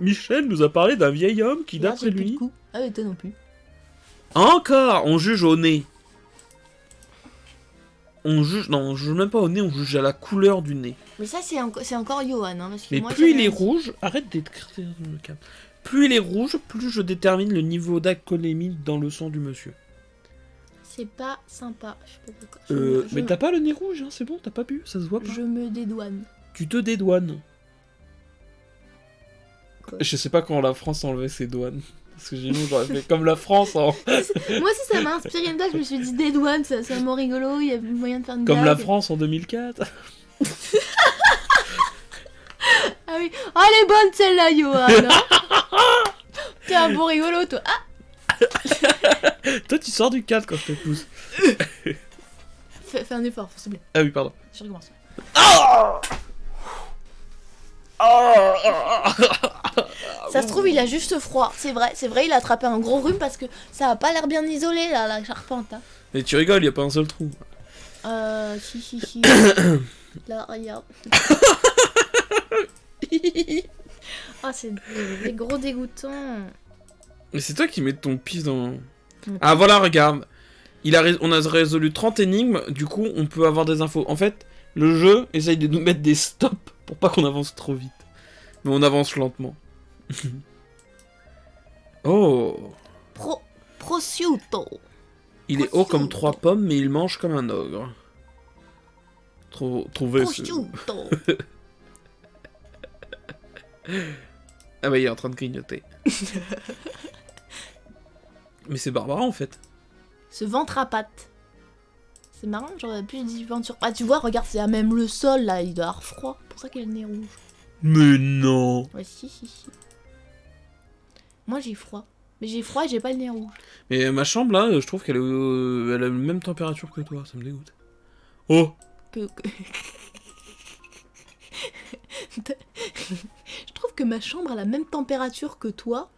A: Michel nous a parlé d'un vieil homme qui,
B: Là,
A: d'après
B: j'ai plus de
A: lui...
B: coups. Ah, et toi non plus.
A: Encore, on juge au nez. On juge même pas au nez, on juge à la couleur du nez.
B: Mais ça, c'est encore Johan. Hein, parce que
A: Mais
B: moi,
A: plus il
B: j'ai
A: est
B: rien dit.
A: rouge, arrête d'écrire dans le câble. Plus il est rouge, plus je détermine le niveau d'alcoolémie dans le sang du monsieur.
B: C'est pas sympa. Je sais pas pourquoi.
A: Mais t'as pas le nez rouge, hein, c'est bon, t'as pas bu, ça se voit pas.
B: Je me dédouane.
A: Tu te dédouanes.
B: Quoi.
A: Je sais pas quand la France a enlevé ses douanes. Parce que sinon j'aurais fait comme la France en...
B: Moi aussi, ça m'a inspiré une blague. Je me suis dit dédouane, c'est un mot rigolo. Il y a moyen de faire une
A: Comme
B: blague.
A: la France en 2004.
B: Ah oui. Oh, elle est bonne celle-là, Johan. Hein. T'es un bon rigolo, toi. Ah,
A: Toi tu sors du cadre quand je te pousse.
B: fais un effort, s'il te plaît.
A: Ah oui, pardon.
B: Je recommence. Ça se trouve, il a juste froid. C'est vrai, il a attrapé un gros rhume parce que ça a pas l'air bien isolé, là, la charpente. Hein.
A: Et tu rigoles, y a pas un seul trou.
B: Si. Là, regarde. Ah, c'est des gros dégoûtants.
A: Mais c'est toi qui mets ton pif dans... Ah voilà, regarde. On a résolu 30 énigmes, du coup on peut avoir des infos. En fait, le jeu essaye de nous mettre des stops pour pas qu'on avance trop vite. Mais on avance lentement. Oh.
B: Prosciutto.
A: Il est haut comme 3 pommes, mais il mange comme un ogre. Trouver ce...
B: Prosciutto.
A: Ah bah il est en train de grignoter. Mais c'est Barbara en fait.
B: Ce ventre à pattes. C'est marrant, j'aurais pu dire ventre sur... Ah, tu vois, regarde, c'est à même le sol, là, il doit avoir froid. C'est pour ça qu'il a le nez rouge.
A: Mais non.
B: Ouais, si. Moi, j'ai froid. Mais j'ai froid et j'ai pas le nez rouge.
A: Mais ma chambre là, je trouve qu'elle elle a la même température que toi, ça me dégoûte. Oh.
B: Je trouve que ma chambre a la même température que toi.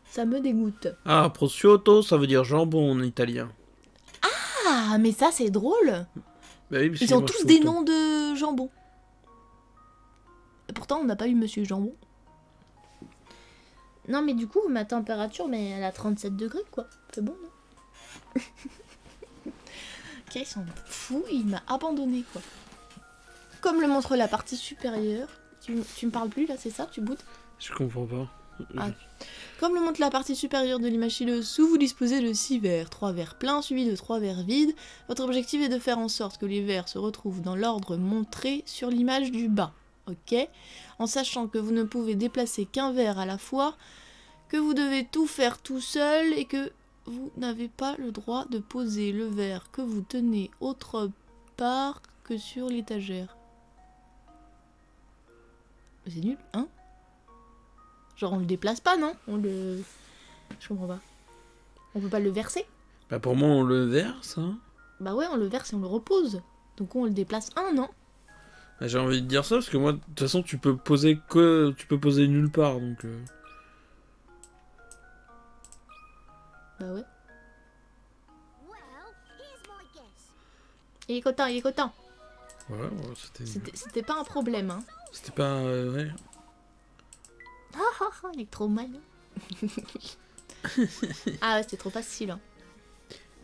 B: Ça me dégoûte.
A: Ah, prosciutto, ça veut dire jambon en italien.
B: Ah, mais ça, c'est drôle.
A: Bah oui, parce
B: Ils
A: que
B: ont
A: moi,
B: tous
A: je
B: des
A: fais autant.
B: noms de jambon. Et pourtant, on n'a pas eu Monsieur Jambon. Non, mais du coup, ma température, mais elle a 37 degrés, quoi. C'est bon, non? Ok, ils sont fous, il m'a abandonné quoi. Comme le montre la partie supérieure. Tu me parles plus là, c'est ça? Tu boudes?
A: Je comprends pas.
B: Ah. Comme le montre la partie supérieure de l'image ci-dessous, vous disposez de 6 verres. 3 verres pleins suivis de 3 verres vides. Votre objectif est de faire en sorte que les verres se retrouvent dans l'ordre montré sur l'image du bas. Ok? En sachant que vous ne pouvez déplacer qu'un verre à la fois, que vous devez tout faire tout seul et que vous n'avez pas le droit de poser le verre que vous tenez autre part que sur l'étagère. C'est nul, hein? Genre on le déplace pas, non? Je comprends pas. On peut pas le verser?
A: Bah pour moi on le verse, hein.
B: Bah ouais, on le verse et on le repose. Donc on le déplace non?
A: Bah, j'ai envie de dire ça parce que moi de toute façon tu peux poser nulle part donc.
B: Bah ouais.
D: Well, here's my guess.
B: Il est content, il est content.
A: Ouais,
B: C'était pas un problème, hein.
A: c'était pas ouais.
B: Il est trop mal. Ah ouais, c'était trop facile. Hein.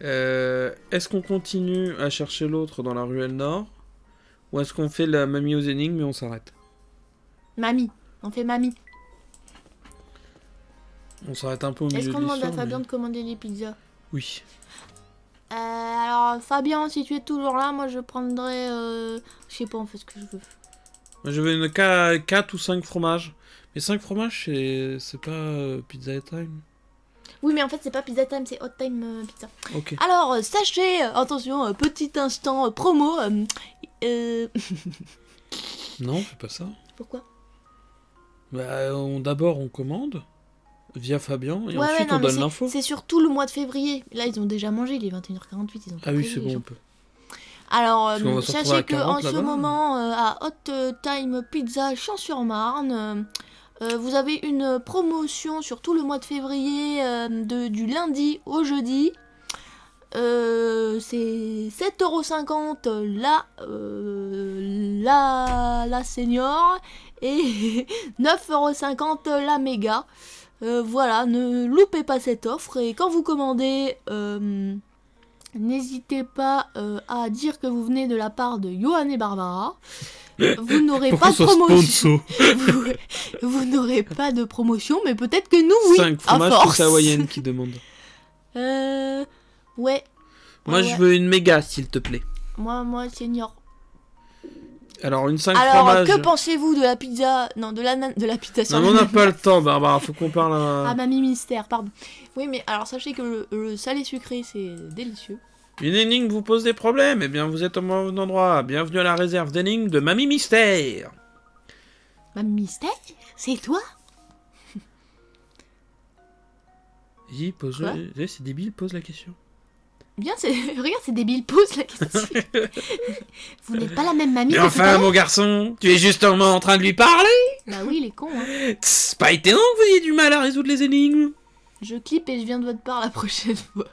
A: Est-ce qu'on continue à chercher l'autre dans la ruelle nord ou est-ce qu'on fait la mamie aux énigmes mais on s'arrête?
B: Mamie, on fait mamie.
A: On s'arrête un peu au milieu
B: Est-ce
A: de
B: qu'on demande à
A: l'histoire,
B: Fabien
A: mais-
B: de commander les pizzas?
A: Oui.
B: Alors Fabien, si tu es toujours là, moi je prendrais... Je sais pas, on fait ce que je veux.
A: Moi je veux une 4 ou 5 fromages. Mais 5 fromages c'est pas pizza time.
B: Oui, mais en fait, c'est pas pizza time, c'est hot time pizza.
A: Ok.
B: Alors, sachez, attention, petit instant promo.
A: Non, on fait pas ça.
B: Pourquoi?
A: Bah d'abord on commande via Fabien et
B: Ouais,
A: ensuite
B: non,
A: on
B: mais
A: donne l'info.
B: c'est surtout le mois de février. Là, ils ont déjà mangé, il est 21h48, ils ont
A: Ah oui,
B: prévu,
A: c'est
B: les
A: bon,
B: gens.
A: on peut.
B: Alors,
A: Parce qu'on va se retrouver
B: sachez
A: à 40
B: qu'en ce
A: là-bas.
B: moment, à Hot Time Pizza Champs-sur-Marne, vous avez une promotion sur tout le mois de février, du lundi au jeudi. C'est 7,50€ la senior et 9,50€ la méga. Voilà, ne loupez pas cette offre et quand vous commandez, n'hésitez pas à dire que vous venez de la part de Johan et Barbara. Vous n'aurez pas de promotion. Vous n'aurez pas de promotion, mais peut-être que nous, oui.
A: 5
B: à
A: fromages
B: force.
A: c'est hawaïenne qui demande.
B: Ouais.
A: Moi
B: Ouais,
A: je
B: ouais.
A: veux une méga s'il te plaît.
B: Moi, senior.
A: Alors une 5
B: Alors,
A: fromages.
B: que pensez-vous de la pizza... Non, de la pizza sur
A: Non mais on n'a pas le temps Barbara, faut qu'on parle
B: Ah,
A: à...
B: mamie mystère, pardon. Oui, mais alors sachez que le salé sucré, c'est délicieux.
A: Une énigme vous pose des problèmes, eh bien vous êtes au bon endroit. Bienvenue à la réserve d'énigmes de Mamie Mystère.
B: Mamie mystère? C'est toi?
A: Vas-y, pose
B: Quoi
A: c'est débile, pose la question.
B: Bien, regarde, c'est débile, pose la question. Vous n'êtes pas la même mamie
A: Mais
B: que tout à
A: enfin
B: l'heure?
A: mon garçon, tu es justement en train de lui parler.
B: Bah oui, il est con, hein.
A: C'est pas étonnant que vous ayez du mal à résoudre les énigmes.
B: Je clip et je viens de votre part la prochaine fois.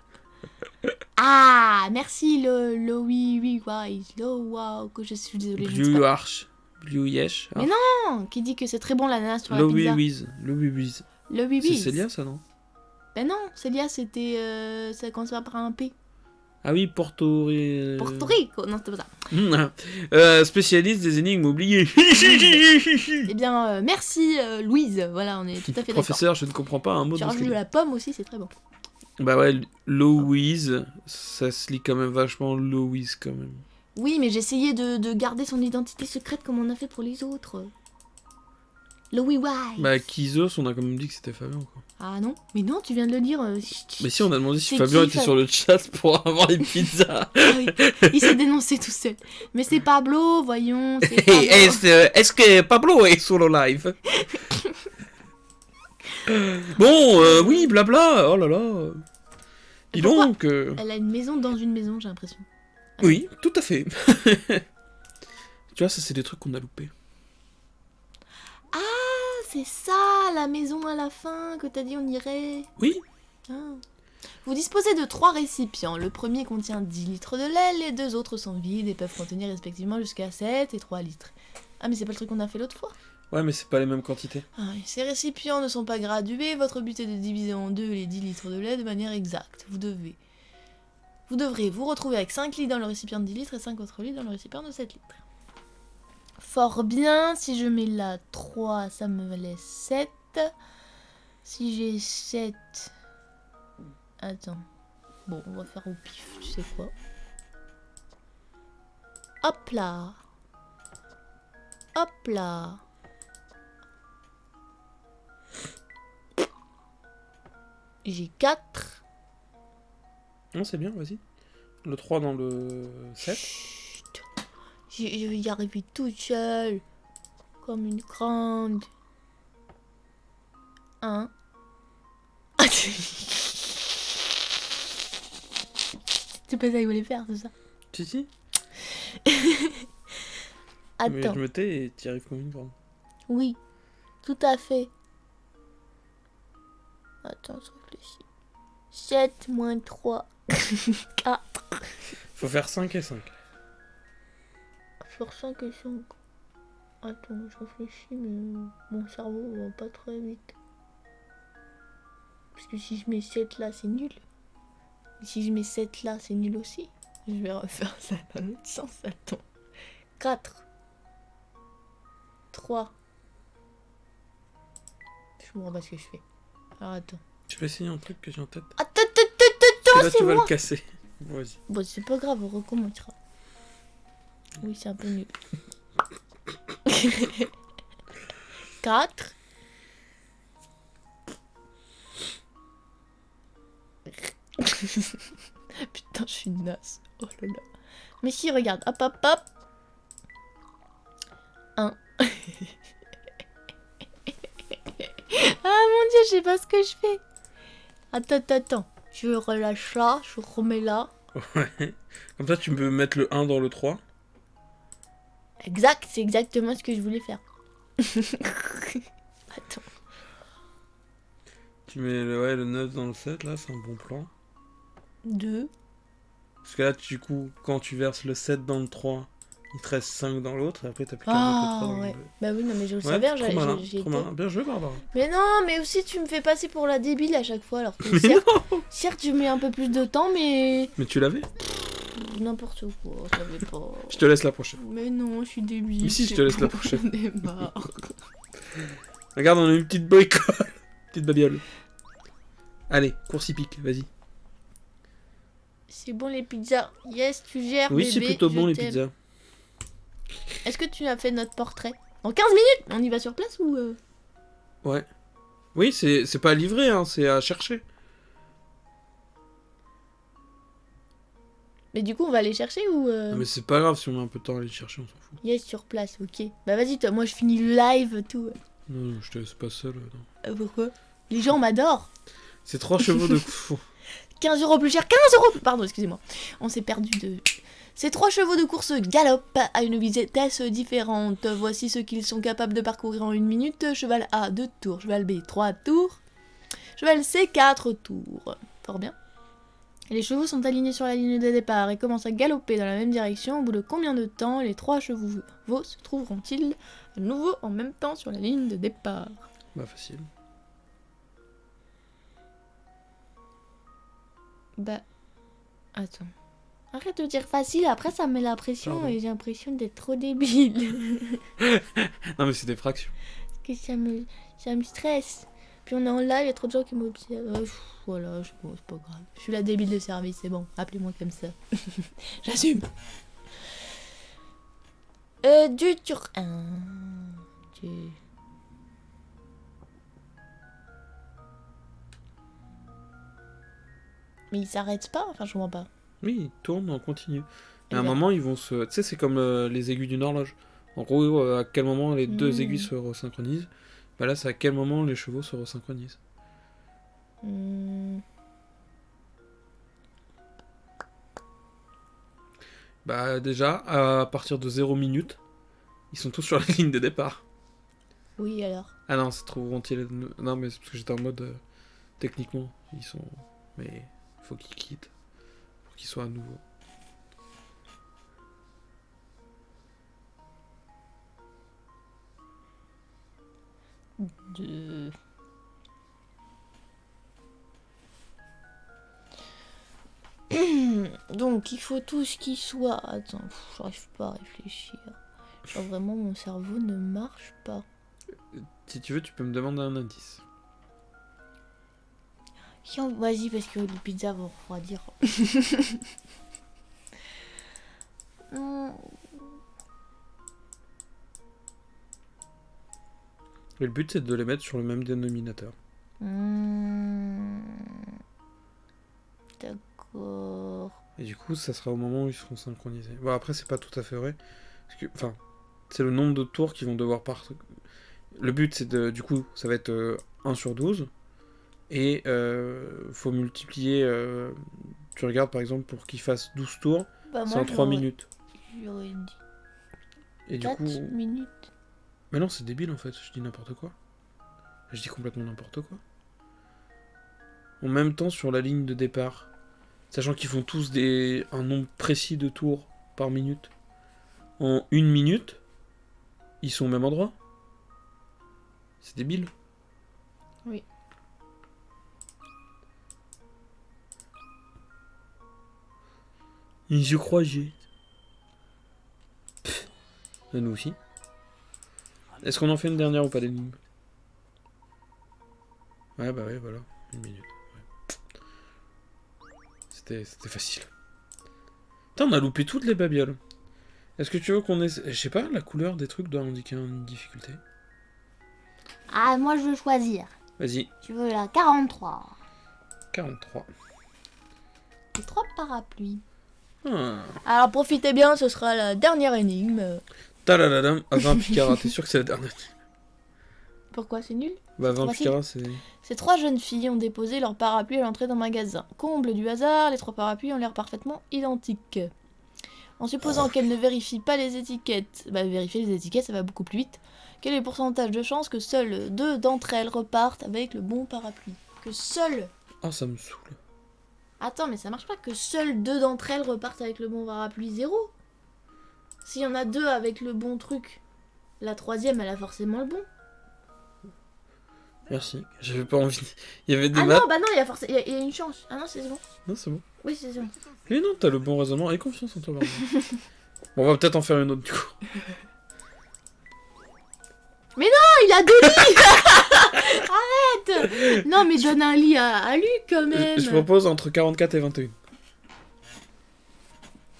B: Ah, merci le oui wise, le wow, que je suis désolée. je ne sais
A: Blue
B: pas.
A: Arch. Blue Yesh.
B: Mais non, qui dit que c'est très bon l'ananas sur la
A: Louis
B: pizza.
A: Wiz. Louis Wiz.
B: Le oui
A: C'est Célia ça non?
B: Ben non, Célia c'était ça commence par un P.
A: Ah oui, Porto
B: Porto Rico, non c'était pas ça.
A: Spécialiste des énigmes oubliées.
B: Eh bien merci Louise, voilà on est tout à fait d'accord.
A: Professeur, je ne comprends pas un mot
B: Tu
A: de ce
B: rajoutes
A: qu'il
B: de
A: dit.
B: la pomme aussi, c'est très bon.
A: Bah ouais, Louise, ça se lit quand même vachement Louise quand même.
B: Oui, mais j'essayais de garder son identité secrète comme on a fait pour les autres. Louis Wise.
A: Bah Kizos, on a quand même dit que c'était Fabien quoi.
B: Ah non, mais non, tu viens de le dire.
A: Mais si, on a demandé si
B: C'est
A: Fabien
B: qui,
A: était
B: ça
A: sur le chat pour avoir une pizza.
B: Ah oui, il s'est dénoncé tout seul. Mais c'est Pablo, voyons. C'est
A: Et
B: Pablo.
A: est-ce que Pablo est sur le live? Bon, oui, blabla, oh là là. Dis
B: Pourquoi
A: donc.
B: Elle a une maison dans une maison, j'ai l'impression.
A: Oui, tout à fait. Tu vois, ça c'est des trucs qu'on a loupés.
B: Ah, c'est ça, la maison à la fin que t'as dit on irait.
A: Oui.
B: Ah. Vous disposez de 3 récipients. Le premier contient 10 litres de lait, les 2 autres sont vides et peuvent contenir respectivement jusqu'à 7 et 3 litres. Ah, mais c'est pas le truc qu'on a fait l'autre fois.
A: Ouais, mais c'est pas les mêmes quantités.
B: Ah, oui, ces récipients ne sont pas gradués. Votre but est de diviser en deux les 10 litres de lait de manière exacte. Vous devez Vous devrez vous retrouver avec 5 litres dans le récipient de 10 litres et 5 autres litres dans le récipient de 7 litres. Fort bien, si je mets là 3, ça me laisse 7. Si j'ai 7... Attends. Bon, on va faire au pif, tu sais quoi. Hop là. Hop là. J'ai 4.
A: Non, c'est bien, vas-y. Le 3 dans le 7.
B: Chut. Je vais y arriver toute seule. Comme une grande. 1. C'est pas ça qu'il voulait faire, c'est ça.
A: Si. Mais
B: Attends.
A: je me tais et t'y arrives comme une grande.
B: Oui. Tout à fait. Attends, je réfléchis. 7 moins 3. 4.
A: Faut faire 5 et 5.
B: Sur 5 et 5. Attends, je réfléchis, mais mon cerveau va pas très vite. Parce que si je mets 7 là, c'est nul. Et si je mets 7 là, c'est nul aussi. Je vais refaire ça dans l'autre sens, attends. 4. 3. Je me rends pas ce que je fais. Alors attends.
A: Je vais essayer un truc que j'ai en tête.
B: Attends,
A: Et là,
B: c'est
A: tu vas
B: moi.
A: le casser. Bon, vas-y.
B: Bon, c'est pas grave, on recommencera. Oui, c'est un peu nul. 4. Putain, je suis naze. Oh là là. Mais si, regarde. Hop, hop, hop. 1. Ah mon dieu, je sais pas ce que je fais. Attends. Je relâche là, je remets là.
A: Ouais. Comme ça, tu peux mettre le 1 dans le 3.
B: Exact, c'est exactement ce que je voulais faire. Attends.
A: Tu mets le 9 dans le 7, là, c'est un bon plan.
B: 2.
A: Parce que là, du coup, quand tu verses le 7 dans le 3, il te reste 5 dans l'autre, et après, t'as plus qu'à mettre le 3
B: Ah
A: dans le
B: ouais.
A: 2.
B: Bah oui, non, mais je le
A: Ouais,
B: savais,
A: trop malin,
B: j'ai
A: trop
B: été-
A: malin. Bien joué, Barbara.
B: Mais non, mais aussi tu me fais passer pour la débile à chaque fois, alors que certes je mets un peu plus de temps, mais
A: Mais tu l'avais.
B: n'importe quoi, je savais pas.
A: Je te laisse la prochaine.
B: Mais non, je suis débile.
A: Mais si, je
B: c'est
A: te laisse la
B: bon,
A: prochaine.
B: j'en ai marre.
A: Regarde, on a une petite bricole. Petite babiole. Allez, course hippique, vas-y.
B: C'est bon les pizzas. Yes, tu gères,
A: Oui,
B: bébé.
A: c'est plutôt
B: je
A: bon, les
B: t'aime.
A: pizzas.
B: Est-ce que tu as fait notre portrait? En 15 minutes? On y va sur place ou
A: Ouais. Oui, c'est pas livré, hein, c'est à chercher.
B: Mais du coup, on va aller chercher ou
A: Non, mais c'est pas grave si on met un peu de temps à aller chercher, on s'en fout.
B: Yes, sur place, ok. Bah vas-y, toi, moi je finis le live, tout.
A: Non, je te laisse pas seul. Non.
B: Pourquoi? Les gens m'adorent.
A: C'est 3 chevaux de course.
B: 15 € plus cher, 15 € plus... Pardon, excusez-moi. On s'est perdu de... Ces 3 chevaux de course galopent à une vitesse différente. Voici ce qu'ils sont capables de parcourir en 1 minute. Cheval A, 2 tours. Cheval B, 3 tours. Cheval C, 4 tours. Fort bien. Les chevaux sont alignés sur la ligne de départ et commencent à galoper dans la même direction. Au bout de combien de temps les 3 chevaux se trouveront-ils à nouveau en même temps sur la ligne de départ?
A: Bah, facile.
B: Bah... Attends. Arrête de dire facile, après ça me met la pression
A: Pardon.
B: et j'ai l'impression d'être trop débile.
A: Non, mais c'est des fractions.
B: Parce que ça me stresse. Puis on est en live, il y a trop de gens qui m'observent. Voilà, bon, c'est pas grave. Je suis la débile de service, c'est bon. Appelez-moi comme ça. J'assume. 2 sur 1. 2. Mais il s'arrête pas, enfin je comprends pas.
A: Oui, ils tournent en continu. Et
B: Et
A: à un
B: là-
A: moment, ils vont se... Tu sais, c'est comme les aiguilles d'une horloge. En gros, à quel moment les deux aiguilles se resynchronisent. Bah là, c'est à quel moment les chevaux se resynchronisent.
B: Hmm.
A: Bah déjà, à partir de 0 minutes, ils sont tous sur la ligne de départ.
B: Oui, alors.
A: Ah non, c'est trop ils Non, mais c'est parce que j'étais en mode... techniquement, ils sont... Mais il faut qu'ils quittent. Pour qu'ils soient à nouveau.
B: De... Donc, il faut tout ce qui soit... Attends, j'arrive pas à réfléchir. Genre, vraiment, mon cerveau ne marche pas.
A: Si tu veux, tu peux me demander un indice.
B: Vas-y, parce que les pizzas vont refroidir.
A: Et le but, c'est de les mettre sur le même dénominateur.
B: D'accord.
A: Et du coup, ça sera au moment où ils seront synchronisés. Bon, après, c'est pas tout à fait vrai. Parce que, enfin, c'est le nombre de tours qu'ils vont devoir partir. Le but, c'est de... Du coup, ça va être 1 sur 12. Et faut multiplier... tu regardes, par exemple, pour qu'ils fassent 12 tours,
B: Bah,
A: c'est
B: moi,
A: en 3 minutes.
B: J'aurais dit
A: Et du
B: 4
A: coup...
B: minutes.
A: Mais non, c'est débile, en fait. Je dis n'importe quoi. Je dis complètement n'importe quoi. En même temps, sur la ligne de départ, sachant qu'ils font tous un nombre précis de tours par minute, en 1 minute, ils sont au même endroit. C'est débile.
B: Oui.
A: Je crois j'ai. Pff. Et nous aussi. Est-ce qu'on en fait une dernière ou pas d'énigme? Ouais, bah ouais, voilà. 1 minute. Ouais. C'était facile. Putain, on a loupé toutes les babioles. Est-ce que tu veux qu'on ait... Je sais pas, la couleur des trucs doit indiquer une difficulté.
D: Ah, moi je veux choisir.
A: Vas-y,
D: Tu veux la 43.
A: 43.
B: Les 3 parapluies.
A: Ah.
B: Alors, profitez bien, ce sera la dernière énigme.
A: Talaladam, à 20 Picara, t'es sûr que c'est la dernière?
B: Pourquoi c'est nul?
A: Bah 20
B: facile.
A: Picara, c'est...
B: Ces 3 jeunes filles ont déposé leur parapluie à l'entrée d'un magasin. Comble du hasard, les 3 parapluies ont l'air parfaitement identiques. En supposant qu'elles ne vérifient pas les étiquettes, vérifier les étiquettes ça va beaucoup plus vite, quel est le pourcentage de chances que seules 2 d'entre elles repartent avec le bon parapluie? Que seules...
A: Oh, ça me saoule.
B: Attends, mais ça marche pas que seules 2 d'entre elles repartent avec le bon parapluie, 0. S'il y en a 2 avec le bon truc, la 3e elle a forcément le bon.
A: Merci, j'avais pas envie. Il y avait des
B: Ah
A: maths.
B: non, bah non, il y a une chance. Ah non, c'est bon.
A: Non, c'est bon.
B: Oui, c'est bon.
A: Mais non, t'as le bon raisonnement. Aie confiance en toi, Barbara. Bon, on va peut-être en faire une autre, du coup.
B: Oh, il a 2 lits. Arrête. Non, mais donne un lit à Luc, quand même.
A: Je propose entre 44 et 21.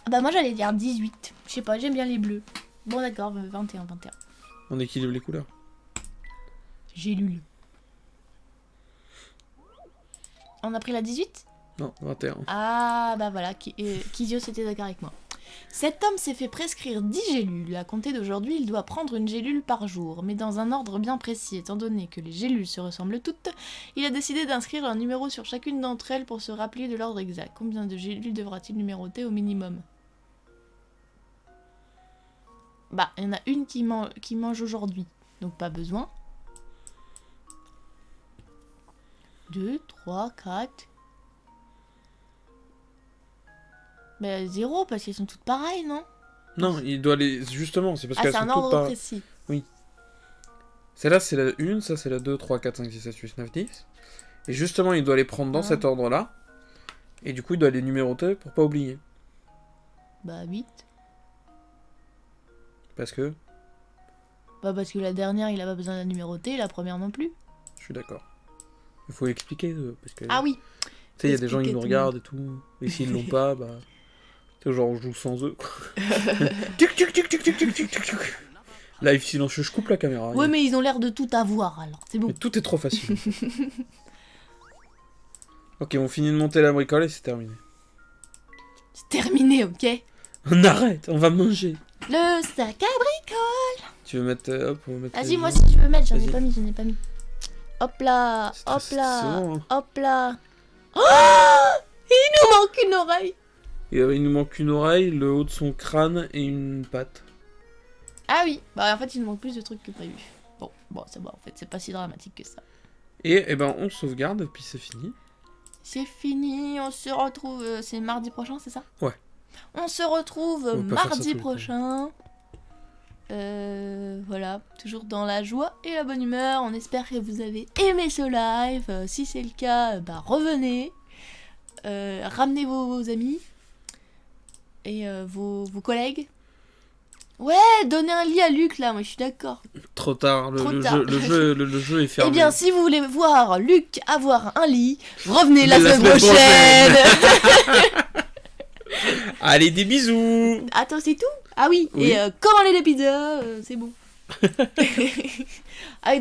B: Ah bah moi, j'allais dire 18. Je sais pas, j'aime bien les bleus. Bon, d'accord, 21.
A: On équilibre les couleurs.
B: J'ai lu. On a pris la 18 ?
A: Non, 21.
B: Ah, bah voilà, Kizio s'était d'accord avec moi. Cet homme s'est fait prescrire 10 gélules. À compter d'aujourd'hui, il doit prendre une gélule par jour, mais dans un ordre bien précis. Étant donné que les gélules se ressemblent toutes, il a décidé d'inscrire un numéro sur chacune d'entre elles pour se rappeler de l'ordre exact. Combien de gélules devra-t-il numéroter au minimum ? Bah, il y en a une qui mange aujourd'hui, donc pas besoin. 2, 3, 4... Bah 0 parce qu'elles sont toutes pareilles, non?
A: Non, il doit les... Justement, c'est parce qu'elles
B: c'est
A: sont
B: un
A: toutes
B: ordre
A: par...
B: précis.
A: Celle-là, c'est la 1, ça c'est la 2, 3, 4, 5, 6, 7, 8, 9, 10. Et justement, il doit les prendre dans cet ordre-là. Et du coup, il doit les numéroter pour pas oublier.
B: Bah 8.
A: Parce que...
B: Bah parce que la dernière, il a pas besoin de la numéroter, la première non plus.
A: Je suis d'accord. Il faut expliquer, parce que...
B: Ah oui.
A: Tu sais, il y a des gens qui
B: expliquer
A: nous
B: tout.
A: regardent et tout. Et s'ils l'ont pas, bah... Tu sais, genre, on joue sans eux, quoi. Tic, tic, tic, tic, tic, tic, tic, tic, tic. Live silencieux, je coupe la caméra.
B: Ouais, mais ils ont l'air de tout avoir, alors c'est bon.
A: Mais tout est trop facile. Ok, on finit de monter la bricole et c'est terminé.
B: C'est terminé, ok?
A: On arrête, on va manger.
B: Le sac à bricole.
A: Tu veux mettre... hop, on va mettre...
B: Vas-y,
A: les
B: moi
A: gens.
B: si tu veux mettre, j'en ai
A: Vas-y.
B: pas mis. Hop là, hop
A: C'est
B: là,
A: bon, hein.
B: hop là. Oh, il nous manque une oreille.
A: Et, il nous manque une oreille, le haut de son crâne et une patte.
B: Ah oui, bah en fait il nous manque plus de trucs que prévu. Bon, c'est bon, en fait c'est pas si dramatique que ça.
A: Et eh ben on sauvegarde et puis c'est fini.
B: C'est fini, on se retrouve, c'est mardi prochain, c'est ça?
A: Ouais.
B: On se retrouve
A: On peut pas faire ça
B: mardi
A: tous les
B: prochain. Voilà, toujours dans la joie et la bonne humeur. On espère que vous avez aimé ce live. Si c'est le cas, bah revenez. Ramenez vos amis. Et vos collègues? Ouais, donnez un lit à Luc là, moi je suis d'accord.
A: Trop tard,
B: Trop
A: le
B: tard.
A: le jeu est fermé.
B: Eh bien, si vous voulez voir Luc avoir un lit, revenez la
A: Mais la
B: semaine
A: semaine
B: prochaine.
A: Allez, des bisous.
B: Attends, c'est tout? Ah oui,
A: Oui.
B: et commandez des pizzas, c'est bon. Avec de la